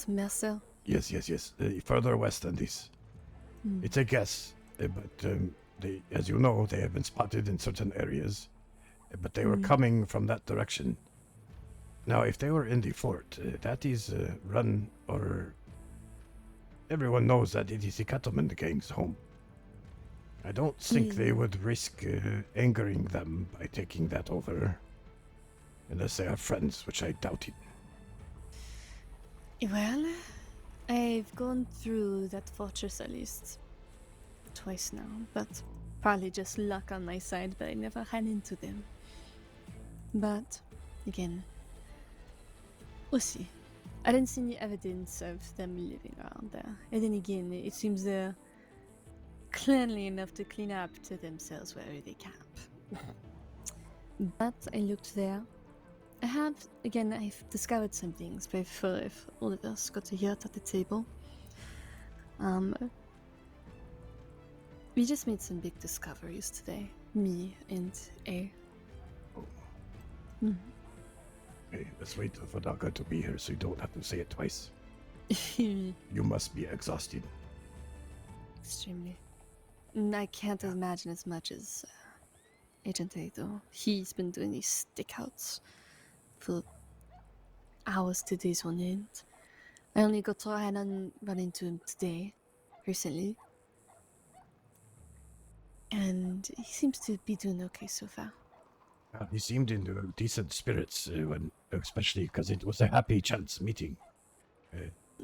Mercer. Yes. Further west than this. It's a guess, but they, as you know, they have been spotted in certain areas, but they were coming from that direction. Now, if they were in the fort, that is run, or everyone knows that it is the Cattleman gang's home. I don't think they would risk angering them by taking that over, unless they are friends, which I doubt it. Well, I've gone through that fortress at least twice now, but probably just luck on my side, but I never ran into them. But, again, we'll see. I didn't see any evidence of them living around there. And then again, it seems they're cleanly enough to clean up to themselves wherever they camp. But I looked there. I've discovered some things before if all of us got to hear it at the table. We just made some big discoveries today, me and A. Okay, let's wait for Daga to be here so you don't have to say it twice. You must be exhausted. Extremely. I can't imagine as much as Agent A, though. He's been doing these stickouts for hours to days on end. I only got to run into him today, recently. And he seems to be doing okay so far. He seemed in decent spirits, especially because it was a happy chance meeting.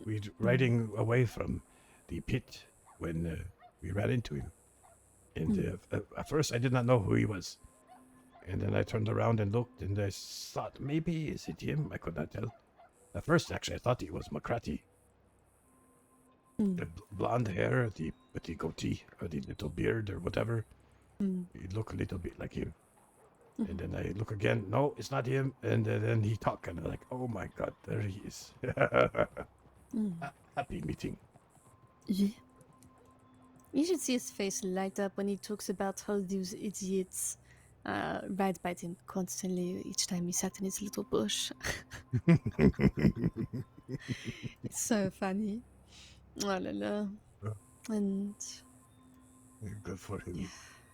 We're riding away from the pit when we ran into him. And at first I did not know who he was. And then I turned around and looked, and I thought, maybe is it him? I could not tell. At first, actually, I thought it was McCratty. The blonde hair, with the goatee, or the little beard, or whatever. He looked a little bit like him. And then I look again, no, it's not him. And then he talked, and I'm like, oh my god, there he is. Happy meeting. Yeah. You should see his face light up when he talks about how those idiots ride by him constantly each time he sat in his little bush. It's so funny. Oh la la. And good for him.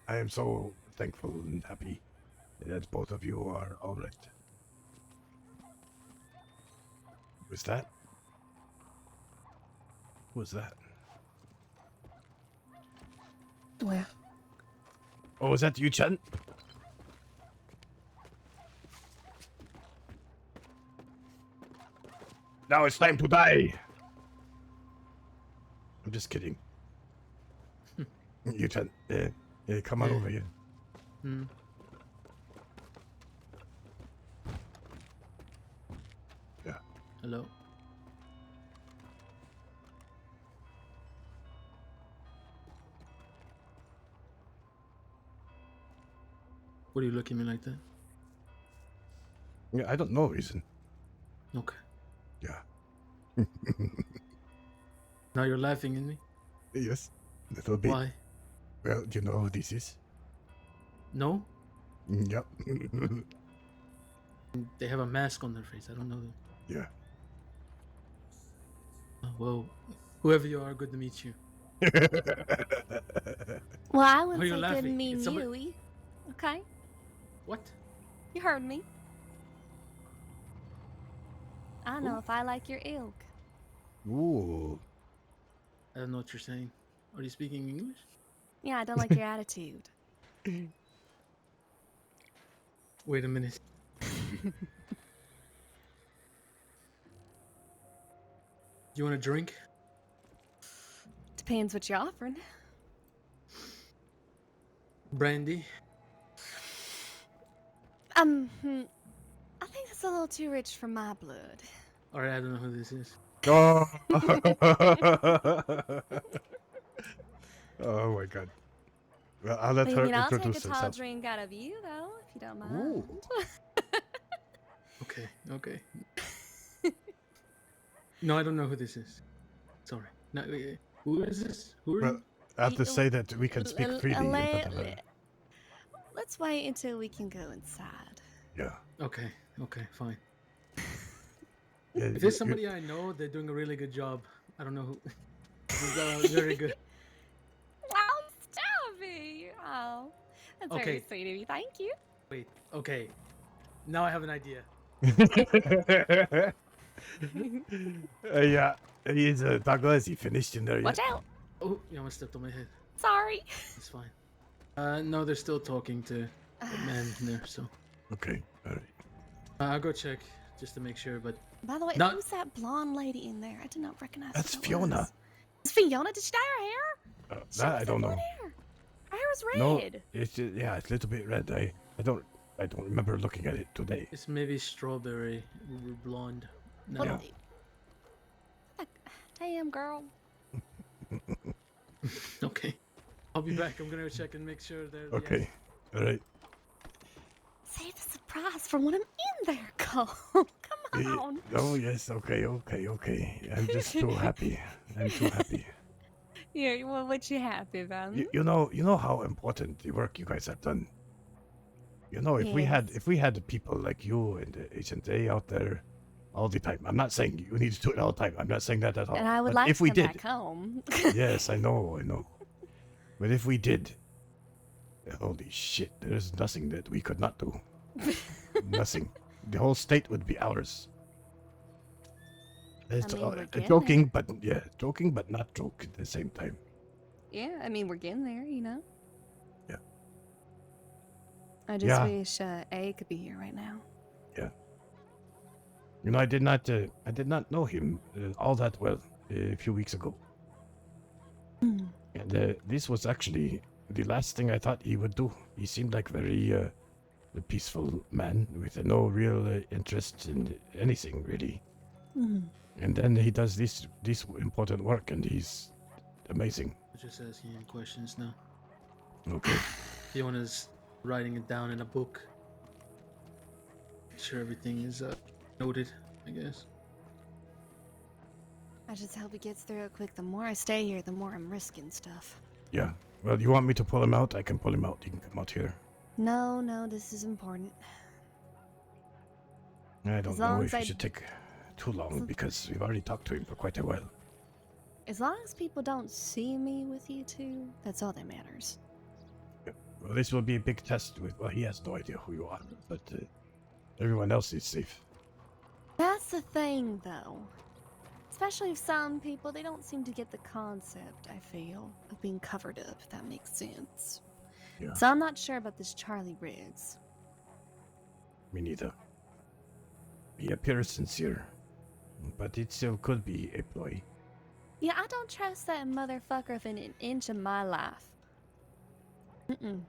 I am so thankful and happy that both of you are all right. Who's that? Who's that? Where? Oh, is that you, Chen? Now it's time to die. I'm just kidding. You can, come on over here. Hmm. Yeah. Hello. What are you looking at me like that? Yeah, I don't know reason. Okay. Yeah. Now you're laughing at me? Yes, little bit. Why? Well, do you know who this is? No? Yep. They have a mask on their face. I don't know them. Yeah. Oh, well, whoever you are, good to meet you. Well, I Why wouldn't are you say good laughing? mean It's somebody- you. Okay? What? You heard me. I know if I like your ilk. Ooh. I don't know what you're saying. Are you speaking English? Yeah, I don't like your attitude. Wait a minute. You want a drink? Depends what you're offering. Brandy? I think it's a little too rich for my blood. Alright, I don't know who this is. Oh. Oh my god. Well, I'll let I her mean, I'll take a introduce tall herself. drink out of you, though, if you don't mind. Ooh. Okay, okay. No, I don't know who this is. Sorry. No, who is this? Who are Well, you? I have to say that we can speak freely. in front of her. Let's wait until we can go inside. Yeah. Okay, okay, fine. Yeah, If there's somebody I know, they're doing a really good job. I don't know who. Very good. Oh, stop me! Oh, that's very Okay. sweet of you. Thank you. Wait, okay. Now I have an idea. Yeah, he's Douglas. He finished in there Watch yet? out! Oh, you almost stepped on my head. Sorry. It's fine. No, they're still talking to the man in there, so. Okay, alright. I'll go check just to make sure, but. By the way, Not- who's that blonde lady in there? I did not recognize. That's who that Fiona. was. It's Fiona. Did she dye her hair? That I don't know. Hair. Her hair was No, red. it's just, yeah, it's a little bit red. I don't remember looking at it today. It's maybe strawberry blonde. No. What Damn, girl. Okay. I'll be back. I'm gonna go check and make sure they're. Okay, alright. Save the surprise for when I'm in there, Cole. Come on. Oh yes, okay. I'm just too happy. I'm too happy. Yeah, well, what you happy about? You know how important the work you guys have done. You know, if we had people like you and the H&A out there all the time. I'm not saying you need to do it all the time. I'm not saying that at all. And I would But like if to we come did, back home. yes, I know. But if we did, holy shit, there's nothing that we could not do. Nothing. The whole state would be ours. It's we're getting joking, but not joke at the same time. Yeah, I mean, we're getting there, you know? Yeah. I just wish A could be here right now. Yeah. You know, I did not know him all that well a few weeks ago. And this was actually the last thing I thought he would do. He seemed like very a peaceful man with no real interest in anything, really. And then he does this important work, and he's amazing. I'm just asking him questions now. Okay. Fiona's writing it down in a book. Make sure everything is noted, I guess. I just hope he gets through it quick. The more I stay here, the more I'm risking stuff. Yeah. Well, you want me to pull him out? I can pull him out. He can come out here. No, this is important. I don't As know long if as it I- should take too long because we've already talked to him for quite a while. As long as people don't see me with you two, that's all that matters. Well, this will be a big test. Well, he has no idea who you are, but everyone else is safe. That's the thing, though. Especially if some people, they don't seem to get the concept, I feel, of being covered up, if that makes sense. Yeah. So I'm not sure about this Charlie Riggs. Me neither. He appears sincere, but it still could be a ploy. Yeah, I don't trust that motherfucker within an inch of my life. Mm-mm.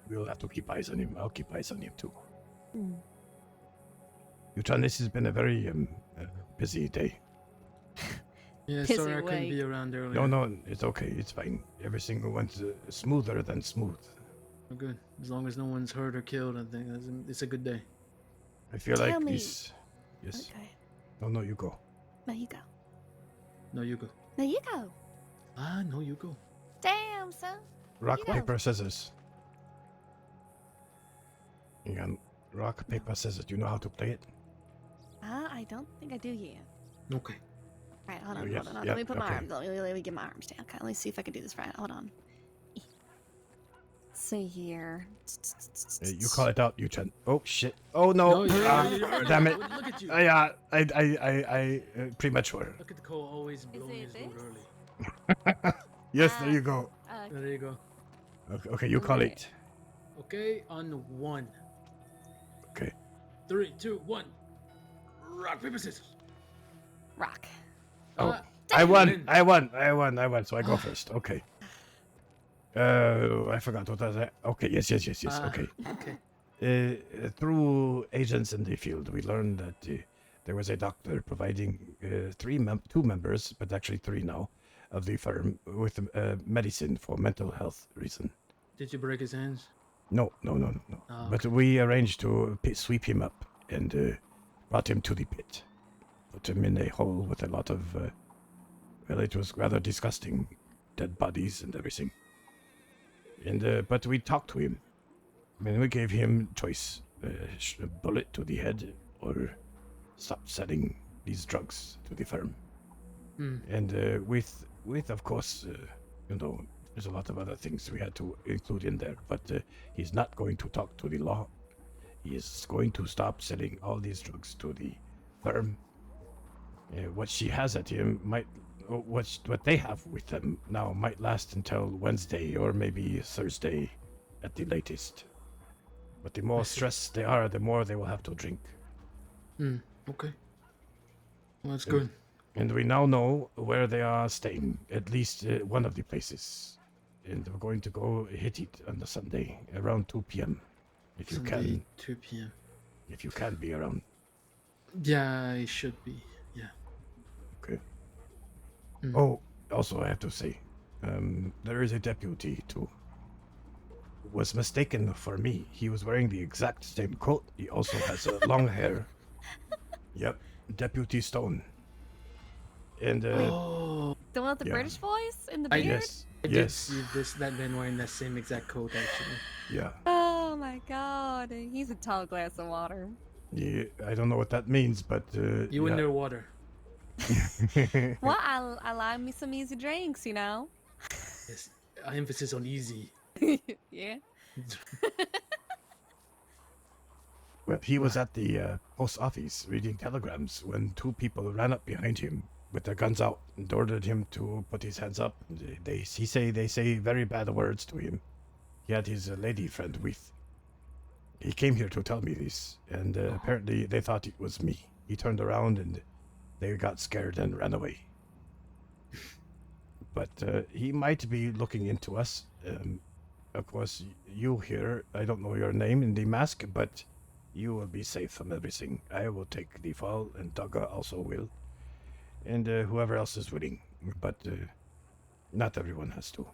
We'll have to keep eyes on him. I'll keep eyes on him too. Mm. Yuchan, this has been a very busy day. Yeah, Busy sorry I couldn't week. be around earlier. No, it's okay. It's fine. Everything went smoother than smooth. Oh, good. As long as no one's hurt or killed, I think it's a good day. I feel Tell like me- these. Yes. Okay. No, you go. No, you go. No, you go. No, you go. Ah, no, you go. Damn, son. Rock, You know. paper, scissors. And rock, paper, scissors. Do you know how to play it? I don't think I do yet. Okay. All right, hold Oh, on, yes, hold on. yep, Let me put my okay. arms. Let me get my arms down. Okay, let me see if I can do this right. Hold on. Let's see here. You call it out, Yuchan. Oh shit! Oh no! Damn it! Look at you. Yeah, I premature. Look at the Cole always blowing his load early. Yes, there you go. There you go. Okay, you call it. Okay, on 1. Okay. 3, 2, 1. Rock, paper, scissors. Rock. Oh, I won. So I go first. Okay. I forgot what was that. Okay, yes. Okay. Okay. Through agents in the field, we learned that there was a doctor providing 2 members, but actually 3 now, of the firm with medicine for mental health reason. Did you break his hands? No. Oh, But we arranged to sweep him up and brought him to the pit. Put him in a hole with a lot of, well, it was rather disgusting, dead bodies and everything. And but we talked to him. I mean, we gave him choice: a bullet to the head, or stop selling these drugs to the firm. Hmm. And with of course, there's a lot of other things we had to include in there. But he's not going to talk to the law. He is going to stop selling all these drugs to the firm. What she has at him might, what they have with them now might last until Wednesday or maybe Thursday at the latest. But the more stressed they are, the more they will have to drink. Okay. Well, that's good. And we now know where they are staying, at least one of the places. And we're going to go hit it on the Sunday around 2 p.m. If you Sunday, can. 2 p.m. If you can be around. Yeah, I should be. Yeah. Okay. Oh, also I have to say, there is a deputy too. Was mistaken for me. He was wearing the exact same coat. He also has long hair. Yep, Deputy Stone. And The one with the yeah. British voice in the I- beard? yes, I did yes, see that man wearing that same exact coat, actually. yeah. Oh my god, he's a tall glass of water. Yeah, I don't know what that means, but You yeah. in their water. Well, I like me some easy drinks, you know? Yes, emphasis on easy. Yeah. Well, he was at the post office reading telegrams when 2 people ran up behind him with their guns out and ordered him to put his hands up. They say very bad words to him. He had his lady friend with. He came here to tell me this, and apparently they thought it was me. He turned around and they got scared and ran away. But he might be looking into us. Of course, you here, I don't know your name in the mask, but you will be safe from everything. I will take the fall, and Dugga also will. And whoever else is willing. But not everyone has to.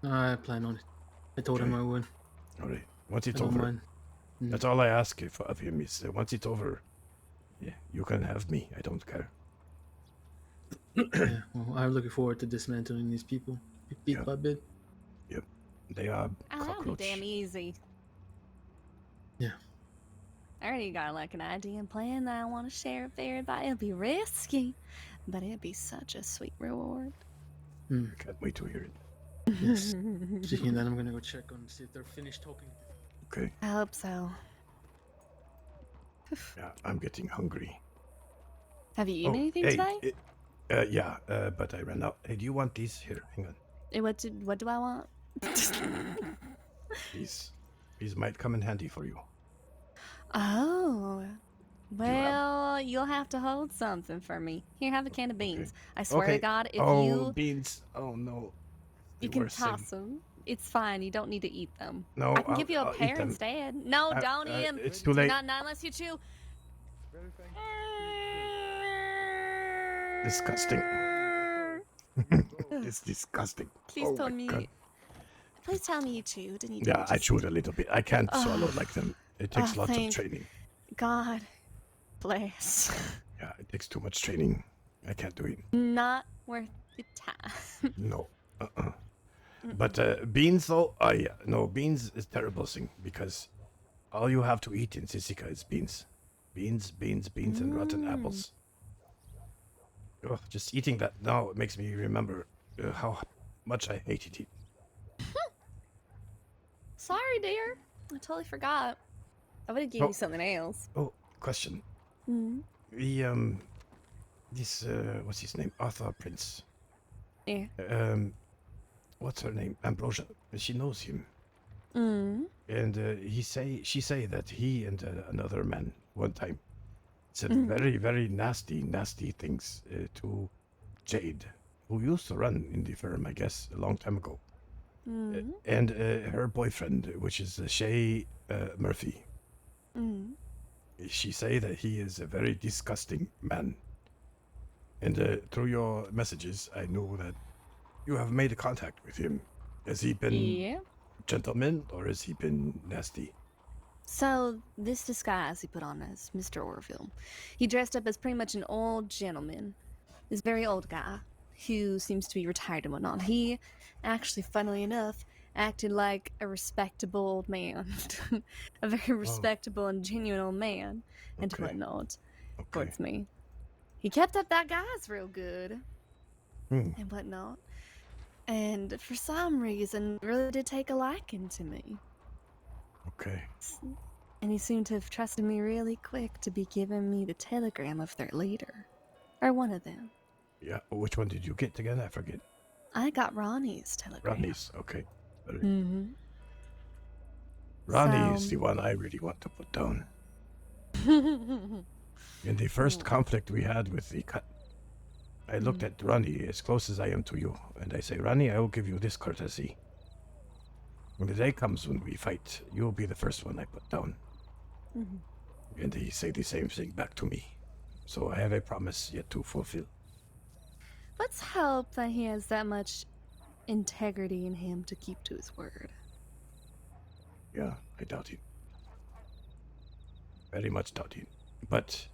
I plan on it. I told him I would. All right. Once it's I don't over, mind. that's all I ask of him is once it's over, yeah, you can have me. I don't care. Yeah, well, I'm looking forward to dismantling these people, bit by bit. Yep. They are Oh, that'll be cockroach. damn easy. Yeah. I already got like an idea and plan that I want to share with everybody. It'll be risky, but it'll be such a sweet reward. Can't wait to hear it. Yes. Speaking of that, I'm gonna go check on see if they're finished talking. Okay. I hope so. Yeah, I'm getting hungry. Have you eaten anything hey, today? Yeah, but I ran out. Hey, do you want these? Here, hang on. What do I want? These might come in handy for you. Oh. Well, you'll have to hold something for me. Here, have a can of beans. I swear to God, if oh, you... beans. Oh, no. You the can worst thing. toss them. It's fine. You don't need to eat them. No, I can give you a I'll eat pear them. instead. No, don't eat them. It's too late. Not unless you chew. Disgusting. It's disgusting. Please Oh tell my me. God. Please tell me you chewed and you Yeah, didn't I just... chewed a little bit. I can't Ugh. swallow like them. It takes lots of thank training. God bless. Yeah, it takes too much training. I can't do it. Not worth the time. No. But beans, though, yeah, no, beans is terrible thing because all you have to eat in Sisika is beans. Beans, and rotten apples. Ugh, just eating that now it makes me remember how much I hated it. Sorry, dear. I totally forgot. I would have given you something else. Oh, question. Mm. This, what's his name? Arthur Prince. Yeah. What's her name? Ambrosia. She knows him. Mm. And she say that he and another man one time said Mhm. very, very nasty things to Jade, who used to run in the firm, I guess, a long time ago. Mm. And her boyfriend, which is Shay Murphy. Mm. She say that he is a very disgusting man. And through your messages, I know that you have made a contact with him. Has he been gentleman or has he been nasty? So, this disguise he put on as Mr. Orville, he dressed up as pretty much an old gentleman. This very old guy who seems to be retired and whatnot. He actually, funnily enough, acted like a respectable old man. A very respectable and genuine old man and whatnot towards me. He kept up that guise real good and whatnot. And for some reason, really did take a liking to me. Okay. And he seemed to have trusted me really quick to be giving me the telegram of their leader. Or one of them. Yeah, which one did you get again? I forget. I got Ronnie's telegram. Ronnie's, okay. Mm-hmm. Ronnie is the one I really want to put down. In the first conflict we had with the cut, I looked at Ronnie as close as I am to you, and I say, Ronnie, I will give you this courtesy. When the day comes when we fight, you'll be the first one I put down. Mm-hmm. And he say the same thing back to me. So I have a promise yet to fulfill. Let's hope that he has that much integrity in him to keep to his word. Yeah, I doubt it. Very much doubt it. But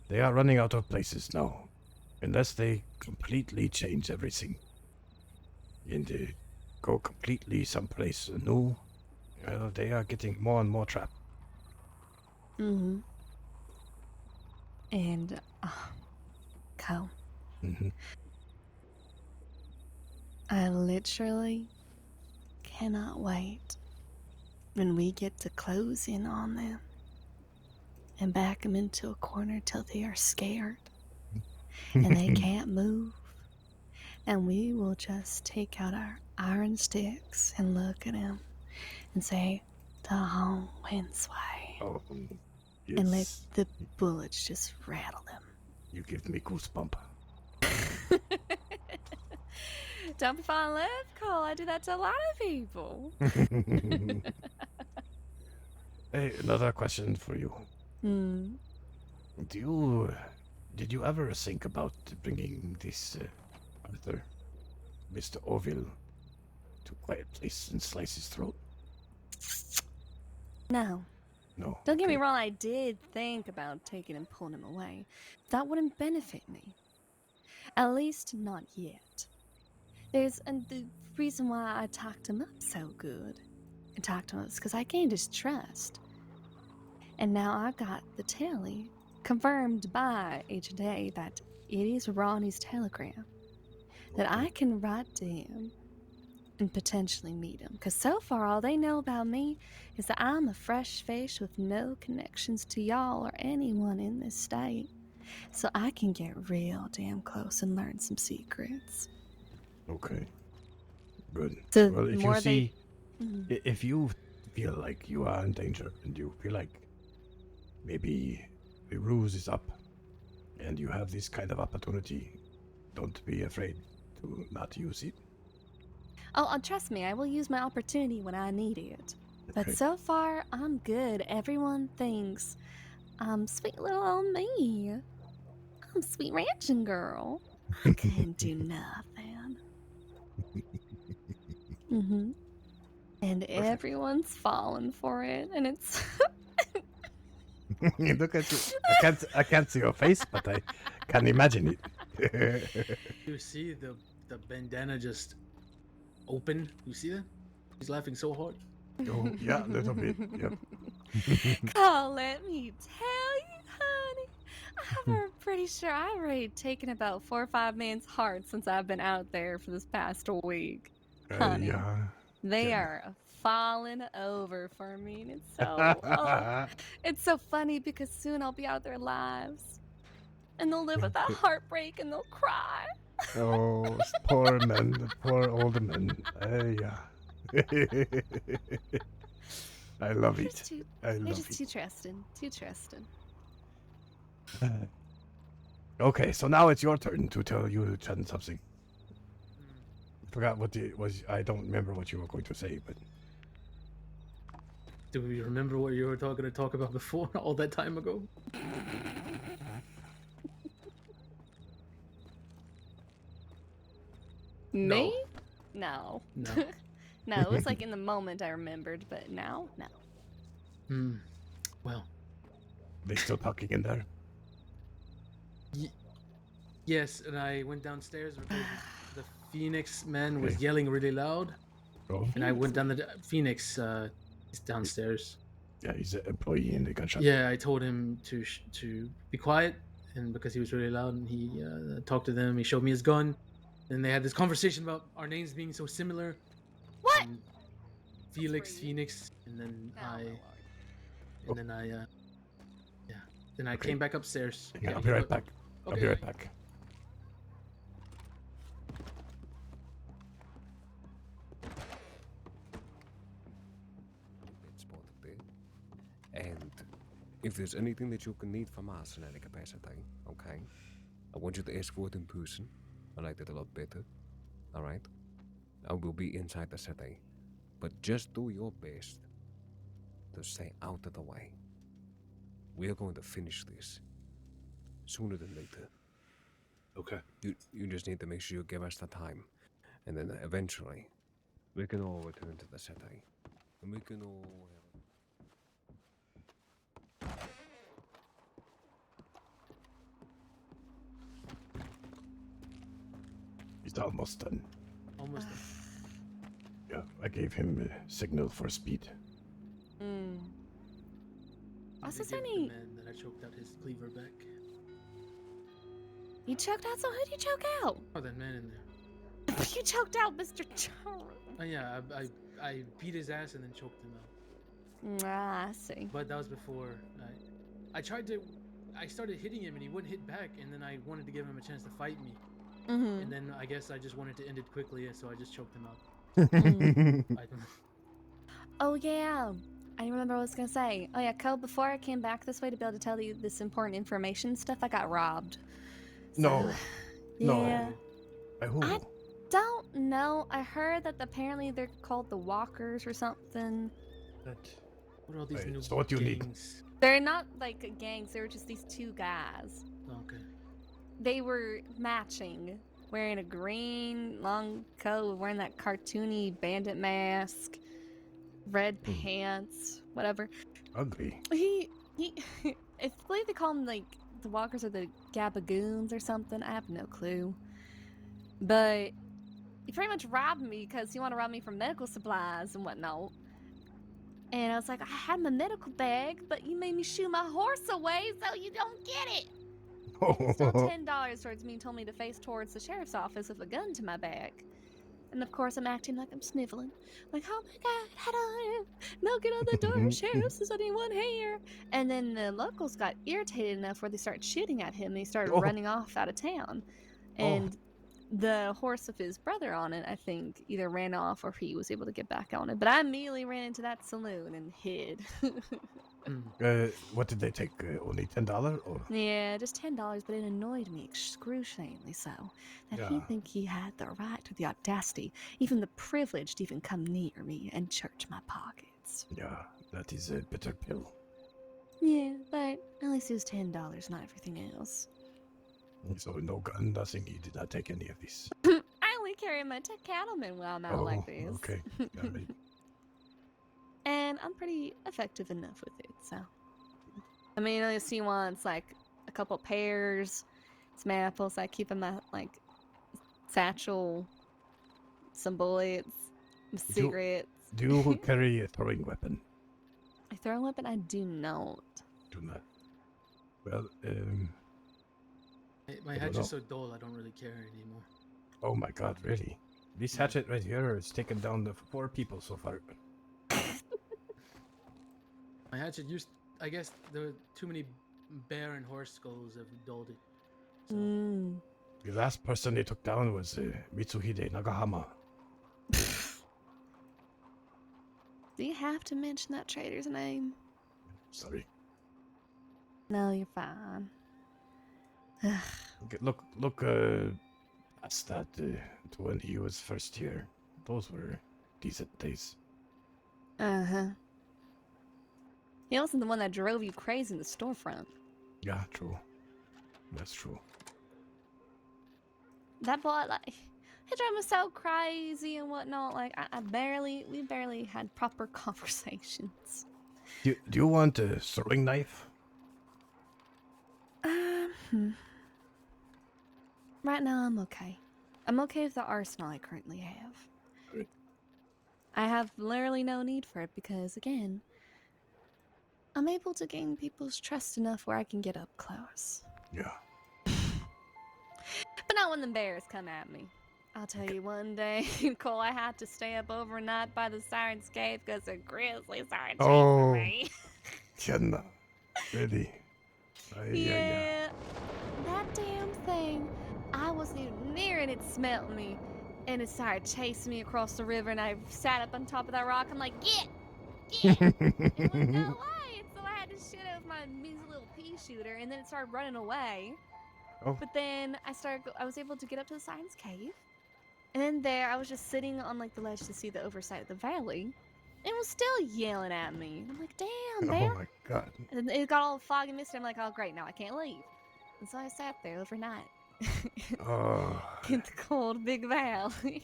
they are running out of places now. Unless they completely change everything. And go completely someplace new. Well, they are getting more and more trapped. Mm-hmm. And, Kyle. Mm-hmm. I literally cannot wait when we get to close in on them and back them into a corner till they are scared and they can't move. And we will just take out our iron sticks and look at them and say, "The home wins way." Oh, yes. And let the bullets just rattle them. You give me goosebump. Don't be falling in love, Cole. I do that to a lot of people. Hey, another question for you. Hmm. Did you ever think about bringing this Arthur, Mr. Orville, to a quiet place and slice his throat? No. No. Don't get me wrong, I did think about taking and pulling him away. That wouldn't benefit me. At least not yet. And the reason why I talked him up so good and talked to him is because I gained his trust. And now I got the telly confirmed by Agent A that it is Ronnie's telegram. That I can write to him and potentially meet him. Because so far, all they know about me is that I'm a fresh fish with no connections to y'all or anyone in this state. So I can get real damn close and learn some secrets. Okay. Good. So well, if more you see, they- if you feel like you are in danger and you feel like maybe the ruse is up and you have this kind of opportunity, don't be afraid to not use it. Oh, trust me, I will use my opportunity when I need it. But Okay. so far, I'm good. Everyone thinks I'm sweet little old me. I'm sweet ranching girl. I couldn't do nothing. Mm-hmm. And everyone's falling for it, and it's Look at you. I can't see your face, but I can imagine it. You see the bandana just open? You see that? He's laughing so hard. Oh, yeah, a little bit. Yep. Oh, let me tell you, honey. I'm pretty sure I've already taken about 4 or 5 men's hearts since I've been out there for this past week. Honey, Yeah. they are falling over for me, and it's so it's so funny because soon I'll be out of their lives, and they'll live with that heartbreak, and they'll cry. Oh, poor men, poor old men. Yeah. I love it. I They're love just it. too trusting, too trusting. Okay, so now it's your turn to tell you something. I forgot what it was. I don't remember what you were going to say, but Do we remember what you were going to talk about before all that time ago? Me? No. No. No, it was like in the moment I remembered, but now, no. Well. They still talking in there? Yes, and I went downstairs because the Phoenix man was yelling really loud. Oh. And I went down the Phoenix. He's downstairs. Yeah, he's an employee in the gun shop. Yeah, I told him to be quiet, and because he was really loud, and he talked to them. He showed me his gun, and they had this conversation about our names being so similar. What? And Felix, Phoenix, and then then I came back upstairs. Yeah, I'll be right back. Okay. I'll be right back. And if there's anything that you can need from us in any capacity, okay? I want you to ask for it in person. I like that a lot better. Alright? I will be inside the city. But just do your best to stay out of the way. We are going to finish this sooner than later. Okay. You just need to make sure you give us the time. And then eventually, we can all return to the city. And we can all He's almost done. Almost done. Yeah, I gave him a signal for speed. Also, The Sunny, man that I choked out his cleaver back. you choked out, so who'd you choke out? Oh, that man in there. You choked out Mr. Charles. Oh yeah, I beat his ass and then choked him out. Ah, I see. But that was before I started hitting him and he wouldn't hit back, and then I wanted to give him a chance to fight me. Mm-hmm. And then I guess I just wanted to end it quickly, so I just choked him out. Oh yeah, I remember what I was gonna say. Oh yeah, Cole, before I came back this way to be able to tell you this important information stuff, I got robbed. No. Yeah. No. By who? I don't know. I heard that apparently they're called the Walkers or something. What are all these Wait, new so what do you need? gangs? They're not like gangs, they were just these 2 guys. Okay. They were matching, wearing a green long coat, wearing that cartoony bandit mask, red pants, whatever. Ugly. I believe they call them like the Walkers or the Gabagoons or something. I have no clue. But he pretty much robbed me because he wanted to rob me for medical supplies and whatnot. And I was like, I had my medical bag, but you made me shoo my horse away, so you don't get it. Still $10 towards me and told me to face towards the sheriff's office with a gun to my back. And of course, I'm acting like I'm sniveling. Like, oh my god, head on! Knocking on the door, sheriff, is anyone here? And then the locals got irritated enough where they started shooting at him and he started running off out of town. And the horse with his brother on it, I think, either ran off or he was able to get back on it. But I immediately ran into that saloon and hid. What did they take? Only $10 or? Yeah, just $10, but it annoyed me excruciatingly so that he Yeah. think he had the right or the audacity, even the privilege to even come near me and search my pockets. Yeah, that is a bitter pill. Yeah, but at least it was $10, not everything else. So no gun, nothing. He did not take any of these. I only carry my cattleman when I'm out like this. Okay. Got it. And I'm pretty effective enough with it, so. I mean, I see once like a couple pears, some apples. I keep in my like satchel, some bullets, some cigarettes. Do you carry a throwing weapon? A throwing weapon? I do not. Do not. Well, My I don't hatchet's know. so dull, I don't really care anymore. Oh my God, really? This hatchet right here has taken down the 4 people so far. My hatchet used, I guess, there were too many bear and horse skulls have dulled it. The last person they took down was Mitsuhide Nagahama. Do you have to mention that trader's name? Sorry. No, you're fine. Okay, look past that to when he was first here. Those were decent days. Uh-huh. He wasn't the one that drove you crazy in the storefront. Yeah, true. That's true. That boy, like, he drove me so crazy and whatnot. Like, we barely had proper conversations. Do you want a throwing knife? Right now, I'm okay. I'm okay with the arsenal I currently have. Good. I have literally no need for it because, again, I'm able to gain people's trust enough where I can get up close. Yeah. But not when the bears come at me. I'll tell you one day, Cole, I had to stay up overnight by the Siren's Cave because a grizzly started chasing me. Kienna. Really? Yeah. That damn thing. I wasn't even near it. It smelt me. And it started chasing me across the river, and I sat up on top of that rock. I'm like, get! It wouldn't go away. So I had to shoot it with my measly little pea shooter, and then it started running away. Oh. But then I was able to get up to the Siren's Cave. And then there, I was just sitting on like the ledge to see the oversight of the valley. And it was still yelling at me. And I'm like, damn, bear. Oh my God. And it got all foggy and misty. I'm like, oh, great, now I can't leave. And so I sat there overnight. Oh. In the cold, big valley.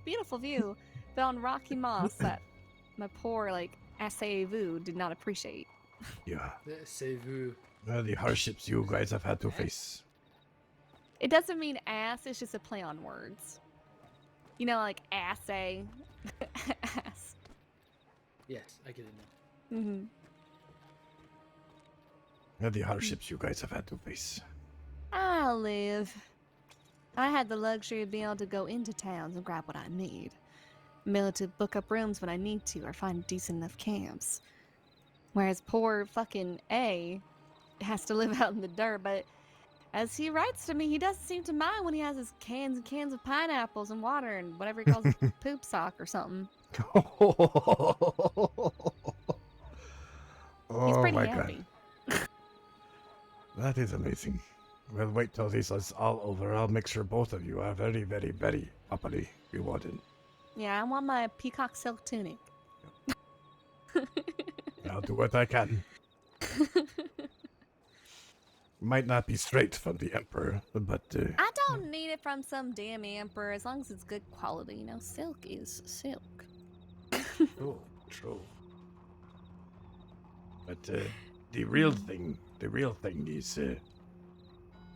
Beautiful view. But on rocky moss that my poor, like, assez-vous did not appreciate. Yeah. Assez-vous. The hardships you guys have had to face. It doesn't mean ass, it's just a play on words. You know, like assay. Ass. Yes, I get it now. Mm-hmm. The hardships you guys have had to face. I live. I had the luxury of being able to go into towns and grab what I need. I'm able to book up rooms when I need to or find decent enough camps. Whereas poor fucking A has to live out in the dirt, but as he writes to me, he doesn't seem to mind when he has his cans and cans of pineapples and water and whatever he calls it, poop sock or something. He's pretty my happy. God. That is amazing. Well, wait till this is all over. I'll make sure both of you are very, very, very properly rewarded. Yeah, I want my peacock silk tunic. I'll do what I can. Might not be straight from the Emperor, but... I don't need it from some damn emperor as long as it's good quality. You know, silk is silk. True. But the real thing is...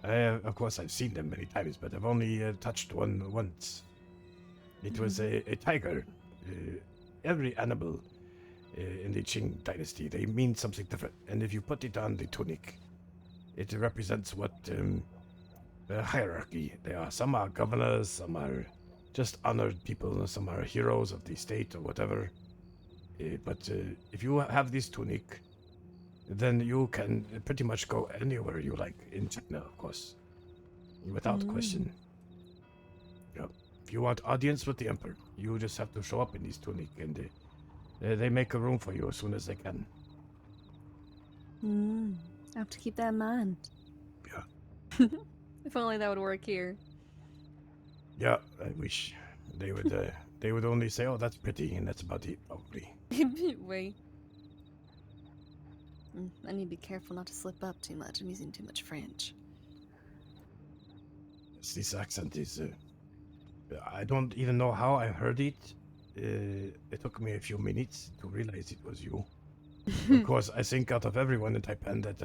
of course, I've seen them many times, but I've only touched one once. It was a tiger. Every animal in the Qing dynasty, they mean something different. And if you put it on the tunic, it represents what hierarchy they are. Some are governors, some are just honored people, some are heroes of the state or whatever. But if you have this tunic, then you can pretty much go anywhere you like in China, of course, without question. Yep. If you want audience with the Emperor, you just have to show up in this tunic, and they make a room for you as soon as they can. I have to keep that in mind. Yeah. If only that would work here. Yeah, I wish they would only say, "Oh, that's pretty," and that's about it, probably. Wait. I need to be careful not to slip up too much. I'm using too much French. This accent is. I don't even know how I heard it. It took me a few minutes to realize it was you. Of course, I think out of everyone in Taipan that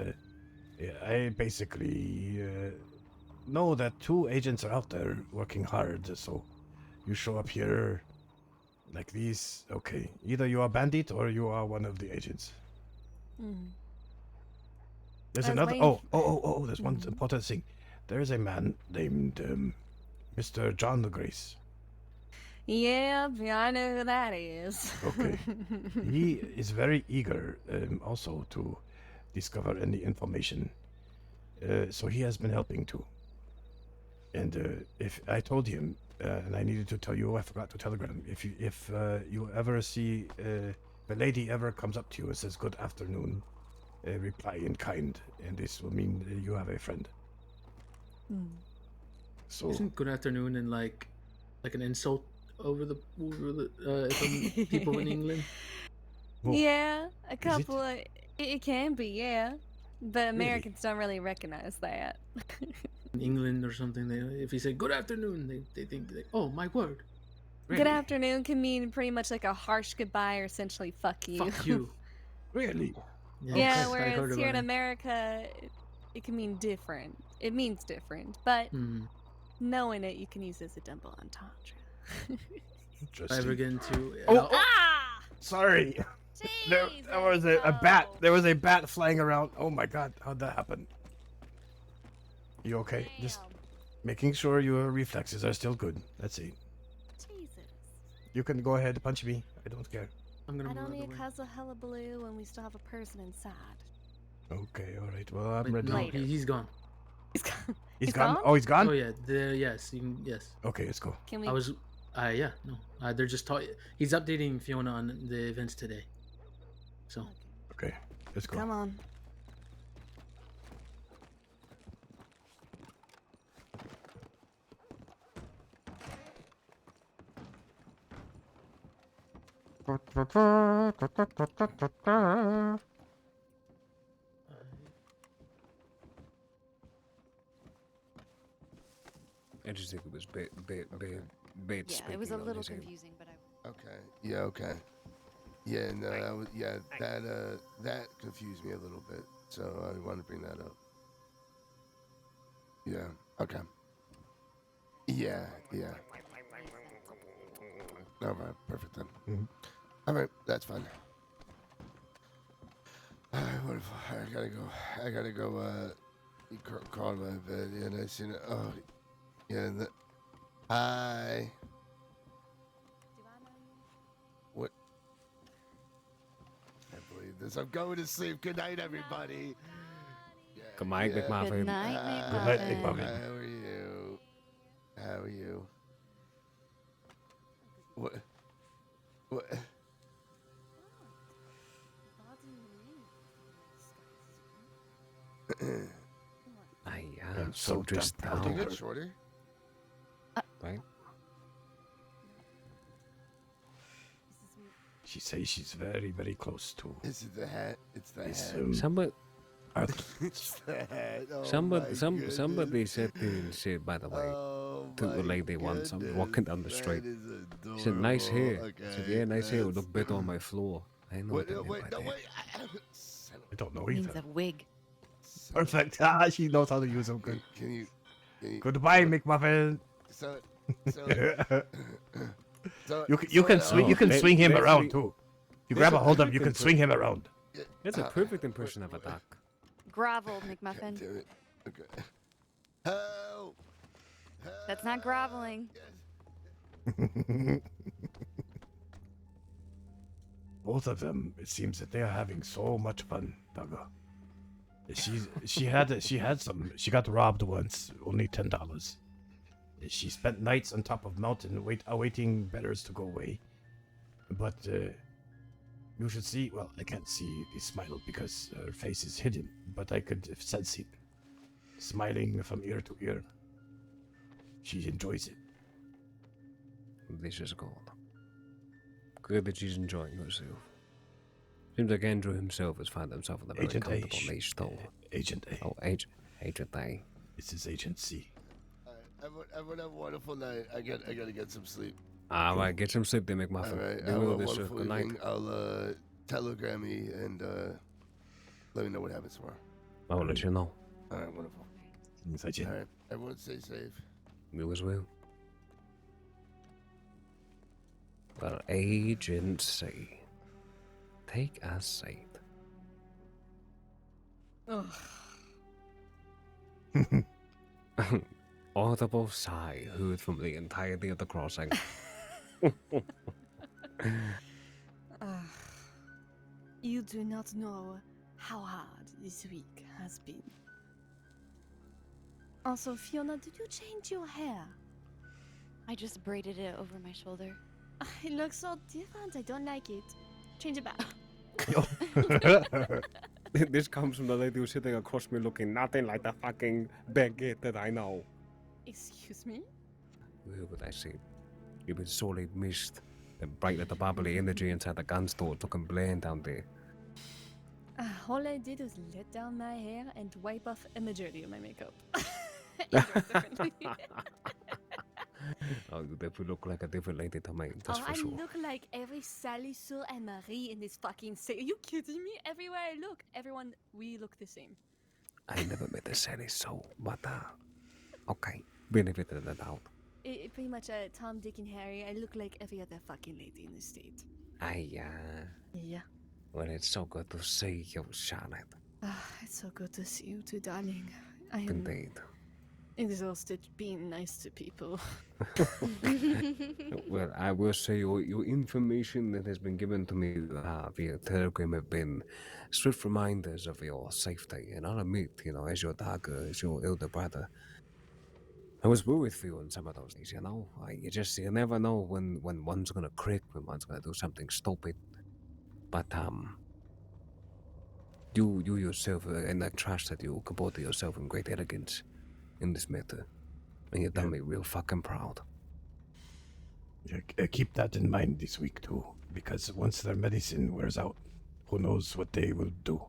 I basically know that 2 agents are out there working hard. So you show up here like these. Okay, either you are bandit or you are one of the agents. There's another. Oh! There's one important thing. There is a man named Mr. John the Grace. Yeah, I know who that is. Okay. He is very eager also to discover any information. So he has been helping too. And if I told him, and I needed to tell you, I forgot to telegram. If you ever see the lady ever comes up to you and says good afternoon, reply in kind, and this will mean you have a friend. So isn't good afternoon and like an insult over the from people in England? Well, yeah, a couple of it can be, yeah, but Americans don't really recognize that. In England or something, if you say good afternoon, they think, oh my word. Really? Good afternoon can mean pretty much like a harsh goodbye or essentially fuck you. Fuck you. Really? Yeah, whereas here in America, it can mean different. It means different, but knowing it, you can use it as a double entendre. If I ever get into sorry. There was a bat. There was a bat flying around. Oh my god, how'd that happen? You okay? Damn. Just making sure your reflexes are still good. That's it. Jesus. You can go ahead and punch me. I don't care. I don't need to cause a hullabaloo when we still have a person inside. Okay, alright. Well, I'm ready. No, he's gone. He's gone. He's gone? Oh, he's gone? Oh yeah. Yes. Yes. Okay, let's go. Can we? I was. Yeah. No. They're just talking. He's updating Fiona on the events today. So. Okay. Let's go. Come on. I just think it was bait yeah, it was a little confusing, but Okay. Yeah. Okay. Yeah. No. That confused me a little bit. So I want to bring that up. Yeah. Okay. Yeah. Yeah. All right. Perfect then. All right. That's fine. I gotta go. Call my bed. And I seen it. Oh. Yeah. Hi. What? I can't believe this. I'm going to sleep. Good night, everybody. Good night, McMuffin. Good night, Good night, McMuffin. How are you? How are you? What? What? I am so just Did you get shorter? Right? She says she's very, very close to. Is it the hat? It's the hat. Somebody. It's the hat. Oh somebody said by the way, to the lady once. I'm walking down the street. She said, "Nice hair." Okay, I said, "Yeah, nice hair. It would look better on my floor." I know what they meant by that. I don't know it either. means a wig. Perfect. She knows how to use them good. Can you Goodbye, McMuffin. So you can swing him around too. You grab a hold of him, you can swing him around. That's a perfect impression of a duck. Grovel, McMuffin. Damn it. Okay. Help! That's not groveling. Both of them, it seems that they are having so much fun, Dugga. She got robbed once, only $10. She spent nights on top of mountain awaiting betters to go away. But You should see. Well, I can't see the smile because her face is hidden, but I could sense it. Smiling from ear to ear. She enjoys it. This is good. Good that she's enjoying herself. Seems like Andrew himself has found himself in a very Agent comfortable H. niche though. Agent A. Oh, Agent A. This is Agent C. Everyone have a wonderful night. I gotta get some sleep. Alright, get some sleep then, McMuffin. All right, Be have well a this wonderful good night. evening. I'll telegram me and let me know what happens tomorrow. I will let you know. All right, wonderful. All right, everyone stay safe. You as well. Well, Agent C. Take a seat. Audible sigh heard from the entirety of the crossing. You do not know how hard this week has been. Also, Fiona, did you change your hair? I just braided it over my shoulder. It looks so different. I don't like it. Change it back. This comes from the lady who's sitting across me looking nothing like the fucking baguette that I know. Excuse me? Well, but I said, you've been sorely missed. The bright little bubbly energy inside the gun store looking bland down there. All I did was let down my hair and wipe off a majority of my makeup. Oh, you definitely look like a different lady to me, that's for I sure. look like every Sally, Sue, and Marie in this fucking city. Are you kidding me? Everywhere I look, everyone, we look the same. I never met a Sally so, but okay, benefit of the doubt. Pretty much Tom, Dick, and Harry. I look like every other fucking lady in the state. Yeah. Well, it's so good to see you, Charlotte. It's so good to see you too, darling. I am Indeed. exhausted being nice to people. Well, I will say your information that has been given to me via Telegram have been swift reminders of your safety. And I'll admit, as your dog, as your elder brother, I was worried for you in some of those days, you never know when one's gonna crick, when one's gonna do something stupid. But you yourself, and I trust that you comported yourself in great elegance in this matter, and you've done me real fucking proud. Yeah, keep that in mind this week too, because once their medicine wears out, who knows what they will do.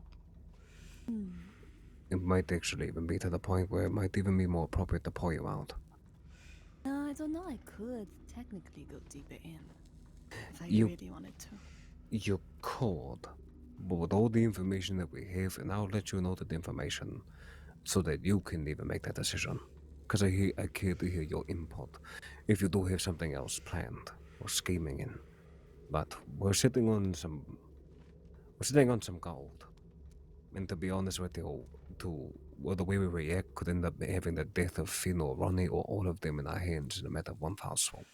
It might actually even be to the point where it might even be more appropriate to pull you out. No, I don't know. I could technically go deeper in if I You- really wanted to. You could, but with all the information that we have, and I'll let you know the information so that you can even make that decision. Because I care to hear your input if you do have something else planned or scheming in. But we're sitting on some gold. And to be honest with you, the way we react could end up having the death of Finn or Ronnie or all of them in our hands in a matter of one foul swoop.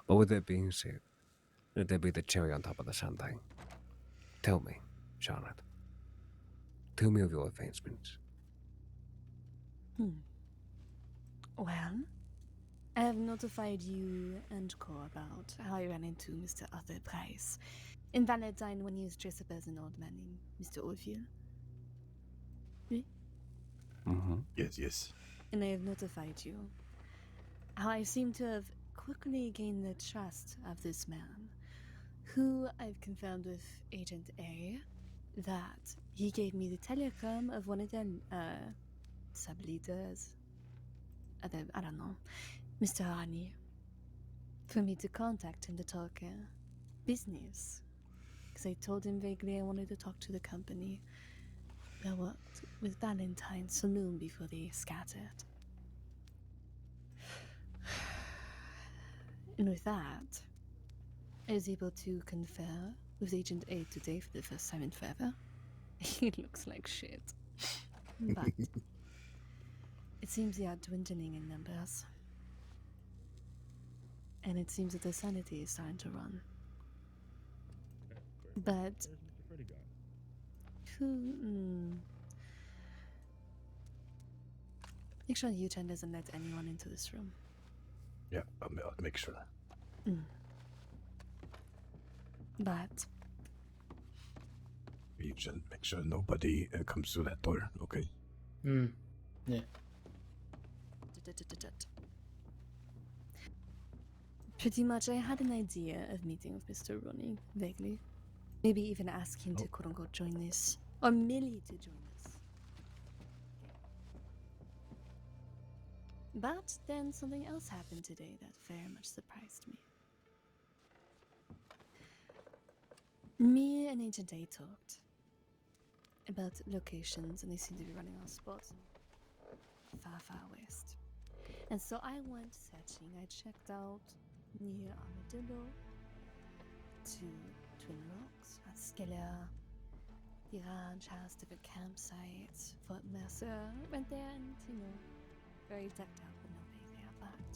But with that being said, let that be the cherry on top of the sundae. Tell me, Charlotte. Tell me of your advancements. Well, I have notified you and Co about how I ran into Mr. Arthur Price in Valentine when he was dressed up as an old man named Mr. Oldfield. Mm-hmm. Yes. And I have notified you how I seem to have quickly gained the trust of this man, who I've confirmed with Agent A that he gave me the telegram of one of their sub-leaders, I don't know, Mr. Rani, for me to contact him to talk business. Because I told him vaguely I wanted to talk to the company that worked with Valentine's Saloon before they scattered. And with that, I was able to confer with Agent A today for the first time in forever. He looks like shit. But it seems they are dwindling in numbers. And it seems that the sanity is starting to run. But make sure Yu-chan doesn't let anyone into this room. Yeah, I'll make sure. But speech and make sure nobody comes through that door. Okay. Hmm. Yeah. Pretty much, I had an idea of meeting with Mr. Ronnie, vaguely. Maybe even ask him to quote-unquote join this. Or Millie to join us. But then something else happened today that very much surprised me. Me and Agent A talked about locations, and they seem to be running out of spots far, far west. And so I went searching. I checked out near Armadillo to Twin Rocks, Askelia, the ranch house, different campsites, Fort Mercer. Went there and, very decked out with no baby apart.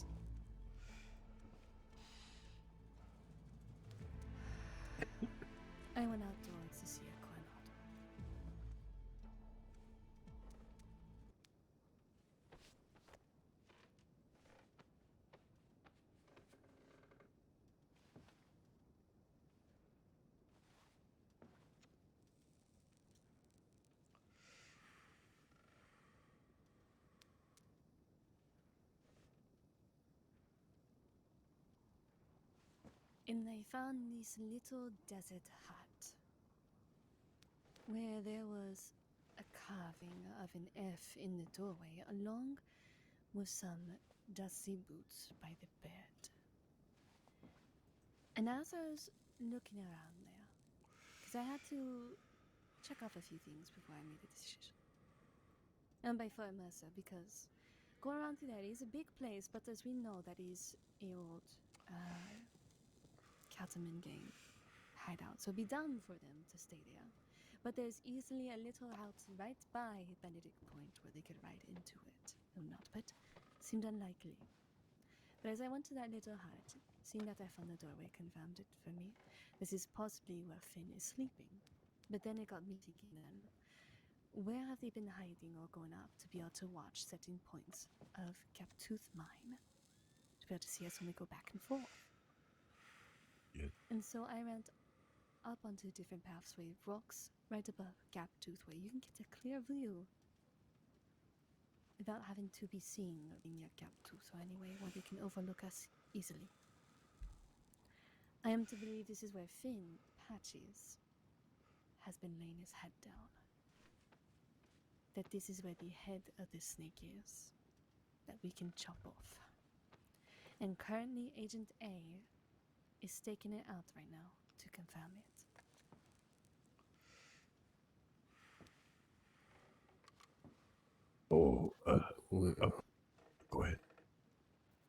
I went outdoors to see a coronado. And I found this little desert hut where there was a carving of an F in the doorway, along with some dusty boots by the bed. And as I was looking around there, because I had to check off a few things before I made a decision. And by Fort Mercer, because going around through that is a big place, but as we know, that is a old Cattleman gang hideout, so it'd be dumb for them to stay there. But there's easily a little house right by Benedict Point where they could ride into it. Or not, but seemed unlikely. But as I went to that little hut, seeing that I found the doorway confirmed it for me. This is possibly where Finn is sleeping. But then it got me thinking then, where have they been hiding or going up to be able to watch setting points of Gaptooth Mine? To be able to see us when we go back and forth. Yeah. And so I went up onto different paths with rocks right above Gaptooth where you can get a clear view without having to be seen or being near Gaptooth or anyway where they can overlook us easily. I am to believe this is where Finn, Patches, has been laying his head down. That this is where the head of the snake is, that we can chop off. And currently Agent A is staking it out right now to confirm it. Go ahead.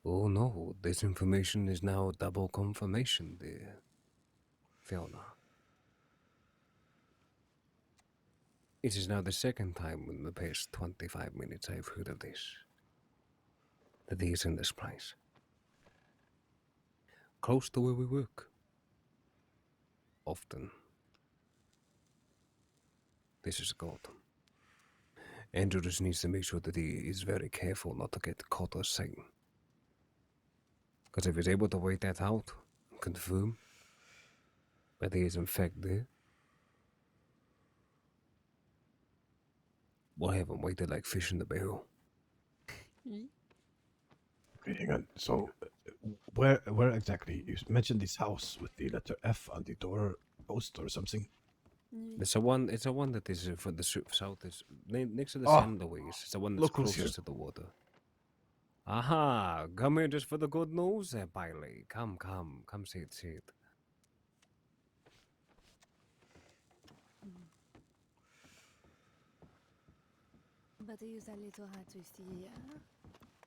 Oh no, this information is now double confirmation, dear Fiona. It is now the second time in the past 25 minutes I've heard of this. That he is in this place. Close to where we work. Often. This is good. Andrew just needs to make sure that he is very careful not to get caught or seen. Because if he's able to wait that out, confirm that he is in fact there, we'll have him waited like fish in the barrel. Okay, hang on. So, where exactly? You mentioned this house with the letter F on the door post or something. It's a one that is for the south, is next to the Oh, Sandways. It's the one that's look who's closest here. to the water. Aha! Come here just for the good news, Bailey. Come, see it. But I use that little hat with the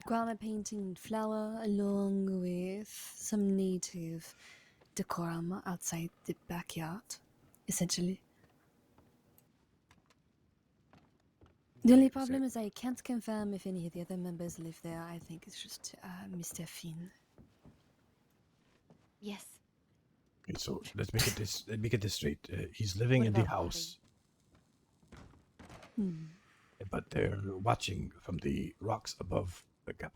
grandma painting flower along with some native decorum outside the backyard, essentially. The only problem is I can't confirm if any of the other members live there. I think it's just Mr. Finn. Yes. Okay, so let me get this straight. He's living What in the about house, Hmm. but they're watching from the rocks above the gap.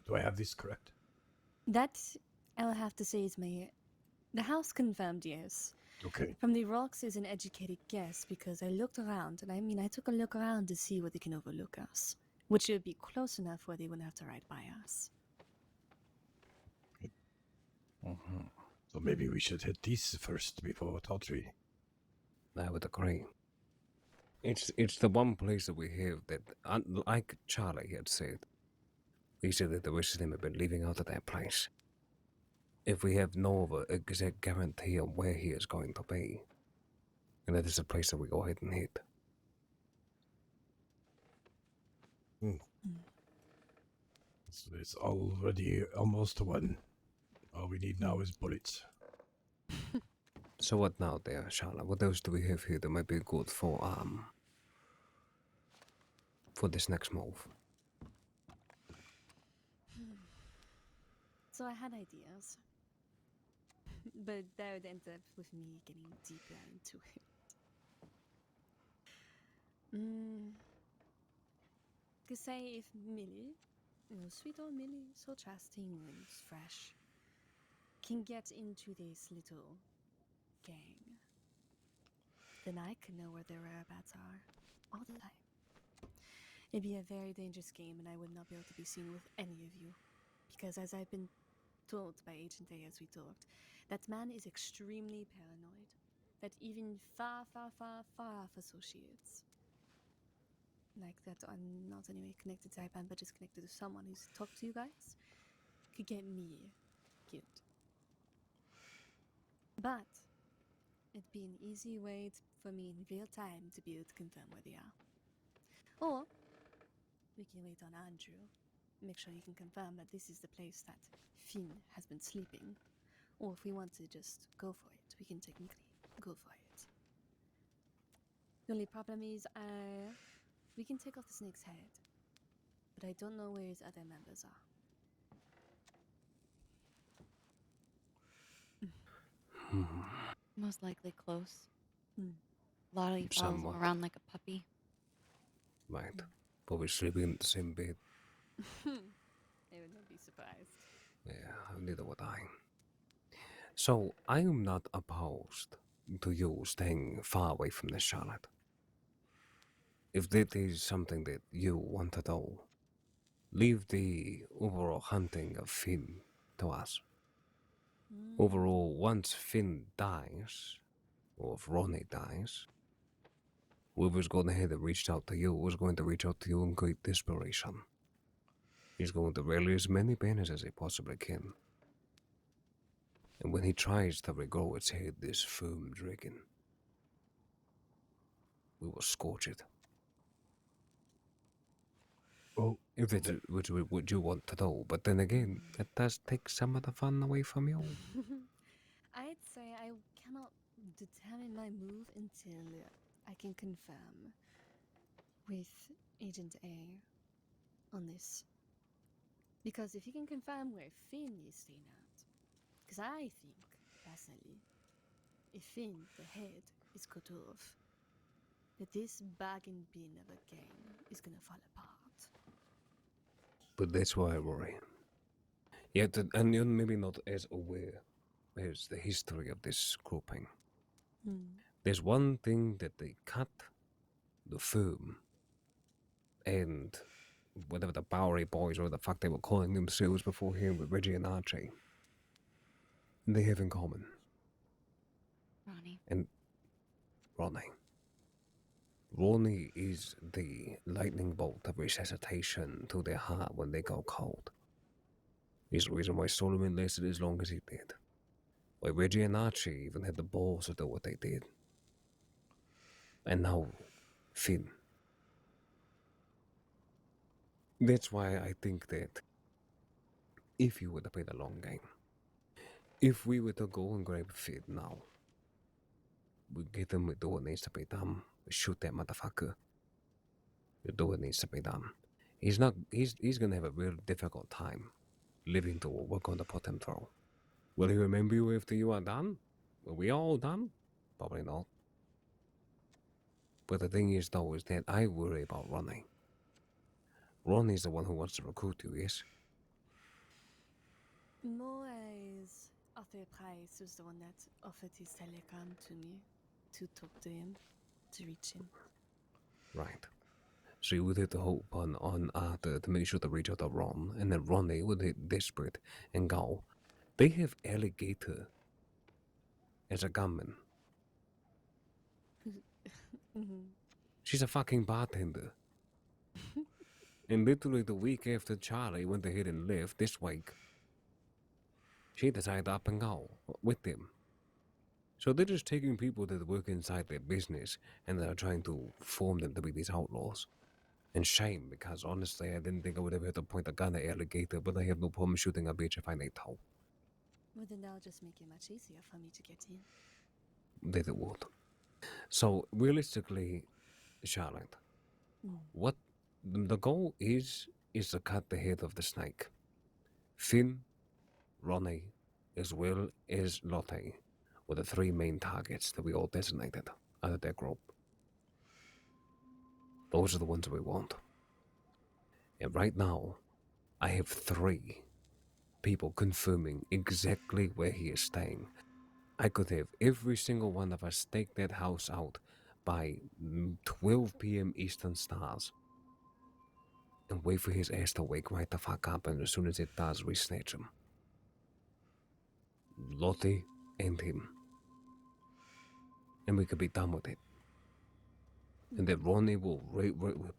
Do I have this correct? That, I'll have to say, is the house confirmed, yes. Okay. From the rocks is an educated guess because I looked around, and I mean, I took a look around to see where they can overlook us, which would be close enough where they wouldn't have to ride by us. So maybe we should hit these first before Tawtree. I would agree. It's the one place that we have that, like Charlie had said, he said that the rest of them have been leaving out of that place. If we have no exact guarantee on where he is going to be, and that is the place that we go ahead and hit. So it's already almost one. All we need now is bullets. So what now there, Charlotte? What else do we have here that might be good for this next move? So I had ideas, but that would end up with me getting deeper into it. Cause say if Millie, sweet old Millie, so trusting and fresh, can get into this little gang, then I could know where their whereabouts are all the time. It'd be a very dangerous game, and I would not be able to be seen with any of you. Because as I've been told by Agent A as we talked, that man is extremely paranoid. That even far, far, far, far off associates, like that are not anyway connected to IPAN, but just connected to someone who's talked to you guys, could get me killed. But it'd be an easy way for me in real time to be able to confirm where they are. Or we can wait on Andrew, make sure he can confirm that this is the place that Finn has been sleeping. Or if we want to just go for it, we can technically go for it. The only problem is, we can take off the snake's head, but I don't know where his other members are. Most likely close. Lottie follows him Somewhat. around like a puppy. Right. Probably sleeping in the same bed. I would not be surprised. Yeah, neither would I. So, I am not opposed to you staying far away from this, Charlotte. If that is something that you want to do, leave the overall hunting of Finn to us. Overall, once Finn dies, or if Ronnie dies, whoever's gone ahead and reached out to you is going to reach out to you in great desperation. He's going to rally as many banners as he possibly can. And when he tries to regrow its head, this foam dragon, we will scorch it. Oh, if it's which would you want to do, but then again, it does take some of the fun away from you. I'd say I cannot determine my move until I can confirm with Agent A on this. Because if you can confirm where Finn is staying at, because I think, personally, if Finn, the head, is cut off, that this bag and bin of a gang is gonna fall apart. But that's why I worry. Yet, and you're maybe not as aware as the history of this grouping. There's one thing that they cut, the foam, and whatever the Bowery Boys or the fuck they were calling themselves beforehand with Reggie and Archie, they have in common. Ronnie. And Ronnie. Ronnie is the lightning bolt of resuscitation to their heart when they go cold. He's the reason why Solomon lasted as long as he did. Why Reggie and Archie even had the balls to do what they did. And now, Finn. That's why I think that if you were to play the long game, if we were to go and grab Finn now, we get him, we do what needs to be done, we shoot that motherfucker, we do what needs to be done. He's gonna have a real difficult time living through what we're going to put him through. Will he remember you after you are done? Are we all done? Probably not. But the thing is, though, is that I worry about Ronnie. Ronnie's the one who wants to recruit you, yes? More as Mr. Price was the one that offered his telegram to me to talk to him, to reach him. Right. So you would hit the hope on Arthur to make sure to reach out to Ron, and then Ronnie would hit Desperate and go, they have Alligator as a gunman. She's a fucking bartender. And literally the week after Charlie went ahead and left, this week, she decided up and go with them. So they're just taking people that work inside their business and they're trying to form them to be these outlaws. And shame, because honestly, I didn't think I would ever have to point a gun at Alligator, but I have no problem shooting a bitch if I need to. Well, then that'll just make it much easier for me to get in. That it would. So realistically, Charlotte, what the goal is to cut the head of the snake. Finn, Ronnie, as well as Lotte were the three main targets that we all designated out of that group. Those are the ones we want. And right now, I have 3 people confirming exactly where he is staying. I could have every single one of us stake that house out by 12 p.m. Eastern stars and wait for his ass to wake right the fuck up, and as soon as it does, we snatch him. Lotte and him. And we could be done with it. And then Ronnie will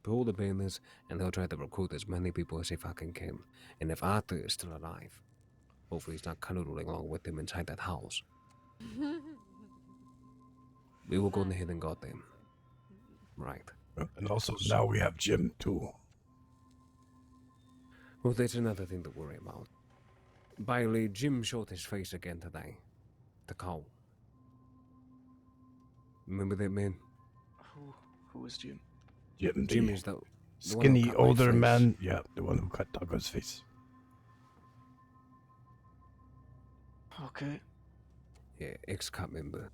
pull the banners and he'll try to recruit as many people as he fucking can. And if Arthur is still alive, hopefully he's not canoodling along with him inside that house, we will go ahead and got them. Right. And also now we have Jim too. Well, that's another thing to worry about. Bailey, Jim showed his face again today. To Cole. Remember that man? Who is Jim? Jim is the skinny one who cut my older face. man. Yeah, the one who cut Douglas' face. Okay. Yeah, ex-cop member.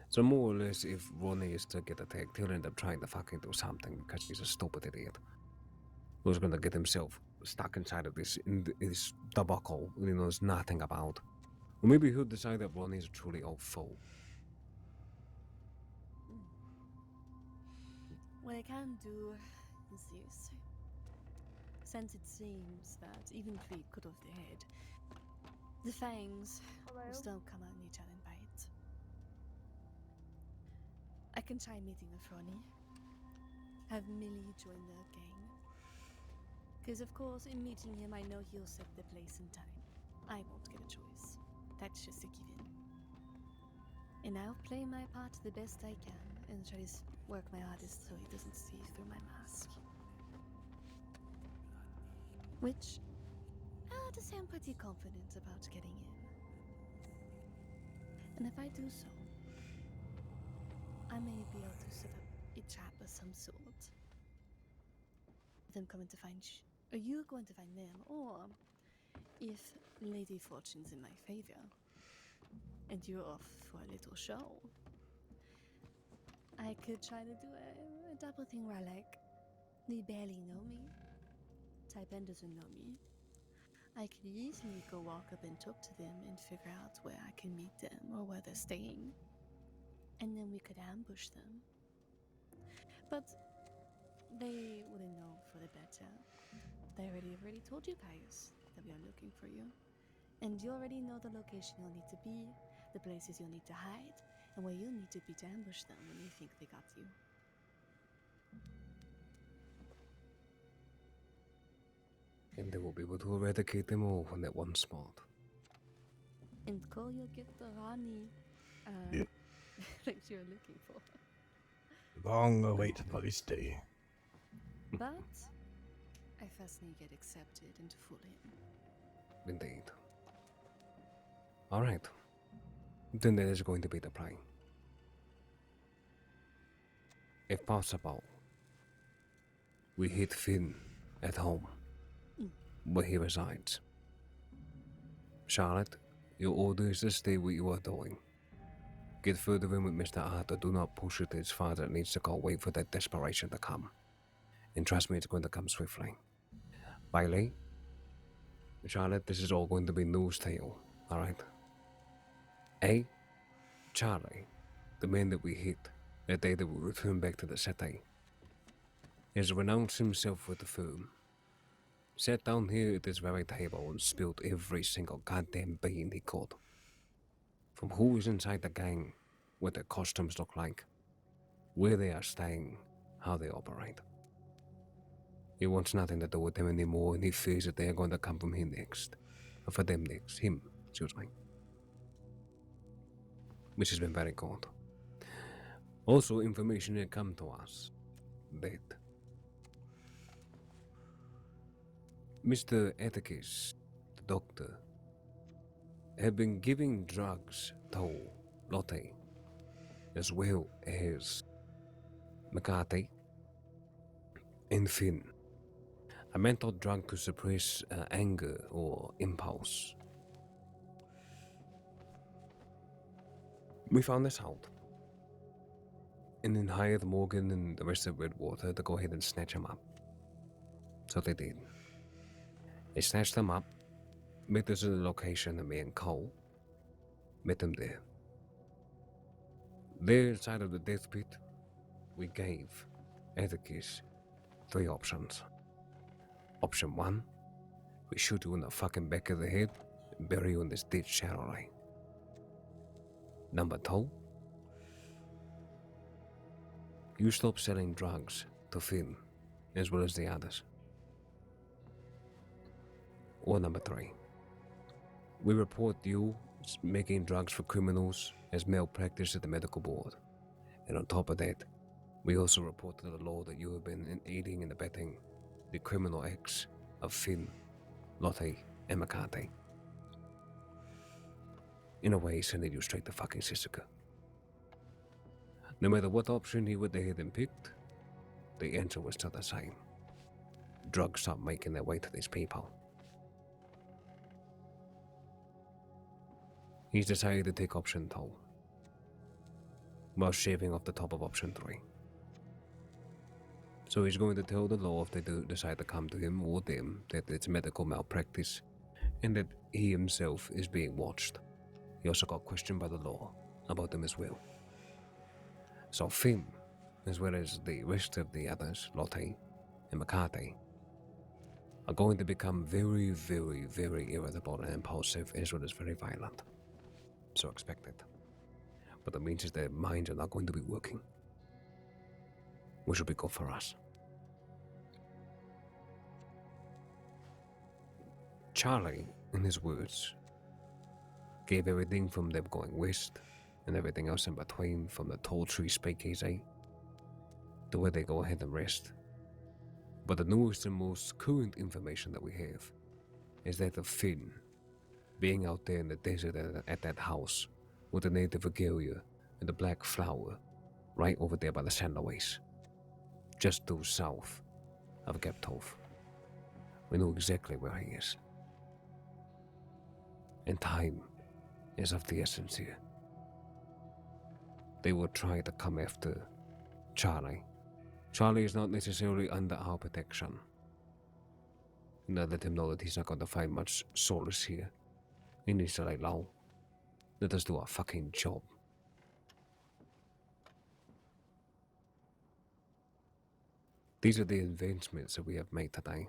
So more or less, if Ronnie is to get attacked, he'll end up trying to fucking do something because he's a stupid idiot who's gonna get himself stuck inside of this debacle he knows nothing about. Or maybe he'll decide that Ronnie is a truly old fool. What I can do is this. Since it seems that even if we cut off the head, the fangs will still come out in each other and bite. I can try meeting with Ronnie. Have Millie join the gang. Because of course, in meeting him, I know he'll set the place and time. I won't get a choice. That's just a given. And I'll play my part the best I can and try to work my hardest so he doesn't see through my mask. Which, I have to say I'm pretty confident about getting in. And if I do so, I may be able to set up a trap of some sort. Them coming to find or you going to find them, or if Lady Fortune's in my favor, and you're off for a little show, I could try to do a double thing where they barely know me. Taipan doesn't know me. I could easily go walk up and talk to them and figure out where I can meet them or where they're staying. And then we could ambush them. But they wouldn't know for the better. They already told you guys that we are looking for you. And you already know the location you'll need to be, the places you'll need to hide, and where you'll need to be to ambush them when you think they got you. And they will be able to eradicate them all from that one spot. And Cole, you'll get the Rani Yeah. that you're looking for. Long awaited police day. But I first need to get accepted into full him. Indeed. Alright. Then that is going to be the plan. If possible, we hit Finn at home, where he resides. Charlotte, your order is to stay what you are doing. Get further in with Mr. Arthur. Do not push it as far as it needs to go. Wait for that desperation to come. And trust me, it's going to come swiftly. Bailey, Charlotte, this is all going to be news to you, alright? A. Charlie, the man that we hit that day that we returned back to the city, has renounced himself with the firm, sat down here at this very table and spilled every single goddamn bean he could. From who is inside the gang, what their costumes look like, where they are staying, how they operate. He wants nothing to do with them anymore, and he fears that they are going to come from him next. Or for them next. Him, excuse me. Which has been very good. Also, information had come to us that Mr. Atticus, the doctor, had been giving drugs to Lottie, as well as McCarthy and Finn. A mental drug to suppress anger or impulse. We found this out, and then hired Morgan and the rest of Redwater to go ahead and snatch him up. So they did. They snatched him up, met us at the location that me and Cole met them there. There inside of the death pit, we gave Atticus 3 options. Option 1, we shoot you in the fucking back of the head and bury you in this ditch shallowly. Number 2, you stop selling drugs to Finn, as well as the others. Or number 3, we report you making drugs for criminals as malpractice at the medical board. And on top of that, we also report to the law that you have been aiding and abetting the criminal acts of Finn, Lottie, and McCarthy. In a way, sending you straight to fucking Sisika. No matter what option he would have then picked, the answer was still the same. Drugs stopped making their way to these people. He's decided to take option 2, while shaving off the top of option 3. So he's going to tell the law if they do decide to come to him or them that it's medical malpractice and that he himself is being watched. He also got questioned by the law about them as well. So Finn, as well as the rest of the others, Lottie and McCarthy, are going to become very, very, very irritable and impulsive as well as very violent. So expect it. But that means that their minds are not going to be working, which will be good for us. Charlie, in his words, gave everything from them going west and everything else in between, from the tall tree speakeasy to where they go ahead and rest. But the newest and most current information that we have is that of Finn being out there in the desert at that house with the native regalia and the black flower right over there by the Sandalways, just due south of Geptov. We know exactly where he is. And time is of the essence here. They will try to come after Charlie. Charlie is not necessarily under our protection. And I let him know that he's not going to find much solace here. He needs to lay low. Let us do our fucking job. These are the advancements that we have made today.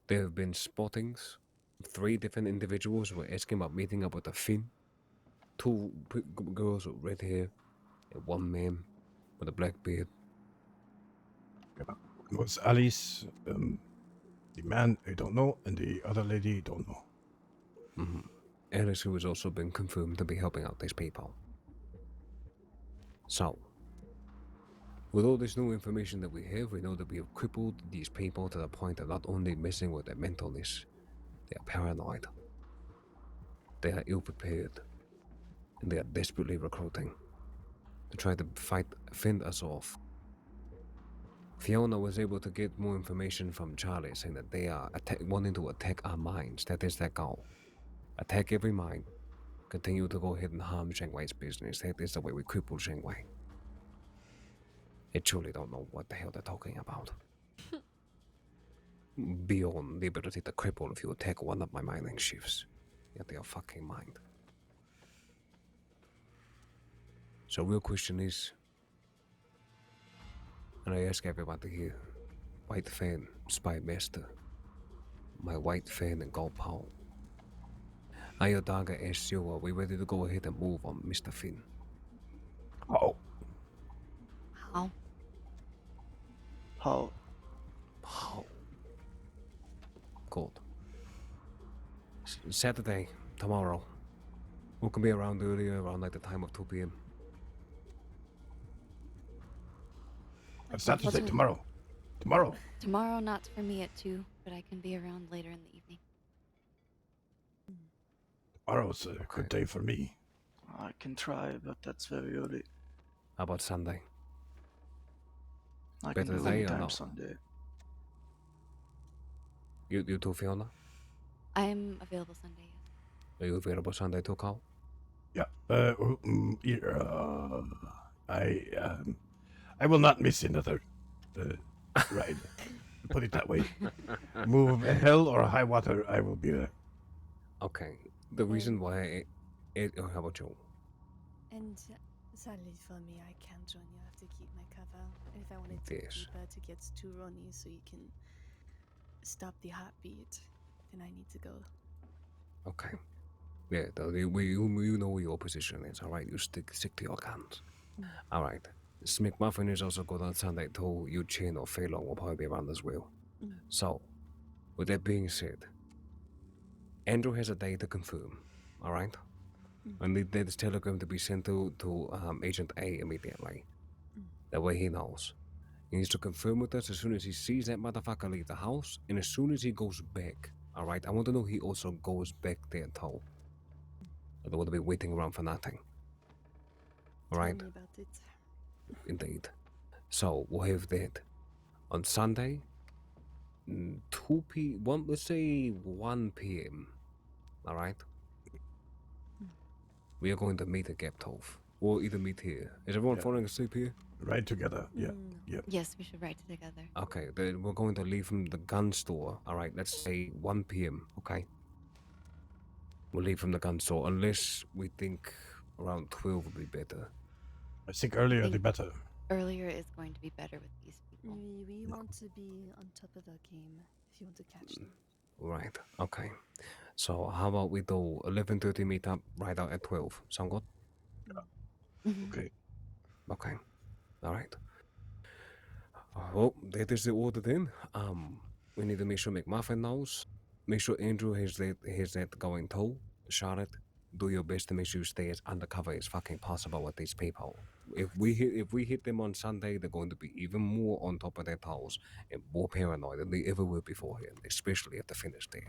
There have been spottings. 3 different individuals were asking about meeting up with a Finn. 2 girls with red hair, and 1 man with a black beard. It was Alice, the man I don't know, and the other lady I don't know. Mm-hmm. Alice, who has also been confirmed to be helping out these people. So, with all this new information that we have, we know that we have crippled these people to the point of not only messing with their mentalness, they are paranoid, they are ill-prepared, and they are desperately recruiting to try to fend us off. Fiona was able to get more information from Charlie, saying that they are wanting to attack our minds. That is their goal. Attack every mind. Continue to go ahead and harm Shangwai's business. That is the way we cripple Shangwai. I truly don't know what the hell they're talking about. Beyond the ability to cripple if you attack one of my mining shifts. Yet they are fucking mind. So real question is, and I ask everybody here, White Fan, Spy Master, my White Fan and Gold Paul. Iodaga asks you, are we ready to go ahead and move on Mr. Finn? Oh. How? How? How? Good. Saturday, tomorrow. We can be around earlier, around like the time of 2 p.m. Saturday, tomorrow. Tomorrow. Tomorrow, not for me at 2, but I can be around later in the evening. Tomorrow's a good day for me. I can try, but that's very early. How about Sunday? I Better can do day or anytime no? Sunday. You too, Fiona? I am available Sunday, yes. Are you available Sunday too, Carl? Yeah. I will not miss another ride. Put it that way. Move hell or high water, I will be there. Okay. The reason why how about you? And sadly for me, I can't join you. I have to keep my cover. And if I wanted to Yes. keep her to get to Ronnie so you can stop the heartbeat, then I need to go. Okay. Yeah, you know your position is, alright? You stick to your guns. Alright. McMuffin is also good on Sunday too. You Chin or Phelan will probably be around as well. So, with that being said, Andrew has a day to confirm, alright? I need this telegram to be sent to Agent A immediately. That way he knows. He needs to confirm with us as soon as he sees that motherfucker leave the house, and as soon as he goes back, alright? I want to know he also goes back there too. I don't want to be waiting around for nothing. Alright? Tell me about it. Indeed. So, we'll have that. On Sunday, 2 p.m., let's say 1 p.m., alright? We are going to meet at Gap Tove. We'll either meet here. Is everyone falling asleep here? Ride together, yeah. Yep. Yes, we should ride together. Okay, then we're going to leave from the gun store, alright? Let's say 1 p.m., okay? We'll leave from the gun store, unless we think around 12 would be better. I think earlier the better. Earlier is going to be better with these people. We want to be on top of our game if you want to catch them. Right, okay. So how about we do 11:30 meet up right out at 12? Sound good? Okay. Okay. Alright. Well, that is the order then. We need to make sure McMuffin knows. Make sure Andrew has that going too. Charlotte, do your best to make sure you stay as undercover as fucking possible with these people. If we hit them on Sunday, they're going to be even more on top of their toes and more paranoid than they ever were beforehand, especially if the finish dead.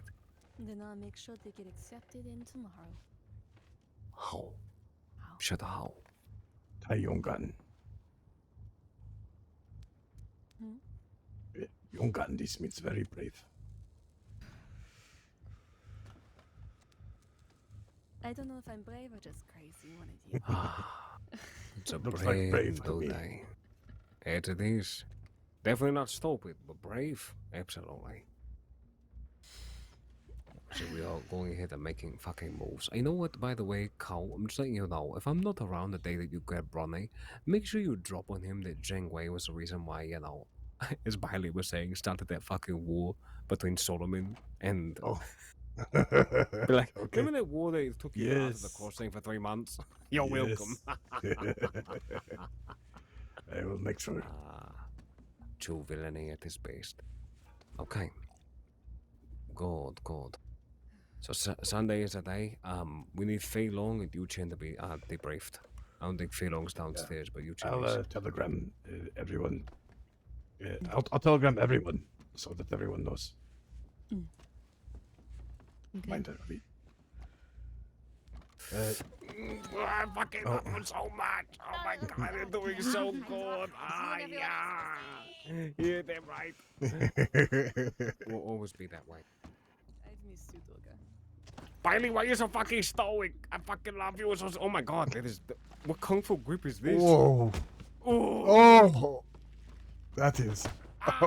Then I'll make sure they get accepted in tomorrow. How? Shut the how. Jungan. Hmm? Jungan, this means very brave. I don't know if I'm brave or just crazy, one of you. It's a Looks like brave to do me. they? It is. Definitely not stupid, but brave. Absolutely. So we are going ahead and making fucking moves. You know what, by the way, Carl, I'm just letting you know, if I'm not around the day that you grab Ronnie, make sure you drop on him that Zheng Wei was the reason why, you know, as Bailey was saying, started that fucking war between Solomon and... Oh. Be like, Okay. remember that war that took you out of the Yes. crossing for 3 months? You're welcome. I will make sure. True villainy at its best. Okay. Good, good. So Sunday is a day. We need Fei Long and Yu Chen to be debriefed. I don't think Fei Long's downstairs, but Yu Chen I'll is. telegram everyone. I'll telegram everyone so that everyone knows. Okay. Mind that, Abby. I fucking love him so much. Oh my god, they're doing so good. Yeah. Yeah, they're right. Will always be that way. I've missed you, Doga. Bailey, why are you so fucking stoic? I fucking love you. So, oh my god, that is. What kung fu grip is this? Whoa. Oh. Oh. That is. That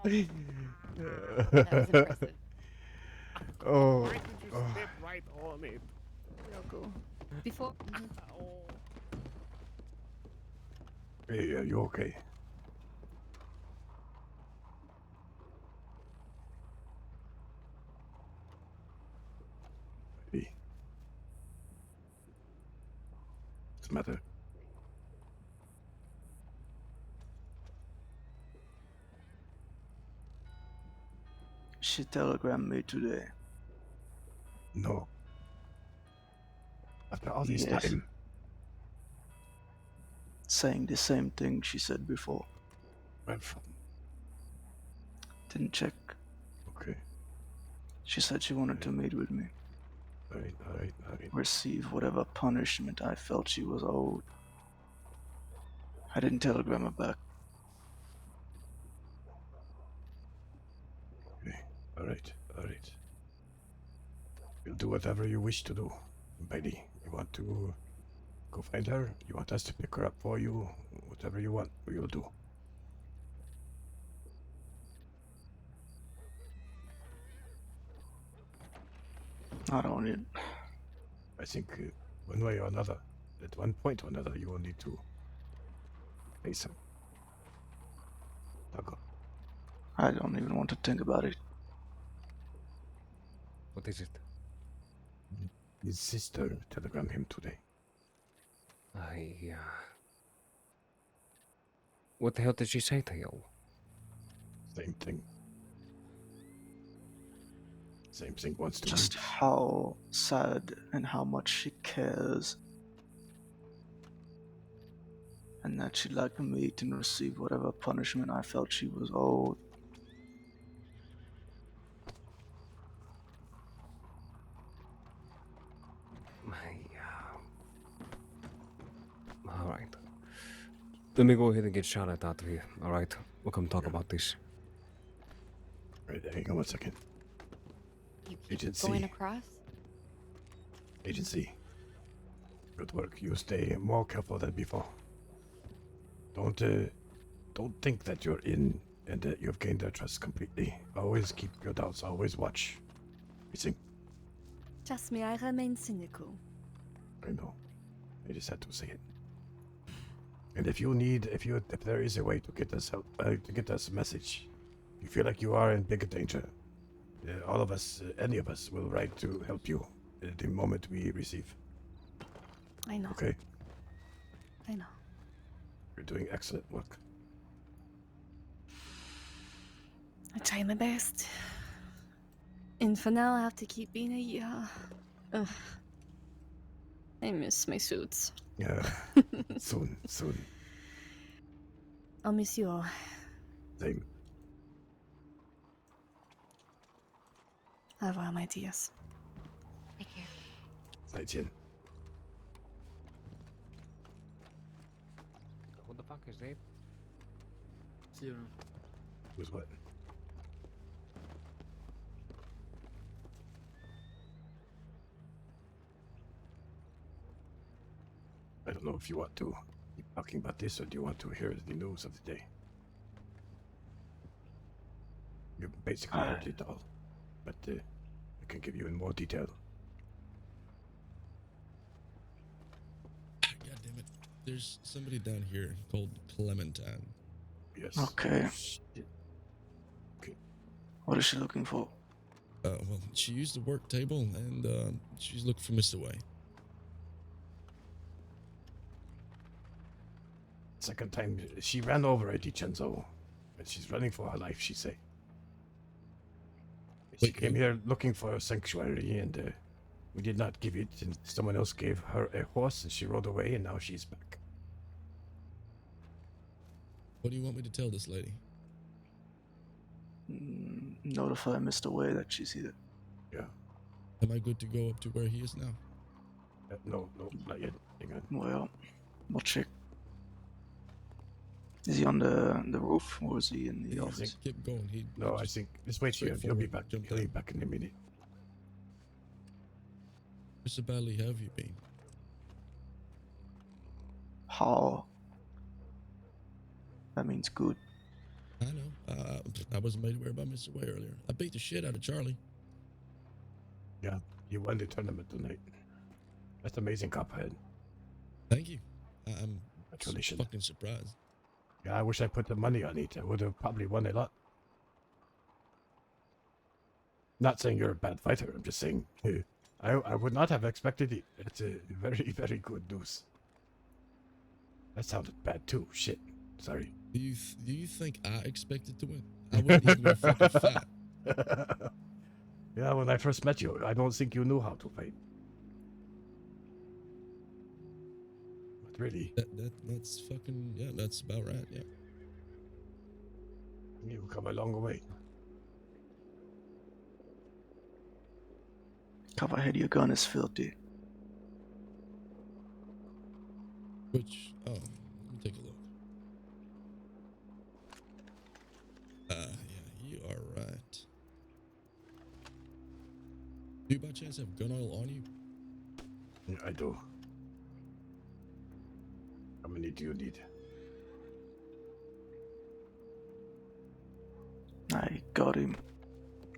was impressive. Oh. Why did you step right on it? We'll go. Before. Hey, are you okay? Hey. What's the matter? She telegrammed me today. No. After all this Yes. time. Saying the same thing she said before. Where from? Didn't check. Okay. She said she wanted to meet with me. Alright. Receive whatever punishment I felt she was owed. I didn't telegram her back. Okay. Alright. You'll do whatever you wish to do, Bailey. You want to go find her? You want us to pick her up for you? Whatever you want, we'll do. I don't need. I think one way or another, at one point or another, you will need to face him. Taco. I don't even want to think about it. What is it? His sister telegrammed him today. What the hell did she say to you? Same thing. Same thing wants to Just how sad and how much she cares. And that she'd like to meet and receive whatever punishment I felt she was owed. Alright. Let me go ahead and get Charlotte out of here, alright? We'll come talk about this. Right, hang on 1 second. You keep Agency. going across? Agency. Good work. You stay more careful than before. Don't think that you're in and that you've gained their trust completely. Always keep your doubts. Always watch. You think? Trust me, I remain cynical. I know. I just had to say it. And if there is a way to get us help, to get us a message, you feel like you are in bigger danger, all of us, any of us, will write to help you the moment we receive. I know. Okay. I know. You're doing excellent work. I try my best. And for now, I have to keep being a year. Ugh. I miss my suits. Yeah. Soon. I'll miss you all. Same. Au revoir, my dears. Take care. 再见. What the fuck is that? Zero. Was what? I don't know if you want to keep talking about this or do you want to hear the news of the day? You basically heard it all, but I can give you in more detail. God damn it. There's somebody down here called Clementine. Yes. Okay. Okay. What is she looking for? Well, she used the work table and she's looking for Mr. Way. Second time, she ran over Eddie Chenzo, and she's running for her life, she say. She came here looking for a sanctuary, and we did not give it, and someone else gave her a horse, and she rode away, and now she's back. What do you want me to tell this lady? Notify Mr. Way that she's here. Yeah. Am I good to go up to where he is now? No, not yet. Hang on. Well, we'll check. Is he on the roof or is he in the office? Keep going. No, I think just wait here. He'll be back. He'll be back in a minute. Mr. Badly, how have you been? How? That means good. I know. I wasn't made aware by Mr. Way earlier. I beat the shit out of Charlie. Yeah, you won the tournament tonight. That's amazing, Cuphead. Thank you. I'm Congratulations. fucking surprised. Yeah, I wish I put the money on it. I would have probably won a lot. Not saying you're a bad fighter. I'm just saying I would not have expected it. It's a very, very good news. That sounded bad too. Shit. Sorry. Do you think I expected to win? I wasn't even fucking fat. Yeah, when I first met you, I don't think you knew how to fight. But really, That's fucking, yeah, that's about right, yeah. you've come a long way. Copperhead, your gun is filthy. Which, oh, let me take a look. Yeah, you are right. Do you by chance have gun oil on you? Yeah, I do. How many do you need? I got him.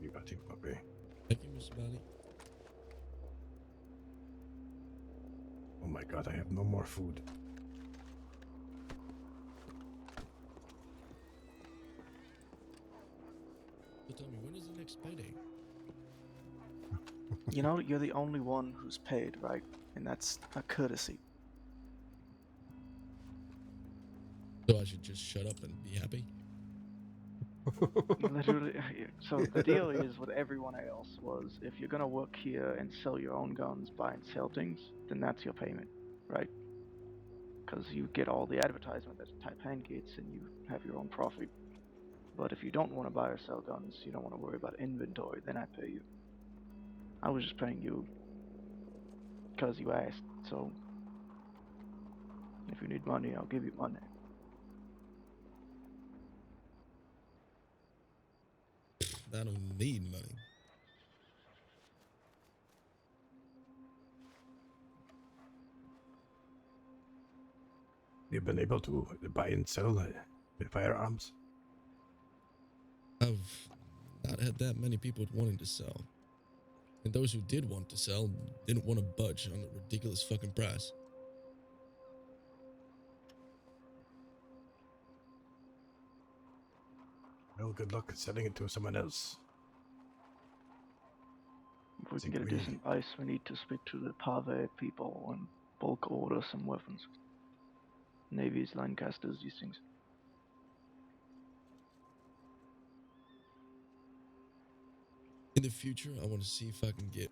You got him, okay. Thank you, Mr. Bally. Oh my god, I have no more food. So tell me, when is the next payday? You know, you're the only one who's paid, right? And that's a courtesy. So I should just shut up and be happy? Literally, so the deal is with everyone else was if you're gonna work here and sell your own guns, buy and sell things, then that's your payment, right? Because you get all the advertisement that Taipan gets and you have your own profit. But if you don't want to buy or sell guns, you don't want to worry about inventory, then I pay you. I was just paying you because you asked, so if you need money, I'll give you money. I don't need money. You've been able to buy and sell the firearms? I've not had that many people wanting to sell. And those who did want to sell didn't want to budge on a ridiculous fucking price. Well, good luck selling it to someone else. If we can get a decent price, we need to speak to the Pave people and bulk order some weapons. Navy's, Lancasters, these things. In the future, I want to see if I can get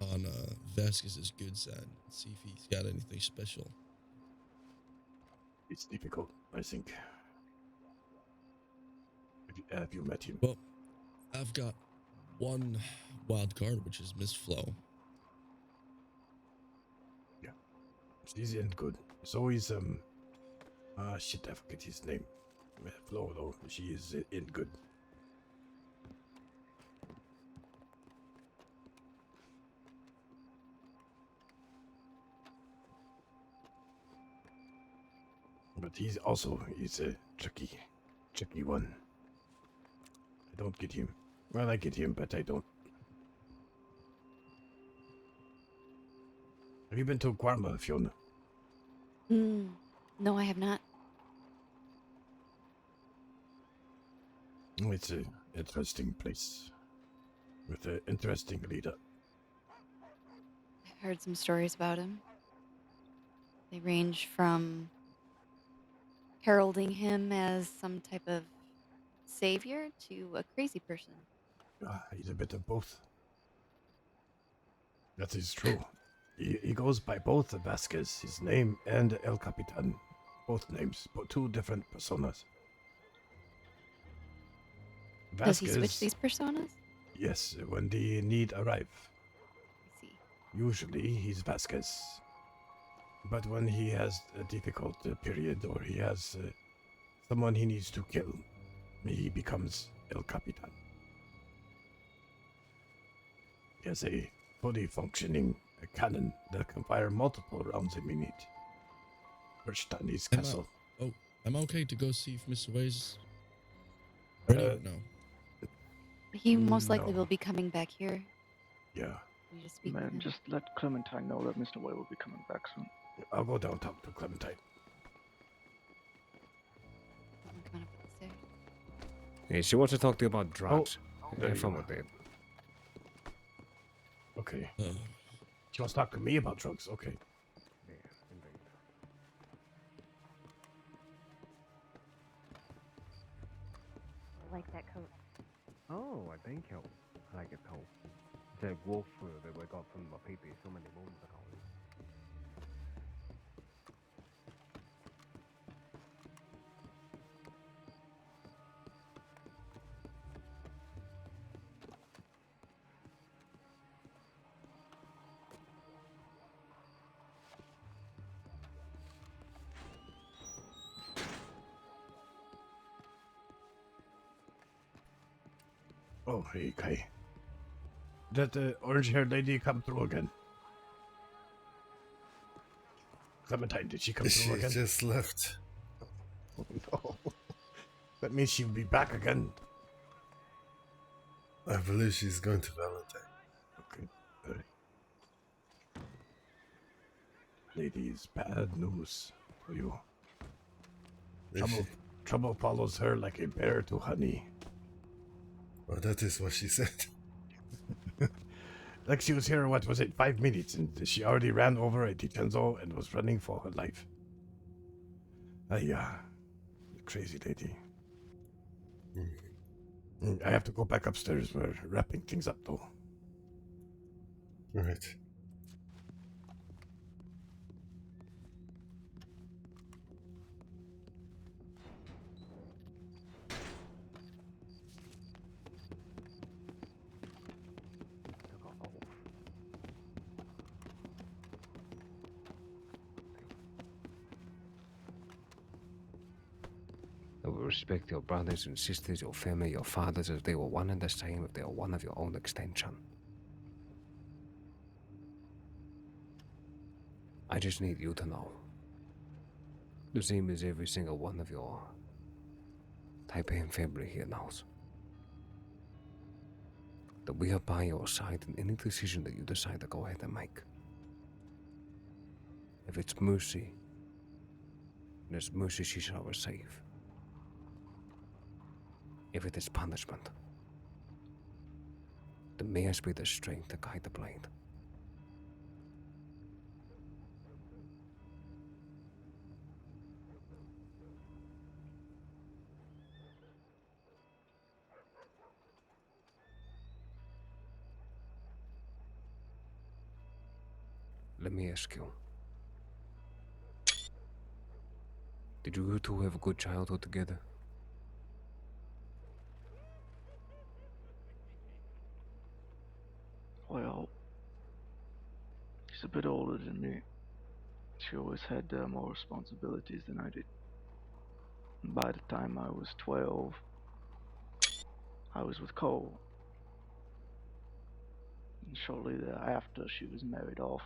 on Vasquez's good side and see if he's got anything special. It's difficult, I think. Have you met him? Well, I've got one wild card, which is Miss Flo. Yeah, she's in good. It's always shit, I forget his name. Flo, though, she is in good. But he's a tricky one. I don't get him. Well, I get him, but I don't. Have you been to Guarma, Fiona? No, I have not. Oh, it's an interesting place with an interesting leader. I've heard some stories about him. They range from heralding him as some type of savior to a crazy person. He's a bit of both. That is true. He goes by both Vasquez, his name, and El Capitan. Both names, but two different personas. Does he switch these personas? Yes, when the need arrive. I see. Usually he's Vasquez. But when he has a difficult period or he has someone he needs to kill, he becomes El Capitan. He has a fully functioning cannon that can fire multiple rounds a minute. Perched on his castle. I'm okay to go see if Mr. Wade's ready? No. He most likely will be coming back here. Yeah. You just speak with Man, him. just let Clementine know that Mr. Whale will be coming back soon. I'll go down talk to Clementine. I'm coming up the stairs. Hey, she wants to talk to you about drugs. there Have you fun are. with it. Okay. She wants to talk to me about drugs. Okay. I like that coat. Oh, I think so. I like it too. It's a wolf fur that we got from my people so many moons ago. Oh, hey, Kai. Did the orange-haired lady come through again? Clementine, did she come She through again? just left. Oh, no. That means she'll be back again. I believe she's going to Valentine. Okay. All right. Ladies, bad news for you. Trouble follows her like a bear to honey. Well, that is what she said. Like she was here, what was it, 5 minutes, and she already ran over a Dicenzo and was running for her life. Crazy lady. I have to go back upstairs. We're wrapping things up, though. Right. I will respect your brothers and sisters, your family, your fathers, as they were one and the same if they are one of your own extension. I just need you to know, the same as every single one of your Taipei family here knows, that we are by your side in any decision that you decide to go ahead and make. If it's mercy, there's mercy she shall receive. If it is punishment, then may us be the strength to guide the blade. Let me ask you, did you two have a good childhood together? Well, she's a bit older than me. She always had more responsibilities than I did. And by the time I was 12, I was with Cole. And shortly thereafter, she was married off.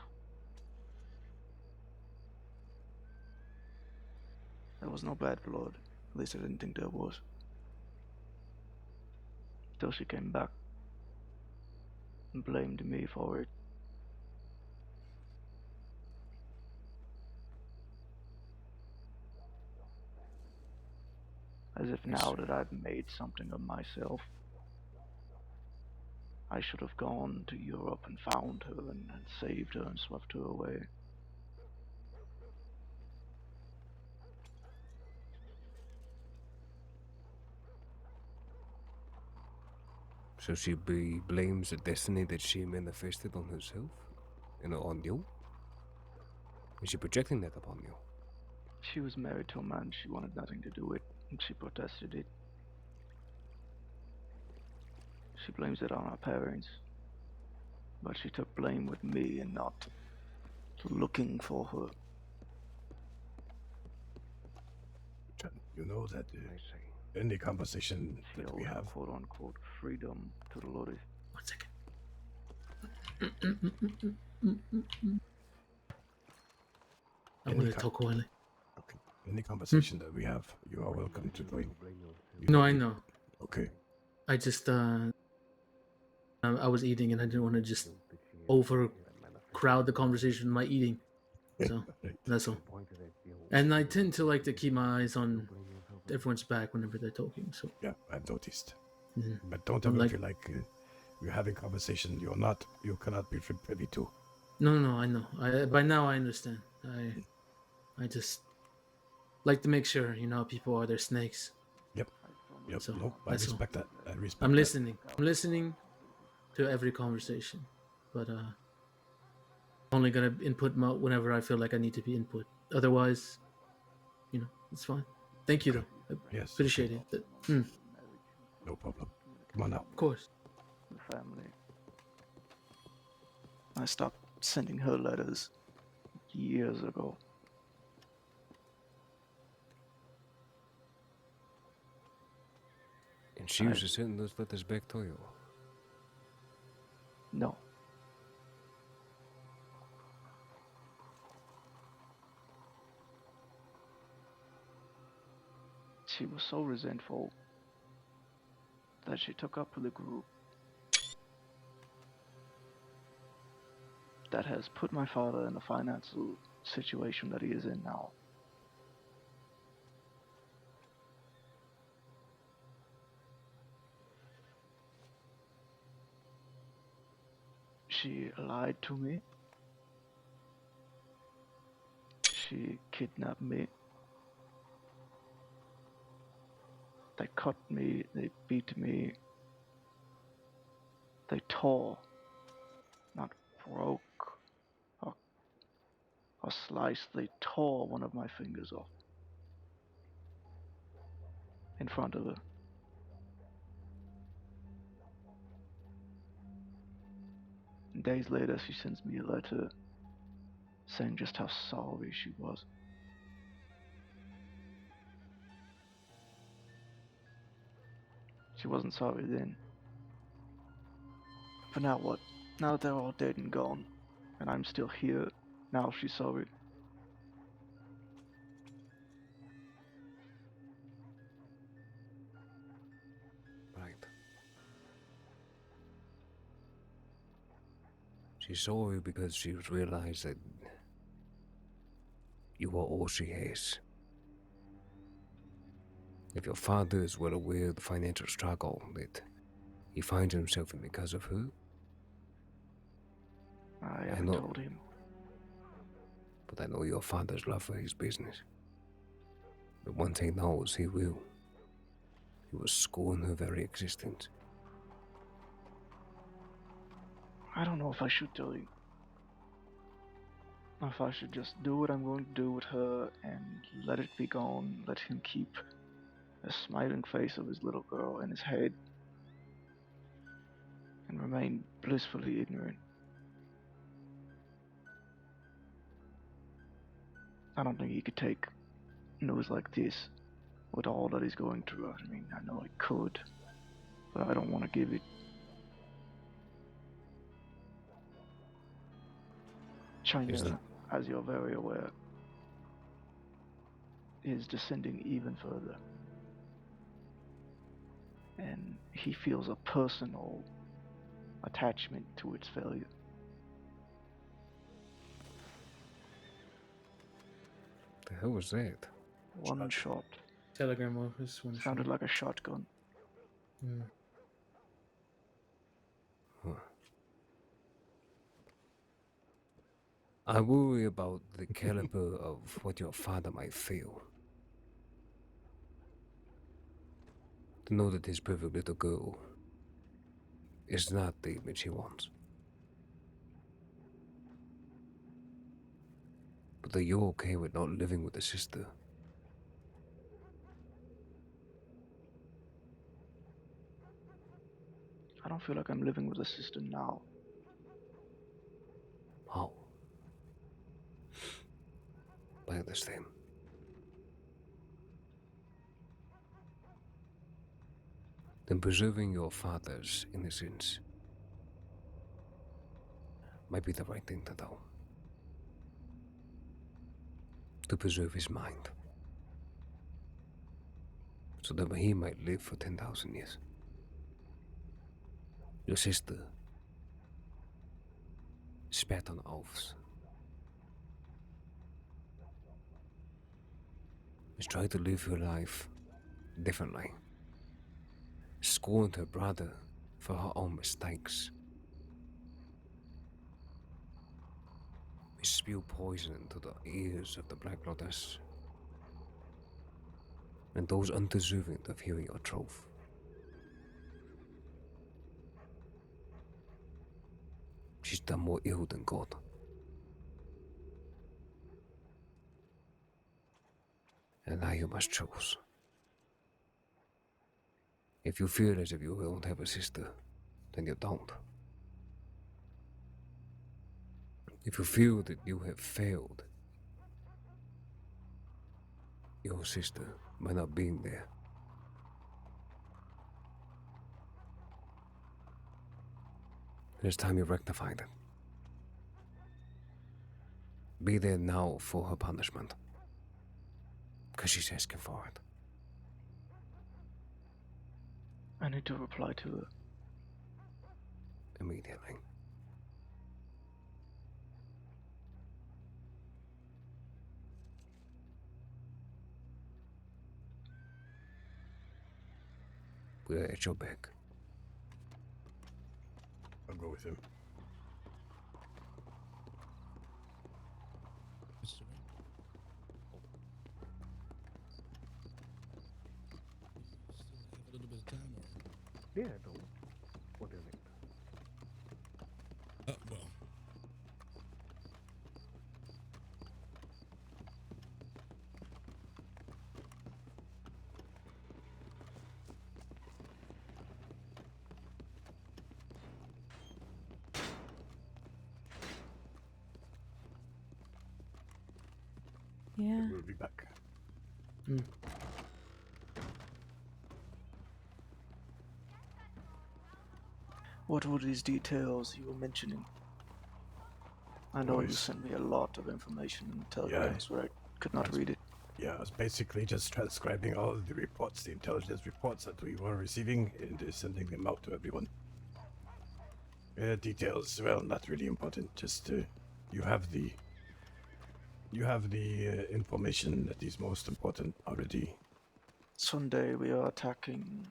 There was no bad blood. At least I didn't think there was. Till she came back and blamed me for it. As if now that I've made something of myself, I should have gone to Europe and found her and saved her and swept her away. So she blames the destiny that she manifested on herself and on you? Is she projecting that upon you? She was married to a man she wanted nothing to do with, and she protested it. She blames it on her parents, but she took blame with me and not looking for her. You know that in the conversation that we have, quote-unquote freedom to the Lord. 1 second. I'm gonna talk quietly. Okay. In the conversation that we have, you are welcome to join. No, I know. Okay. I just I was eating and I didn't want to just overcrowd the conversation with my eating. So that's all. And I tend to like to keep my eyes on everyone's back whenever they're talking. So yeah, I've noticed. Mhm. But don't I'm ever like- feel like you're having conversation you cannot be privy to. No, I know. By now I understand. I just like to make sure, people are their snakes. Yep. So No, I that's all. respect that. I respect I'm that. listening. I'm listening to every conversation, but only gonna input whenever I feel like I need to be input. Otherwise, it's fine. Thank you, though. I Yes, appreciate okay. it. No problem. Come on now. Of course. The family. I stopped sending her letters years ago. And she used to send those letters back to you. No. She was so resentful that she took up with a group that has put my father in the financial situation that he is in now. She lied to me. She kidnapped me. They cut me, they beat me. They tore, not broke or sliced, they tore one of my fingers off in front of her. And days later, she sends me a letter saying just how sorry she was. She wasn't sorry then. But now what? Now that they're all dead and gone, and I'm still here, now she's sorry. Right. She's sorry because she realized that you are all she has. If your father is well aware of the financial struggle that he finds himself in because of her, I haven't told him. But I know your father's love for his business. But one thing knows he will. He will scorn her very existence. I don't know if I should tell him. If I should just do what I'm going to do with her and let it be gone, let him keep a smiling face of his little girl in his head and remain blissfully ignorant. I don't think he could take news like this with all that he's going through. I mean, I know he could, but I don't want to give it. China, as you're very aware, is descending even further. And he feels a personal attachment to its failure. The hell was that? One shot. Telegram office. One Sounded shot. like a shotgun. Huh. I worry about the caliber of what your father might feel. To know that his perfect little girl is not the image he wants. But that you're okay with not living with a sister. I don't feel like I'm living with a sister now. Oh. I understand. Then preserving your father's innocence might be the right thing to do. To preserve his mind. So that he might live for 10,000 years. Your sister spat on oaths. Has tried to live her life differently. Scorned her brother for her own mistakes. Spew poison into the ears of the Black Lotus and those undeserving of hearing your truth. She's done more ill than good. And now you must choose. If you feel as if you don't have a sister, then you don't. If you feel that you have failed your sister by not being there, it's time you rectified it. Be there now for her punishment, because she's asking for it. I need to reply to her. Immediately. We're at your back. I'll go with him. Mr. Ray? Still have a little bit of time, or? Yeah, I do. What do you think? Well. Yeah. We'll be back. What were these details you were mentioning? I know you Voice. sent me a lot of information in telegrams, but I could not read it. Yeah, I was basically just transcribing all of the reports, the intelligence reports that we were receiving, and sending them out to everyone. Details, well, not really important. Just you have the information that is most important already. Sunday we are attacking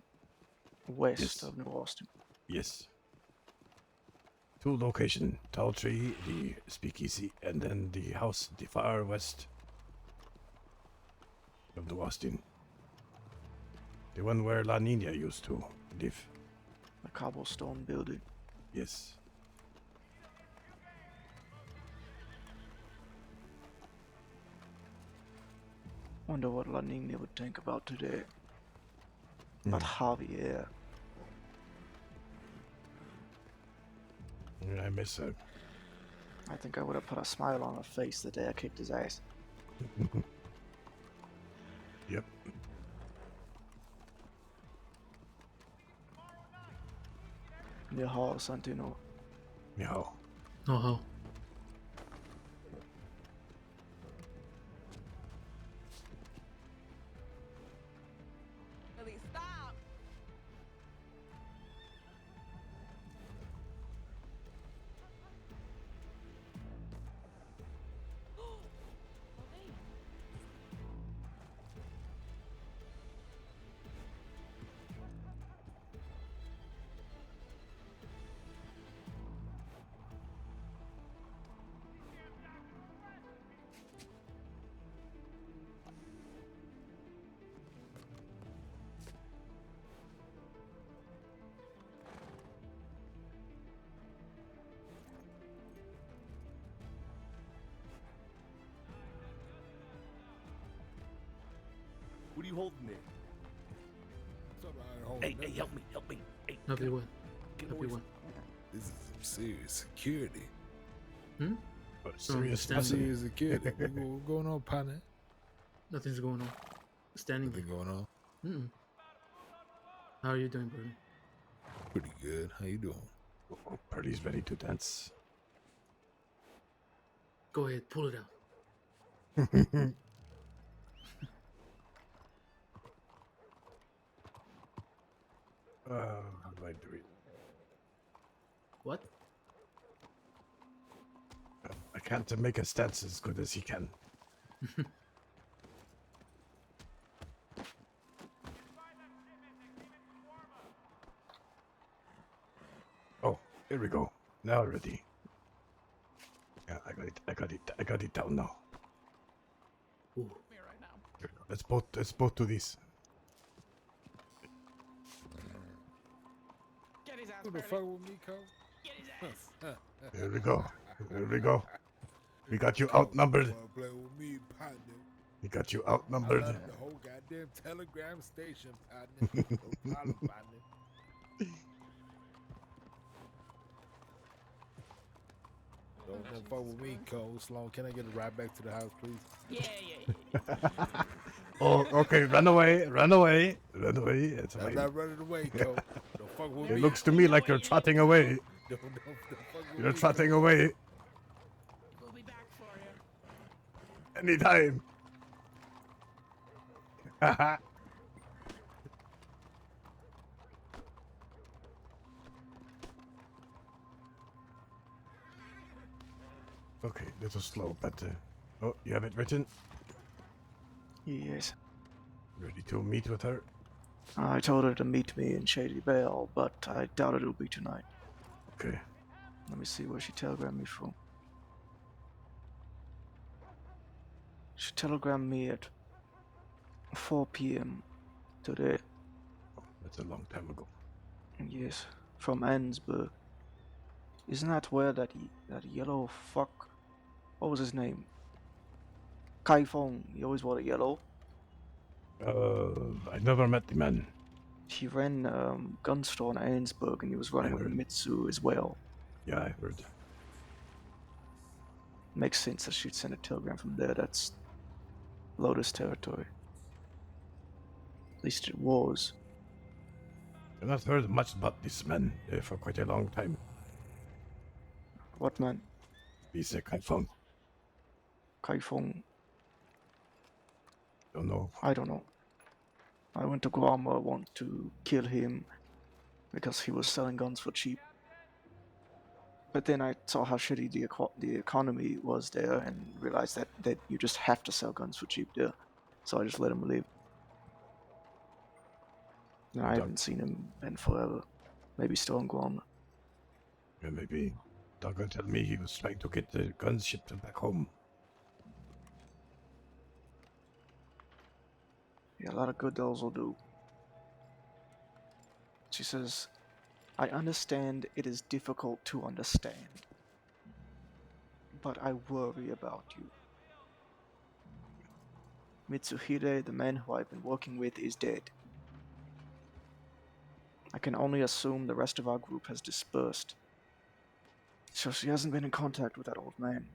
west Yes. of New Austin. Yes. 2 location, Tall Tree, the speakeasy, and then the house, the far west of New Austin. The one where La Nina used to live. The cobblestone building. Yes. Wonder what La Nina would think about today. About Javier. I miss her. I think I would have put a smile on her face the day I kicked his ass. Yep. Jaha, Santino. Meow. Oh, Billy, stop! What are you holding there? Hey, help me, help me. Hey, help you what? get Help away you what? This is some serious security. Serious standing. Serious security. What's going on, partner? Nothing's going on. Standing. Nothing going on. Mm-mm. How are you doing, Bernie? Pretty good. How you doing? Party's ready to dance. Go ahead, pull it out. How do I do it? What? can't make a stance as good as he can. Oh, here we go. Now ready. Yeah, I got it. I got it. I got it down now. Ooh. Here we go. Let's both do this. Get his ass, Who the fuck with me, Cole? Get his ass. Here we go. Here we go. We got you Cole, outnumbered. wanna play with me, partner? We got you I outnumbered. love the whole goddamn telegram station, partner. No problem, partner. Don't never fuck with me, Cole. Sloan, can I get a ride back to the house, please? Yeah. Oh, okay. Run away. Run away. Run away. It's I'm fine. not running away, Cole. Don't fuck with It me. looks to me like you're trotting away. Don't fuck with You're me, trotting Cole. away. We'll be back for you. Anytime. Haha. Okay, little slow, but oh, you have it written? Yes. Ready to meet with her? I told her to meet me in Shady Vale, but I doubt it'll be tonight. Okay. Let me see where she telegrammed me from. She telegrammed me at 4 p.m. today. That's a long time ago. Yes, from Ansburg. Isn't that where that yellow fuck? What was his name? Kai Fong. He always wore a yellow. I never met the man. He ran gun store in Ansburg, and he was running with a Mitsu as well. Yeah, I heard. Makes sense that she'd send a telegram from there. That's Lotus territory. At least it was. I've not heard much about this man for quite a long time. What man? He's a Kai Fong. Kai Fong. Don't know. I don't know. I went to Guam. I want to kill him because he was selling guns for cheap. But then I saw how shitty the economy was there and realized that you just have to sell guns for cheap there. So I just let him leave. And I haven't seen him in forever. Maybe still in Guam. Yeah, maybe. Dogger told me he was trying to get the guns shipped back home. Yeah, a lot of good those will do. She says, I understand it is difficult to understand, but I worry about you. Mitsuhide, the man who I've been working with, is dead. I can only assume the rest of our group has dispersed. So she hasn't been in contact with that old man.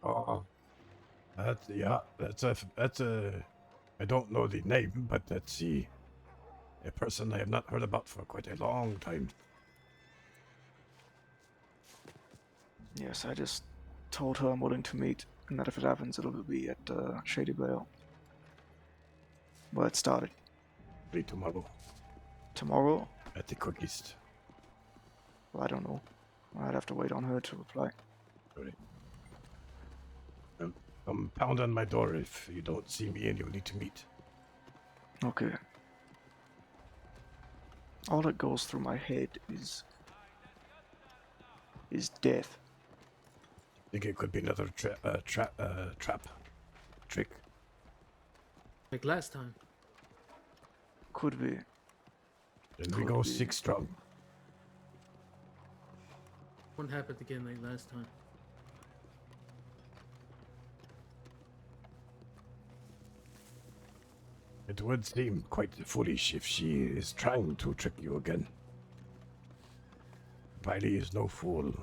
Oh, that's I don't know the name, but that's a person I have not heard about for quite a long time. Yes, I just told her I'm willing to meet, and that if it happens, it'll be at Shady Vale. Where it started. Be tomorrow. Tomorrow? At the quickest. Well, I don't know. I'd have to wait on her to reply. Sorry. Come pound on my door if you don't see me and you need to meet. Okay. All that goes through my head is death. Think it could be another trap trick. Like last time. Could be. Then we go 6 strong. What happened again like last time? It would seem quite foolish if she is trying to trick you again. Riley is no fool.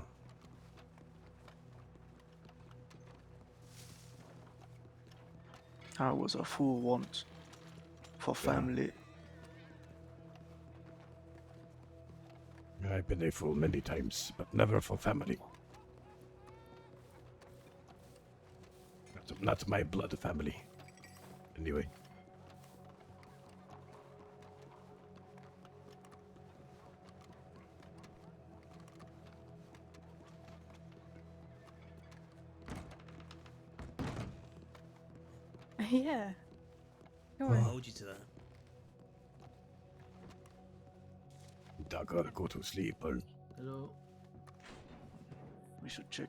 I was a fool once. For family. I've been a fool many times, but never for family. Not my blood family. Anyway. Yeah. I'll Sure. hold you to that. I gotta go to sleep. Hello. We should check.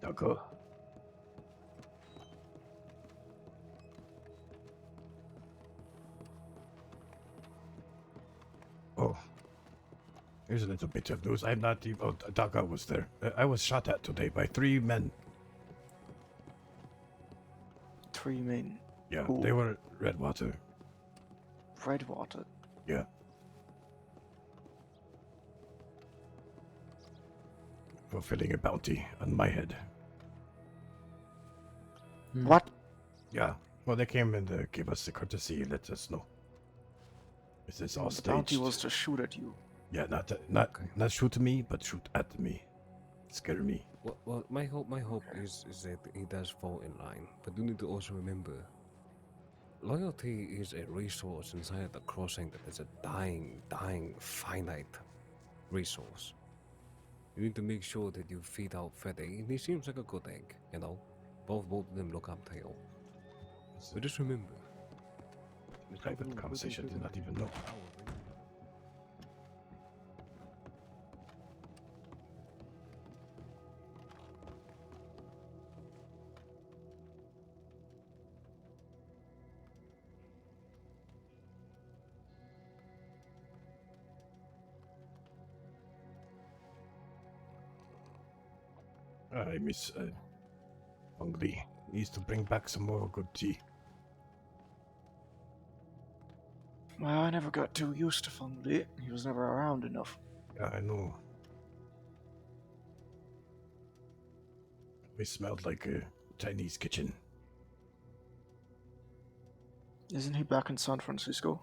Dagger. Oh. Here's a little bit of news. I'm not even. Oh, Dagger was there. I was shot at today by 3 men. 3 men. Yeah, Who? they were Redwater. Redwater. Yeah. Fulfilling a bounty on my head. What? Yeah. Well, they came and gave us the courtesy, let us know. This is all The bounty staged. was to shoot at you. Yeah, not shoot me, but shoot at me. Scare me. Well, my hope is that he does fall in line. But you need to also remember, loyalty is a resource inside the crossing that is a dying, finite resource. You need to make sure that you feed out Freddy, and he seems like a good egg, you know. Both of them look up to you. But just remember. This type of conversation did not even know. I miss Hong Li. He needs to bring back some more good tea. Well, I never got too used to Feng Li. He was never around enough. Yeah, I know. We smelled like a Chinese kitchen. Isn't he back in San Francisco?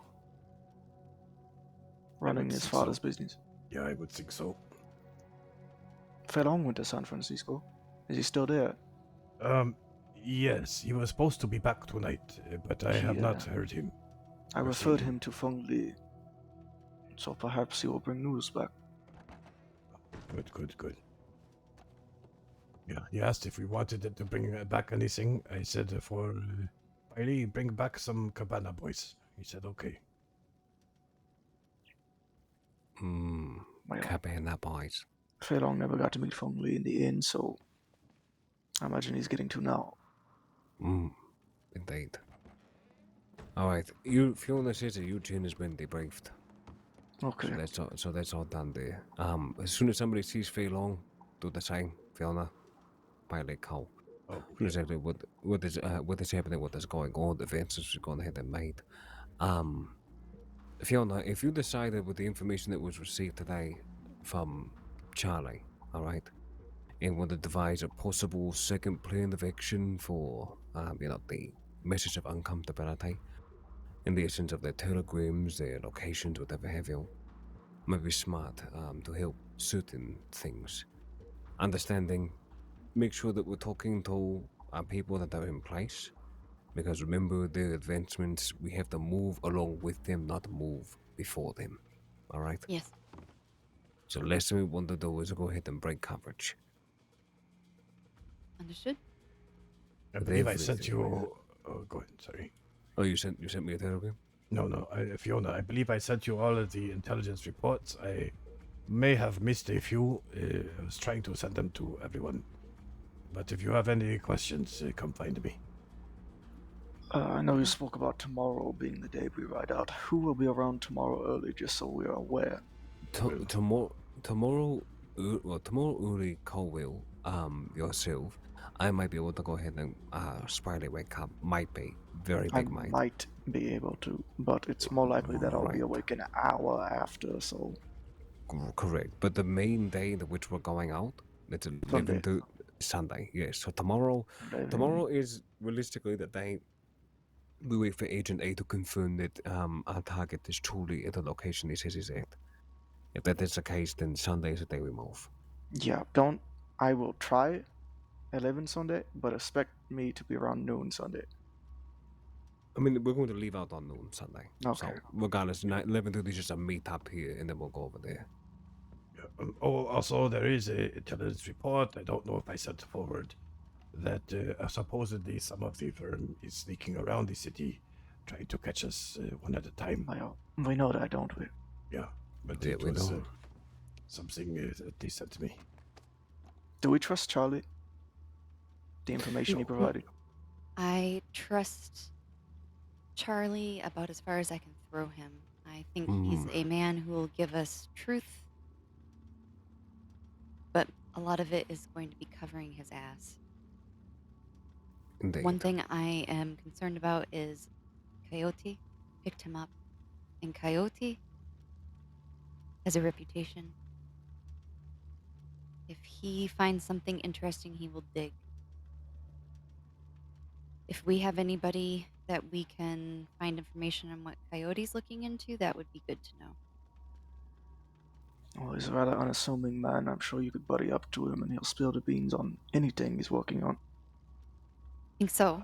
Running his father's business. Yeah, I would think so. Fei Long went to San Francisco. Is he still there? Yes, he was supposed to be back tonight, but I have not Yeah. heard him. I referred him to Feng Li. So perhaps he will bring news back. Good. Yeah, he asked if we wanted to bring back anything. I said for Riley, bring back some Cabana boys. He said okay. Cabana boys. Fei Long never got to meet Feng Li in the inn, so I imagine he's getting to now. Indeed. Alright, Fiona says that Eugene has been debriefed. Okay. So that's all done there. As soon as somebody sees Fei Long, do the same, Fiona. Pilot call. Oh, exactly what is happening, what is going on, the advances we've gone ahead and made. Fiona, if you decided with the information that was received today from Charlie, alright, and want to devise a possible second plan of action for the message of uncomfortability, in the essence of their telegrams, their locations, whatever have you, might be smart to help certain things. Understanding, make sure that we're talking to people that are in place, because remember, their advancements, we have to move along with them, not move before them. Alright? Yes. So last thing we want to do is go ahead and break coverage. Understood. I believe I sent you. Oh, go ahead. Sorry. Oh, you sent me a telegram? No, Fiona. I believe I sent you all of the intelligence reports. I may have missed a few. I was trying to send them to everyone. But if you have any questions, come find me. I know you spoke about tomorrow being the day we ride out. Who will be around tomorrow early, just so we are aware? Tomorrow early, Colwell, yourself, I might be able to go ahead and Spiley wake up. Might be. Very big I might. might be able to, but it's more likely that I'll be awake an hour after, so... Correct. But the main day in which we're going out, it's 11 to Sunday, yes. So tomorrow is realistically the day we wait for Agent A to confirm that our target is truly at the location he says he's at. If that is the case, then Sunday is the day we move. Yeah, I will try 11 Sunday, but expect me to be around noon Sunday. I mean, we're going to leave out on noon Sunday. Okay. So regardless, 11:30 is just a meet up here, and then we'll go over there. Also, there is a intelligence report. I don't know if I sent forward that supposedly some of the firm is sneaking around the city, trying to catch us one at a time. We know that, don't we? Yeah, but Yeah, it we was know. something that they said to me. Do we trust Charlie? The information he provided? I trust Charlie about as far as I can throw him. I think he's a man who will give us truth, but a lot of it is going to be covering his ass. Indeed. One thing I am concerned about is Coyote picked him up, and Coyote has a reputation. If he finds something interesting, he will dig. If we have anybody that we can find information on what Coyote's looking into, that would be good to know. Well, he's a rather unassuming man. I'm sure you could buddy up to him and he'll spill the beans on anything he's working on. Think so?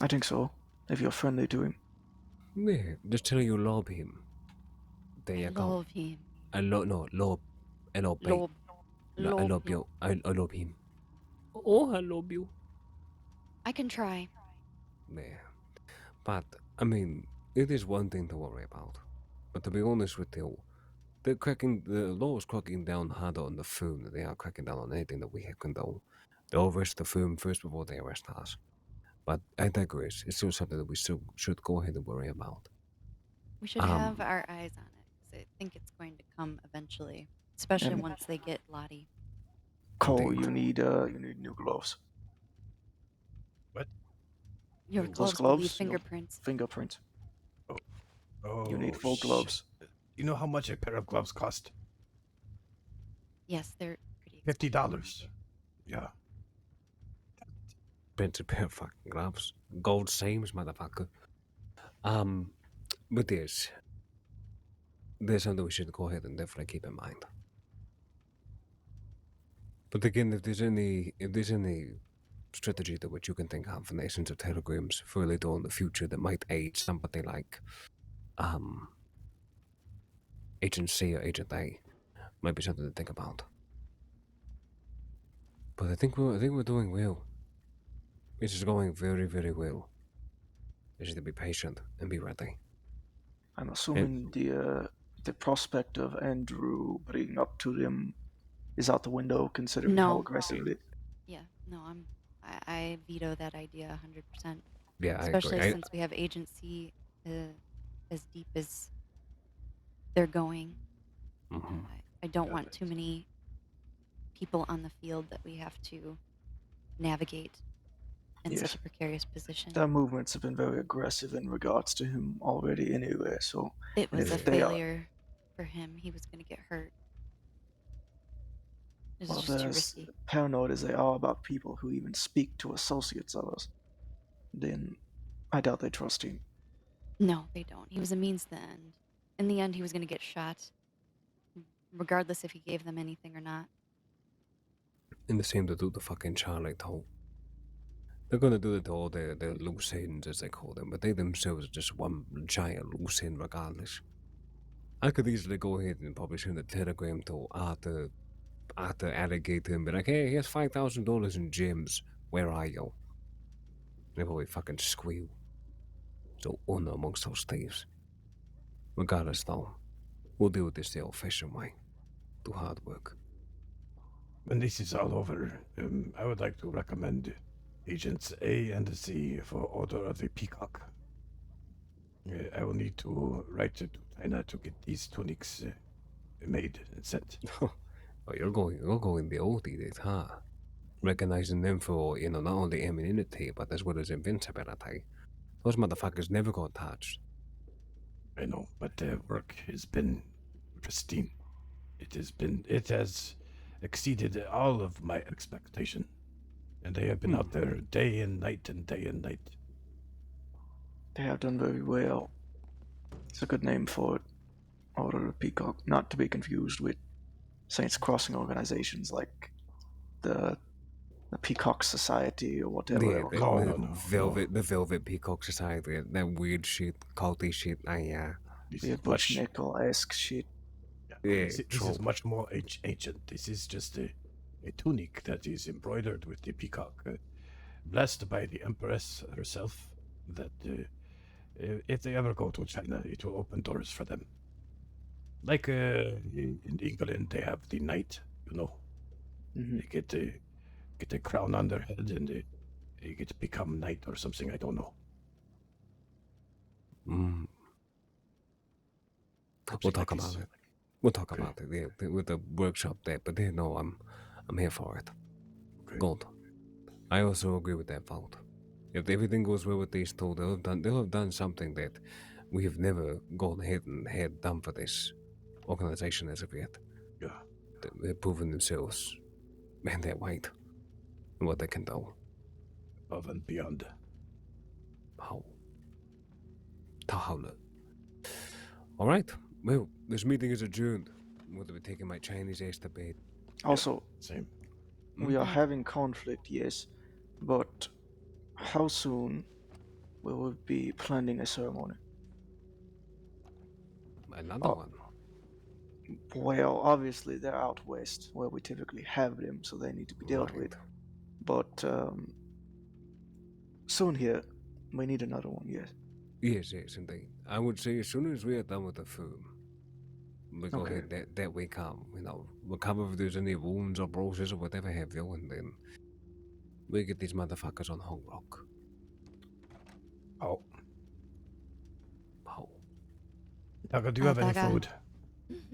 I think so, if you're friendly to him. Yeah, just tell you love him. There you go. Love him. I love L-O-B. Love. I Love love him. you. I love him. Oh, I love you. I can try. Yeah. But, I mean, it is one thing to worry about. But to be honest with you, the law is cracking down harder on the firm than they are cracking down on anything that we can do. They'll arrest the firm first before they arrest us. But I digress. It's still something that we still should go ahead and worry about. We should have our eyes on it, because I think it's going to come eventually, especially And- once they get Lottie. Cole, you need new gloves. What? Your Those gloves will leave gloves? fingerprints. Fingerprints. Oh, You need full shit. gloves. You know how much a pair of gloves cost? Yes, they're pretty $50. Yeah. Expensive pair of fucking gloves. Gold seams, motherfucker. But there's something we should go ahead and definitely keep in mind. But again, if there's any strategy to which you can think of in the essence of telegrams for later on in the future that might aid somebody like Agent C or Agent A, might be something to think about. But I think we're doing well. This is going very, very well. We just need to be patient and be ready. I'm assuming the prospect of Andrew bringing up to them is out the window, considering how No. aggressive it is. Yeah, no, I veto that idea 100%. Yeah, I Especially agree. since we have agency as deep as they're going. I don't want too many people on the field that we have to navigate in Yes. such a precarious position. Their movements have been very aggressive in regards to him already anyway, so... It was a if they are- failure for him. He was going to get hurt. This Well, is just too as risky. paranoid as they are about people who even speak to associates of us, then I doubt they trust him. No, they don't. He was a means to the end. In the end, he was going to get shot, regardless if he gave them anything or not. And the same to do the fucking Charlie toll. They're gonna do it to all their loose ends, as they call them, but they themselves are just one giant loose end regardless. I could easily go ahead and publish in the telegram to Arthur Alligator and be like, hey, here's $5,000 in gems. Where are you? They probably fucking squeal. So honor amongst those thieves. Regardless though, we'll deal with this the old-fashioned way. Do hard work. When this is all over, I would like to recommend Agents A and C for Order of the Peacock. I will need to write to China to get these tunics made and sent. Oh, you're going the old edict, huh? Recognizing them for, not only immunity, but as well as invincibility. Those motherfuckers never got touched. I know, but their work has been pristine. It has exceeded all of my expectation. And they have been out there day and night and day and night. They have done very well. It's a good name for it. Order of Peacock, not to be confused with Saints Crossing organizations like the Peacock Society or whatever they were called. The Velvet Peacock Society, that weird shit, culty shit. The Butch Nickel-esque shit. This is much more ancient. This is just a tunic that is embroidered with the peacock, blessed by the Empress herself, that if they ever go to China, it will open doors for them. Like in England, they have the knight, you know. They get a crown on their head and they get to become knight or something, I don't know. We'll talk about it. We'll talk about it with the workshop there, but no, I'm here for it. Gold. I also agree with that vote. If everything goes well with these two, they'll have done something that we have never gone ahead and had done for this organization as of yet. Yeah. They've proven themselves and their weight and what they can do. Above and beyond. How? All right. Well, this meeting is adjourned. We'll be taking my Chinese ass to bed. Also, same. We are having conflict, yes, but how soon will we be planning a ceremony? Another one? Well, obviously they're out west, where we typically have them, so they need to be dealt with. But soon here, we need another one, yes. Yes, indeed. I would say as soon as we are done with the food, we go ahead that we come, we'll cover if there's any wounds or bruises or whatever have you, and then we get these motherfuckers on Hong Rock. Oh. Daga, do you have any food?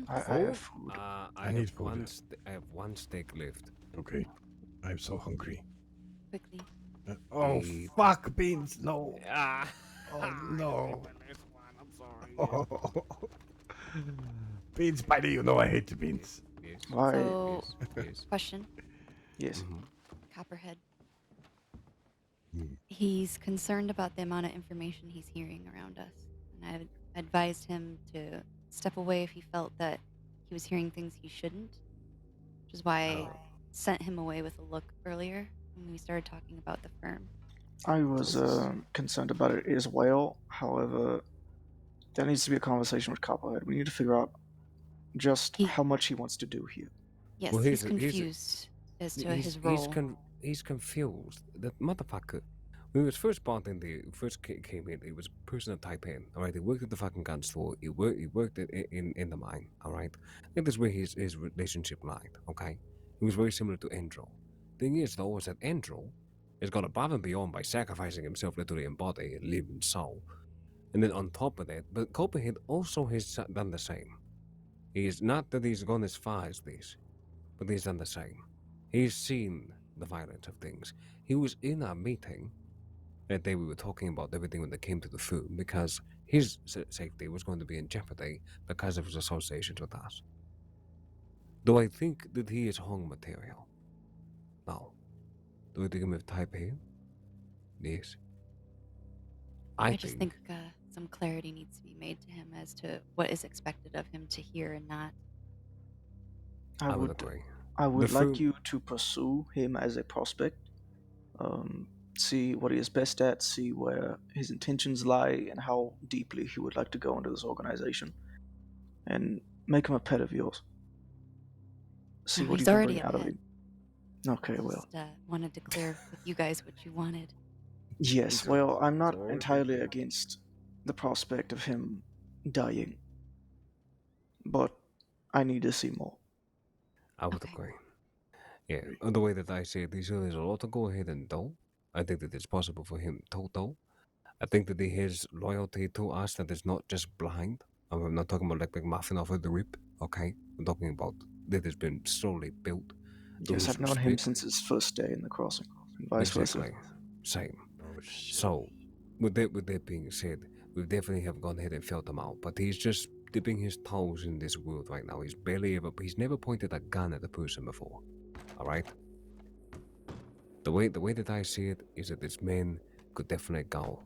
I have food. I need have food. I have one steak left. Okay. I'm so hungry. Quickly. Oh, fuck, Beans, no. Ah. Oh, no. I'm sorry. Oh. Beans, buddy, you know I hate the beans. Yes. Why? So, Yes. question. Yes. Copperhead. He's concerned about the amount of information he's hearing around us, and I advised him to step away if he felt that he was hearing things he shouldn't, which is why I sent him away with a look earlier when we started talking about the firm. I was concerned about it as well. However, there needs to be a conversation with Copperhead. We need to figure out just how much he wants to do here. Yes, Well, he's confused as to his role. He's confused. That motherfucker. When he was first brought in, came in, he was a person of Type N. All right, he worked at the fucking gun store. He worked in the mine. All right, I think that's where his relationship lied. Okay, he was very similar to Andrew. Thing is, though, is that Andrew has gone above and beyond by sacrificing himself literally in body and living soul. And then on top of that, but Copperhead also has done the same. He's not that he's gone as far as this, but he's done the same. He's seen the violence of things. He was in our meeting that day we were talking about everything when it came to the food, because his safety was going to be in jeopardy because of his associations with us. Do I think that he is Hong material? No. Do I think him with Type A? Yes. I just think some clarity needs to be made to him as to what is expected of him to hear and not. I would agree. I would like you to pursue him as a prospect. See what he is best at, see where his intentions lie, and how deeply he would like to go into this organization. And make him a pet of yours. See what you can bring out of him. Okay, well. Just wanted to clear with you guys what you wanted. Yes, well, I'm not entirely against the prospect of him dying. But I need to see more. I would agree. Yeah, the way that I see it, there's a lot to go ahead and do. I think that it's possible for him to do. I think that he has loyalty to us that is not just blind. I'm not talking about like McMuffin off of the rip, okay? I'm talking about that has been slowly built. Yes, I've known him since his first day in the crossing, and vice versa. Same. So, with that being said, we definitely have gone ahead and felt him out, but he's just dipping his toes in this world right now. He's never pointed a gun at a person before. Alright? The way that I see it is that this man could definitely go,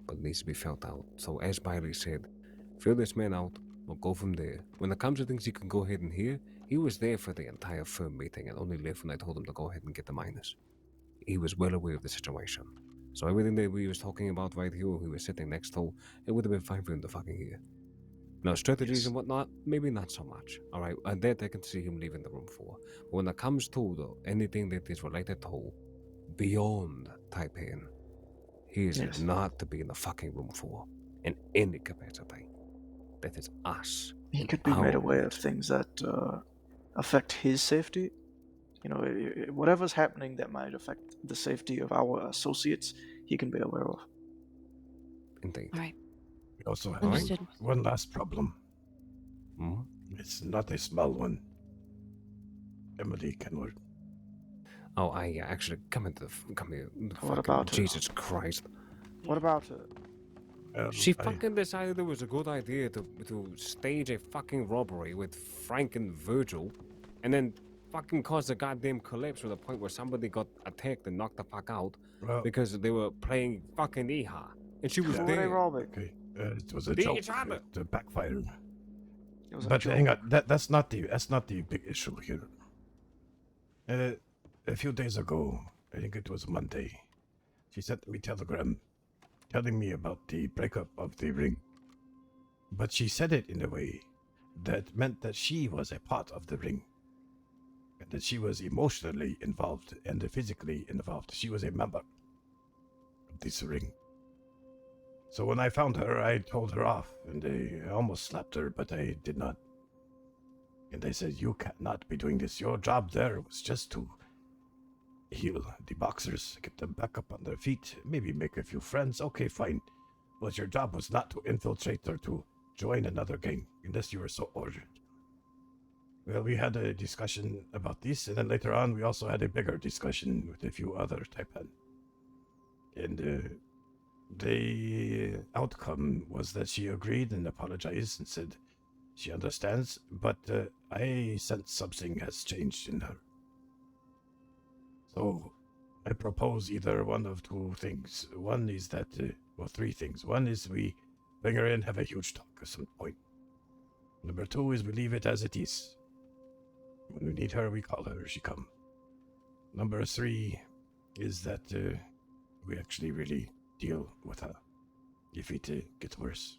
but needs to be felt out. So as Bailey said, fill this man out, we'll go from there. When it comes to things you can go ahead and hear, he was there for the entire firm meeting and only left when I told him to go ahead and get the miners. He was well aware of the situation. So everything that we was talking about right here, he was sitting next to, it would have been fine for him to fucking hear. Now, strategies and whatnot, maybe not so much. All right, and that I can see him leaving the room for. But when it comes to anything that is related to beyond Taipei, he is Yes. not to be in the fucking room for in any capacity. That is us. He and could be made our aware of things that affect his safety. You know, whatever's happening that might affect the safety of our associates, he can be aware of. Indeed. All right. We also have Understood. one last problem. Hmm? It's not a small one. Emily Kenward. Oh, I actually come here. What Fucking about her? Jesus Christ. What about her? She fucking decided it was a good idea to stage a fucking robbery with Frank and Virgil, and then fucking cause a goddamn collapse to the point where somebody got attacked and knocked the fuck out because they were playing fucking Iha, and she was Who were they there. robbing? Okay, it was a The joke. other. It backfired. It was a But joke. hang on, that's not the big issue here. A few days ago, I think it was Monday, she sent me a telegram telling me about the breakup of the ring. But she said it in a way that meant that she was a part of the ring. And that she was emotionally involved and physically involved. She was a member of this ring. So when I found her, I told her off, and I almost slapped her, but I did not. And I said, you cannot be doing this. Your job there was just to heal the boxers, get them back up on their feet, maybe make a few friends. Okay, fine. But your job was not to infiltrate or to join another gang, unless you were so ordered. Well, we had a discussion about this, and then later on, we also had a bigger discussion with a few other Taipan. And the outcome was that she agreed and apologized and said she understands, but I sense something has changed in her. So I propose either one of two things. One is that, well, three things. One is we bring her in, have a huge talk at some point. Number two is we leave it as it is. When we need her, we call her, she come. Number three is that we actually really deal with her if it gets worse.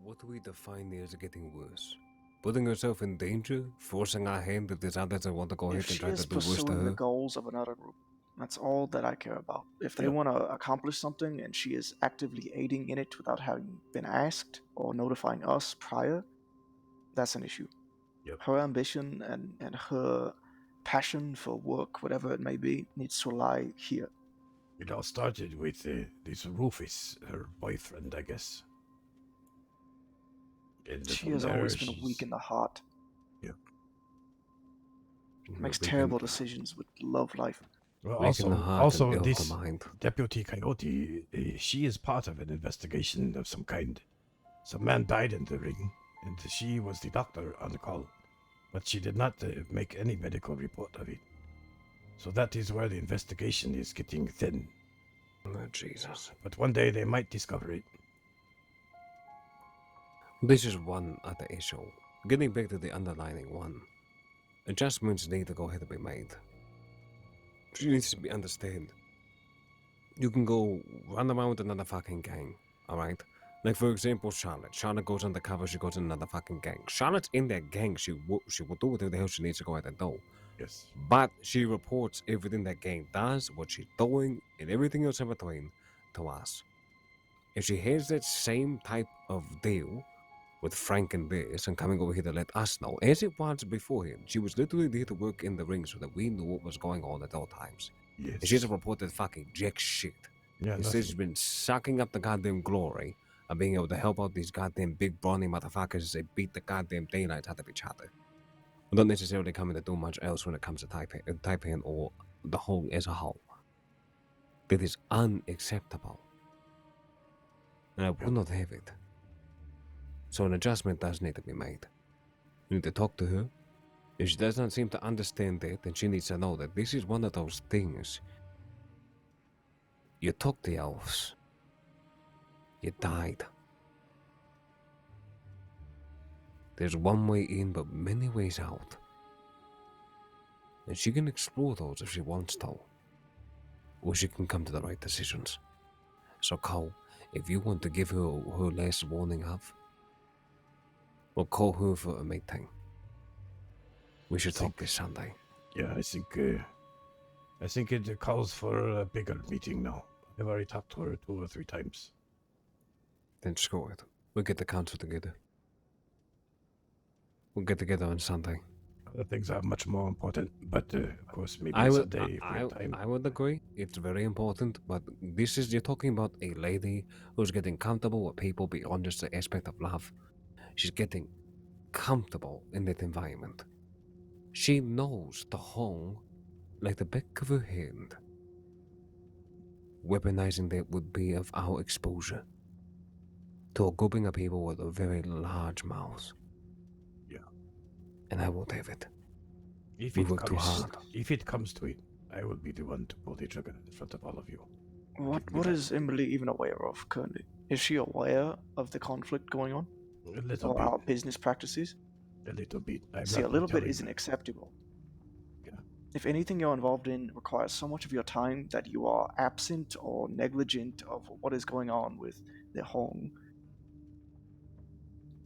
What do we define as getting worse? Putting herself in danger? Forcing our hand if there's others that want to go ahead If and she try is to do worse to pursuing the her? goals of another group, that's all that I care about. If they want to accomplish something and she is actively aiding in it without having been asked or notifying us prior, that's an issue. Her ambition and her passion for work, whatever it may be, needs to lie here. It all started with this Rufus, her boyfriend, I guess. And She from has there, always been weak in the heart. Yep. Makes Weak in- terrible decisions with love life. Well, Weak in the heart also and ill this the mind. Deputy Coyote, she is part of an investigation of some kind. Some man died in the ring, and she was the doctor on the call. But she did not make any medical report of it. So that is where the investigation is getting thin. Oh, Jesus. But one day they might discover it. This is one other issue. Getting back to the underlining one. Adjustments need to go ahead and be made. She needs to be understood. You can go run around with another fucking gang, alright? Like, for example, Charlotte. Charlotte goes undercover, she goes in another fucking gang. Charlotte's in that gang, she will do whatever the hell she needs to go ahead and do. Yes. But she reports everything that gang does, what she's doing, and everything else in between to us. If she has that same type of deal with Frank and this and coming over here to let us know, as it was beforehand, she was literally there to work in the ring so that we knew what was going on at all times. Yes. And she hasn't reported fucking jack shit. Yeah, Instead, she's been sucking up the goddamn glory of being able to help out these goddamn big brawny motherfuckers as they beat the goddamn daylights out of each other. Not necessarily coming to do much else when it comes to Taipei or the whole as a whole. That is unacceptable. And I will not have it. So an adjustment does need to be made. You need to talk to her. If she does not seem to understand it, then she needs to know that this is one of those things. You took the elves. You died. There's one way in, but many ways out. And she can explore those if she wants to. Or she can come to the right decisions. So Cole, If you want to give her her last warning of, we'll call her for a meeting. We should talk this Sunday. Yeah, I think it calls for a bigger meeting now. I've already talked to her 2 or 3 times. Then screw it. We'll get the council together. We'll get together on Sunday. Other things are much more important, but of course, maybe I would, someday if we have time. I would agree. It's very important, but you're talking about a lady who's getting comfortable with people beyond just the aspect of love. She's getting comfortable in that environment. She knows the home like the back of her hand. Weaponizing that would be of our exposure to a grouping of people with a very large mouths. Yeah. And I won't have it. If We it work too hard. comes to it, I will be the one to pull the trigger in front of all of you. What is Emily even aware of currently? Is she aware of the conflict going on? A little Or bit. our business practices? A little bit. See, a little bit isn't acceptable. Yeah. If anything you're involved in requires so much of your time that you are absent or negligent of what is going on with the home,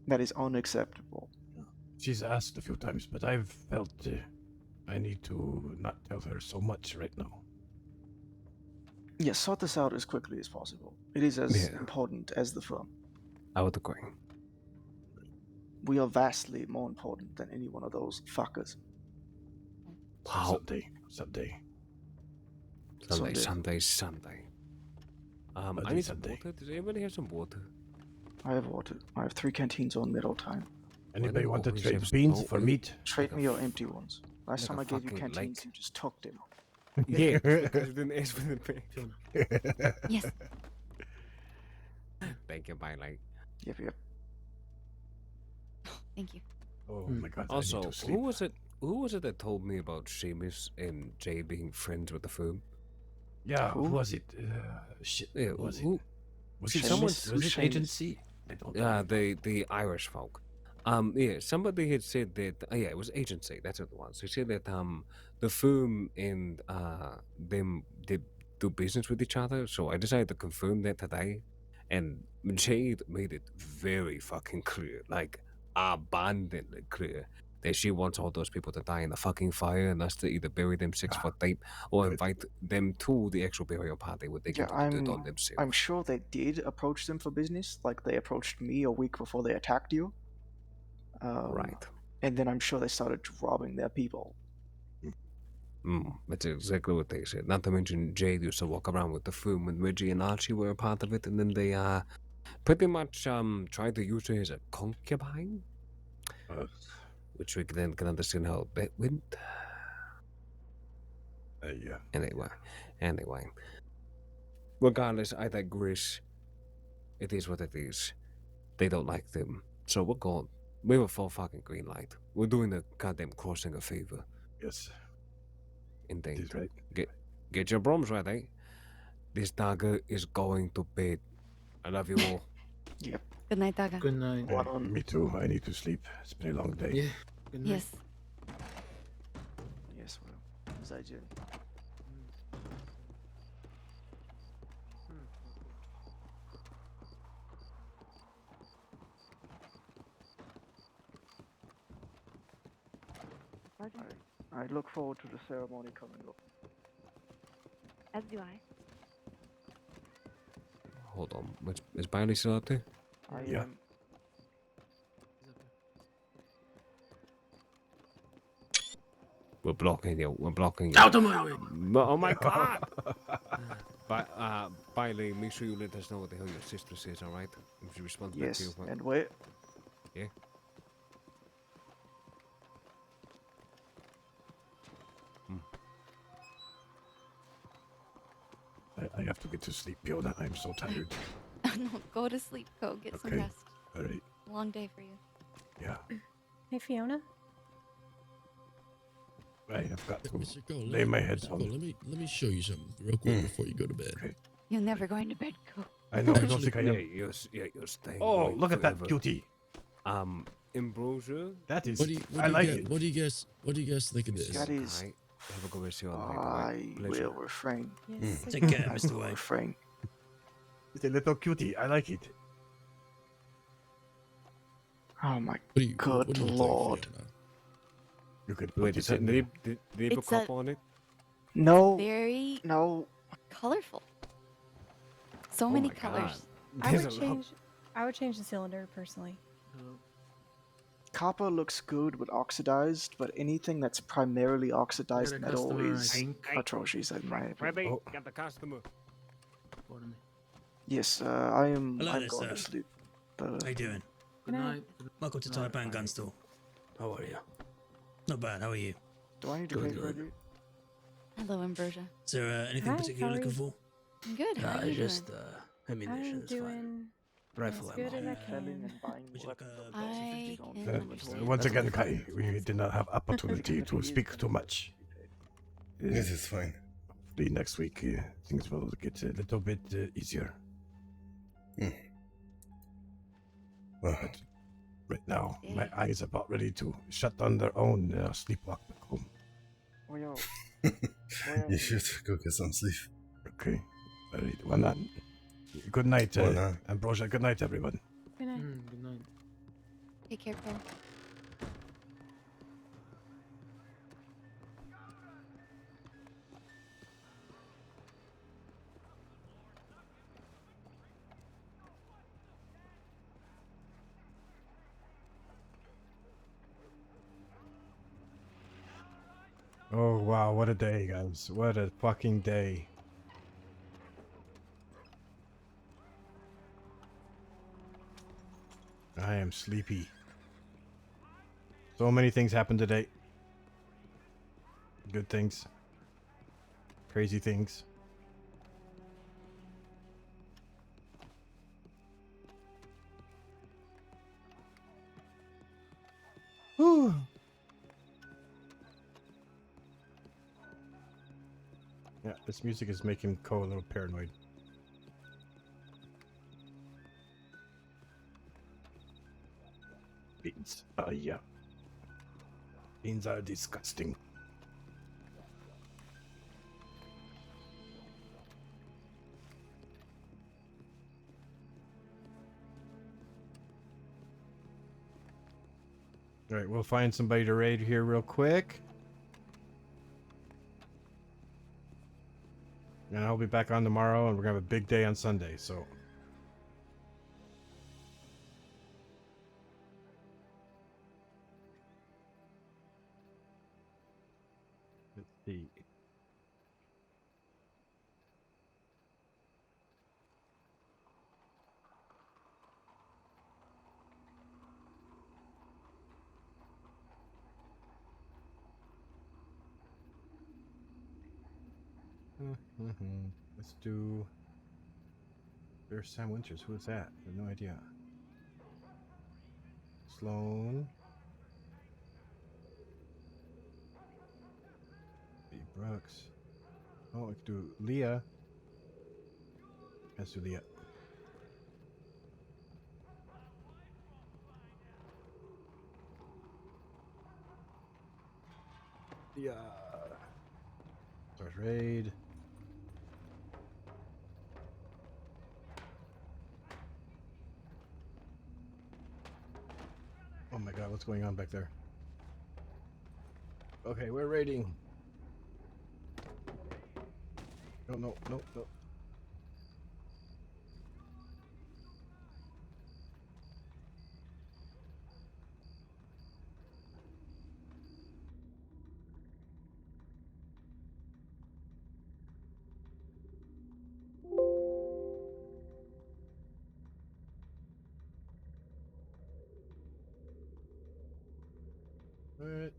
that is unacceptable. She's asked a few times, but I've felt I need to not tell her so much right now. Yes, sort this out as quickly as possible. It is as important as the firm. I would agree. We are vastly more important than any one of those fuckers. Wow. Someday. Sunday. I need some water. Does anybody have some water? I have water. I have 3 canteens on middle time. Anybody want to trade beans for meat? Trade me your empty ones. Last like time a I gave you fucking canteens, lake. you just took them. Yeah, because you didn't ask for the pay. Yes. Thank you, Bailey. Yep. Thank you. Oh my god. Also, I need to sleep. who was it that told me about Seamus and Jay being friends with the firm? Yeah, who was it? Shit. Yeah, Was who? Was See, it someone. was it agency? I don't know. The Irish folk. Yeah, somebody had said that. Yeah, it was agency. That's what it was. They said that the firm and them did do business with each other. So I decided to confirm that today, and Jade made it very fucking clear, like abundantly clear, that she wants all those people to die in the fucking fire and us to either bury them 6 foot deep or invite them to the actual burial party where they can Yeah, do it on themselves. I'm sure they did approach them for business, like they approached me a week before they attacked you. Right. And then I'm sure they started robbing their people. That's exactly what they said. Not to mention Jade used to walk around with the firm when Reggie and Archie were a part of it, and then they pretty much tried to use her as a concubine, which we then can understand how that went. Yeah. Anyway. Regardless, I digress. It is what it is. They don't like them, so we're gone. We have a full fucking green light. We're doing the goddamn crossing a favor. Yes. Indeed. That's right. Get your brooms ready. This dagger is going to bed. I love you all. Yep. Good night, Daga. Good night. Me too. I need to sleep. It's been a long day. Yeah. Good night. Yes. Yes, well, as I did. I look forward to the ceremony coming up. As do I. Hold on. Is Bailey still out there? Yeah. We're blocking you. Out of my way! Oh my god! But Bailey, make sure you let us know what the hell your sister says, alright? If she responds back to you. Yes, and wait. Yeah? I have to get to sleep, Fiona. I'm so tired. No, go to sleep, Go. Get some Okay. rest. All right. Long day for you. Yeah. Hey, Fiona. I have got to Mr. Cole, lay my head Mr. down. Cole, let me show you something real quick before you go to bed. Okay. You're never going to bed, Go. I know. I don't Actually, think I am. You're staying. Oh, awake look at that forever. cutie. Ambrosia? That is. What do you I like guys, it. What do you guys think of this? That is. Have a good rest of your I night. Pleasure. will refrain. Take care, I Mr. will Wade. refrain. It's a little cutie. I like it. Oh my What do you, good what do you lord. think, Fiona? You could Wait, put does this it in there. leave a It's cup a- on it? No. Very No. colorful. So Oh many my colors. I There's would a lot. change. I would change the cylinder personally. Copper looks good with oxidized, but anything that's primarily oxidized a metal customer, I is think. atrocious in my opinion. Rebby, Oh. got the customer. Pardon me. Yes, I'm Hello I'm there, going to sir. sleep. How you doing? Good night. Welcome to Taipan Gun Store. How are you? Not bad. How are you? Do I need to pay for it? Hello, Ambrosia. Is there anything Hi, particular how you're are looking you? for? I'm good. How are you just doing? ammunition I'm is fine. doing Rifle as good ammo. as I Selling can. and buying Would you like weapons a on I don't can fit understand. Once That's again, my Kai, friend. we did not have opportunity to speak too much. Yes, it's fine. Hopefully next week things will get a little bit easier. Well, But right now, Yeah. my eyes are about ready to shut on their own sleepwalk back home. Oh, yo. you should go get some sleep. Okay. All right. Well, then, good night, Well, nah. Ambrosia. Good night, everyone. Good night. Good night. Take care, Cole. Oh, wow. What a day, guys. What a fucking day. I am sleepy. So many things happened today. Good things. Crazy things. Whew. Yeah, this music is making Ko a little paranoid. Beans. Yeah. Beans are disgusting. Alright, we'll find somebody to raid here real quick. And I'll be back on tomorrow, and we're gonna have a big day on Sunday, so. Let's see. Let's do. There's Sam Winters. Who is that? I have no idea. Sloan. B. Brooks. Oh, I could do Leah. Let's do Leah. Yeah. Start raid. Oh my god, what's going on back there? Okay, we're raiding. No. Alright.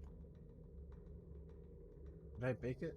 Did I bake it?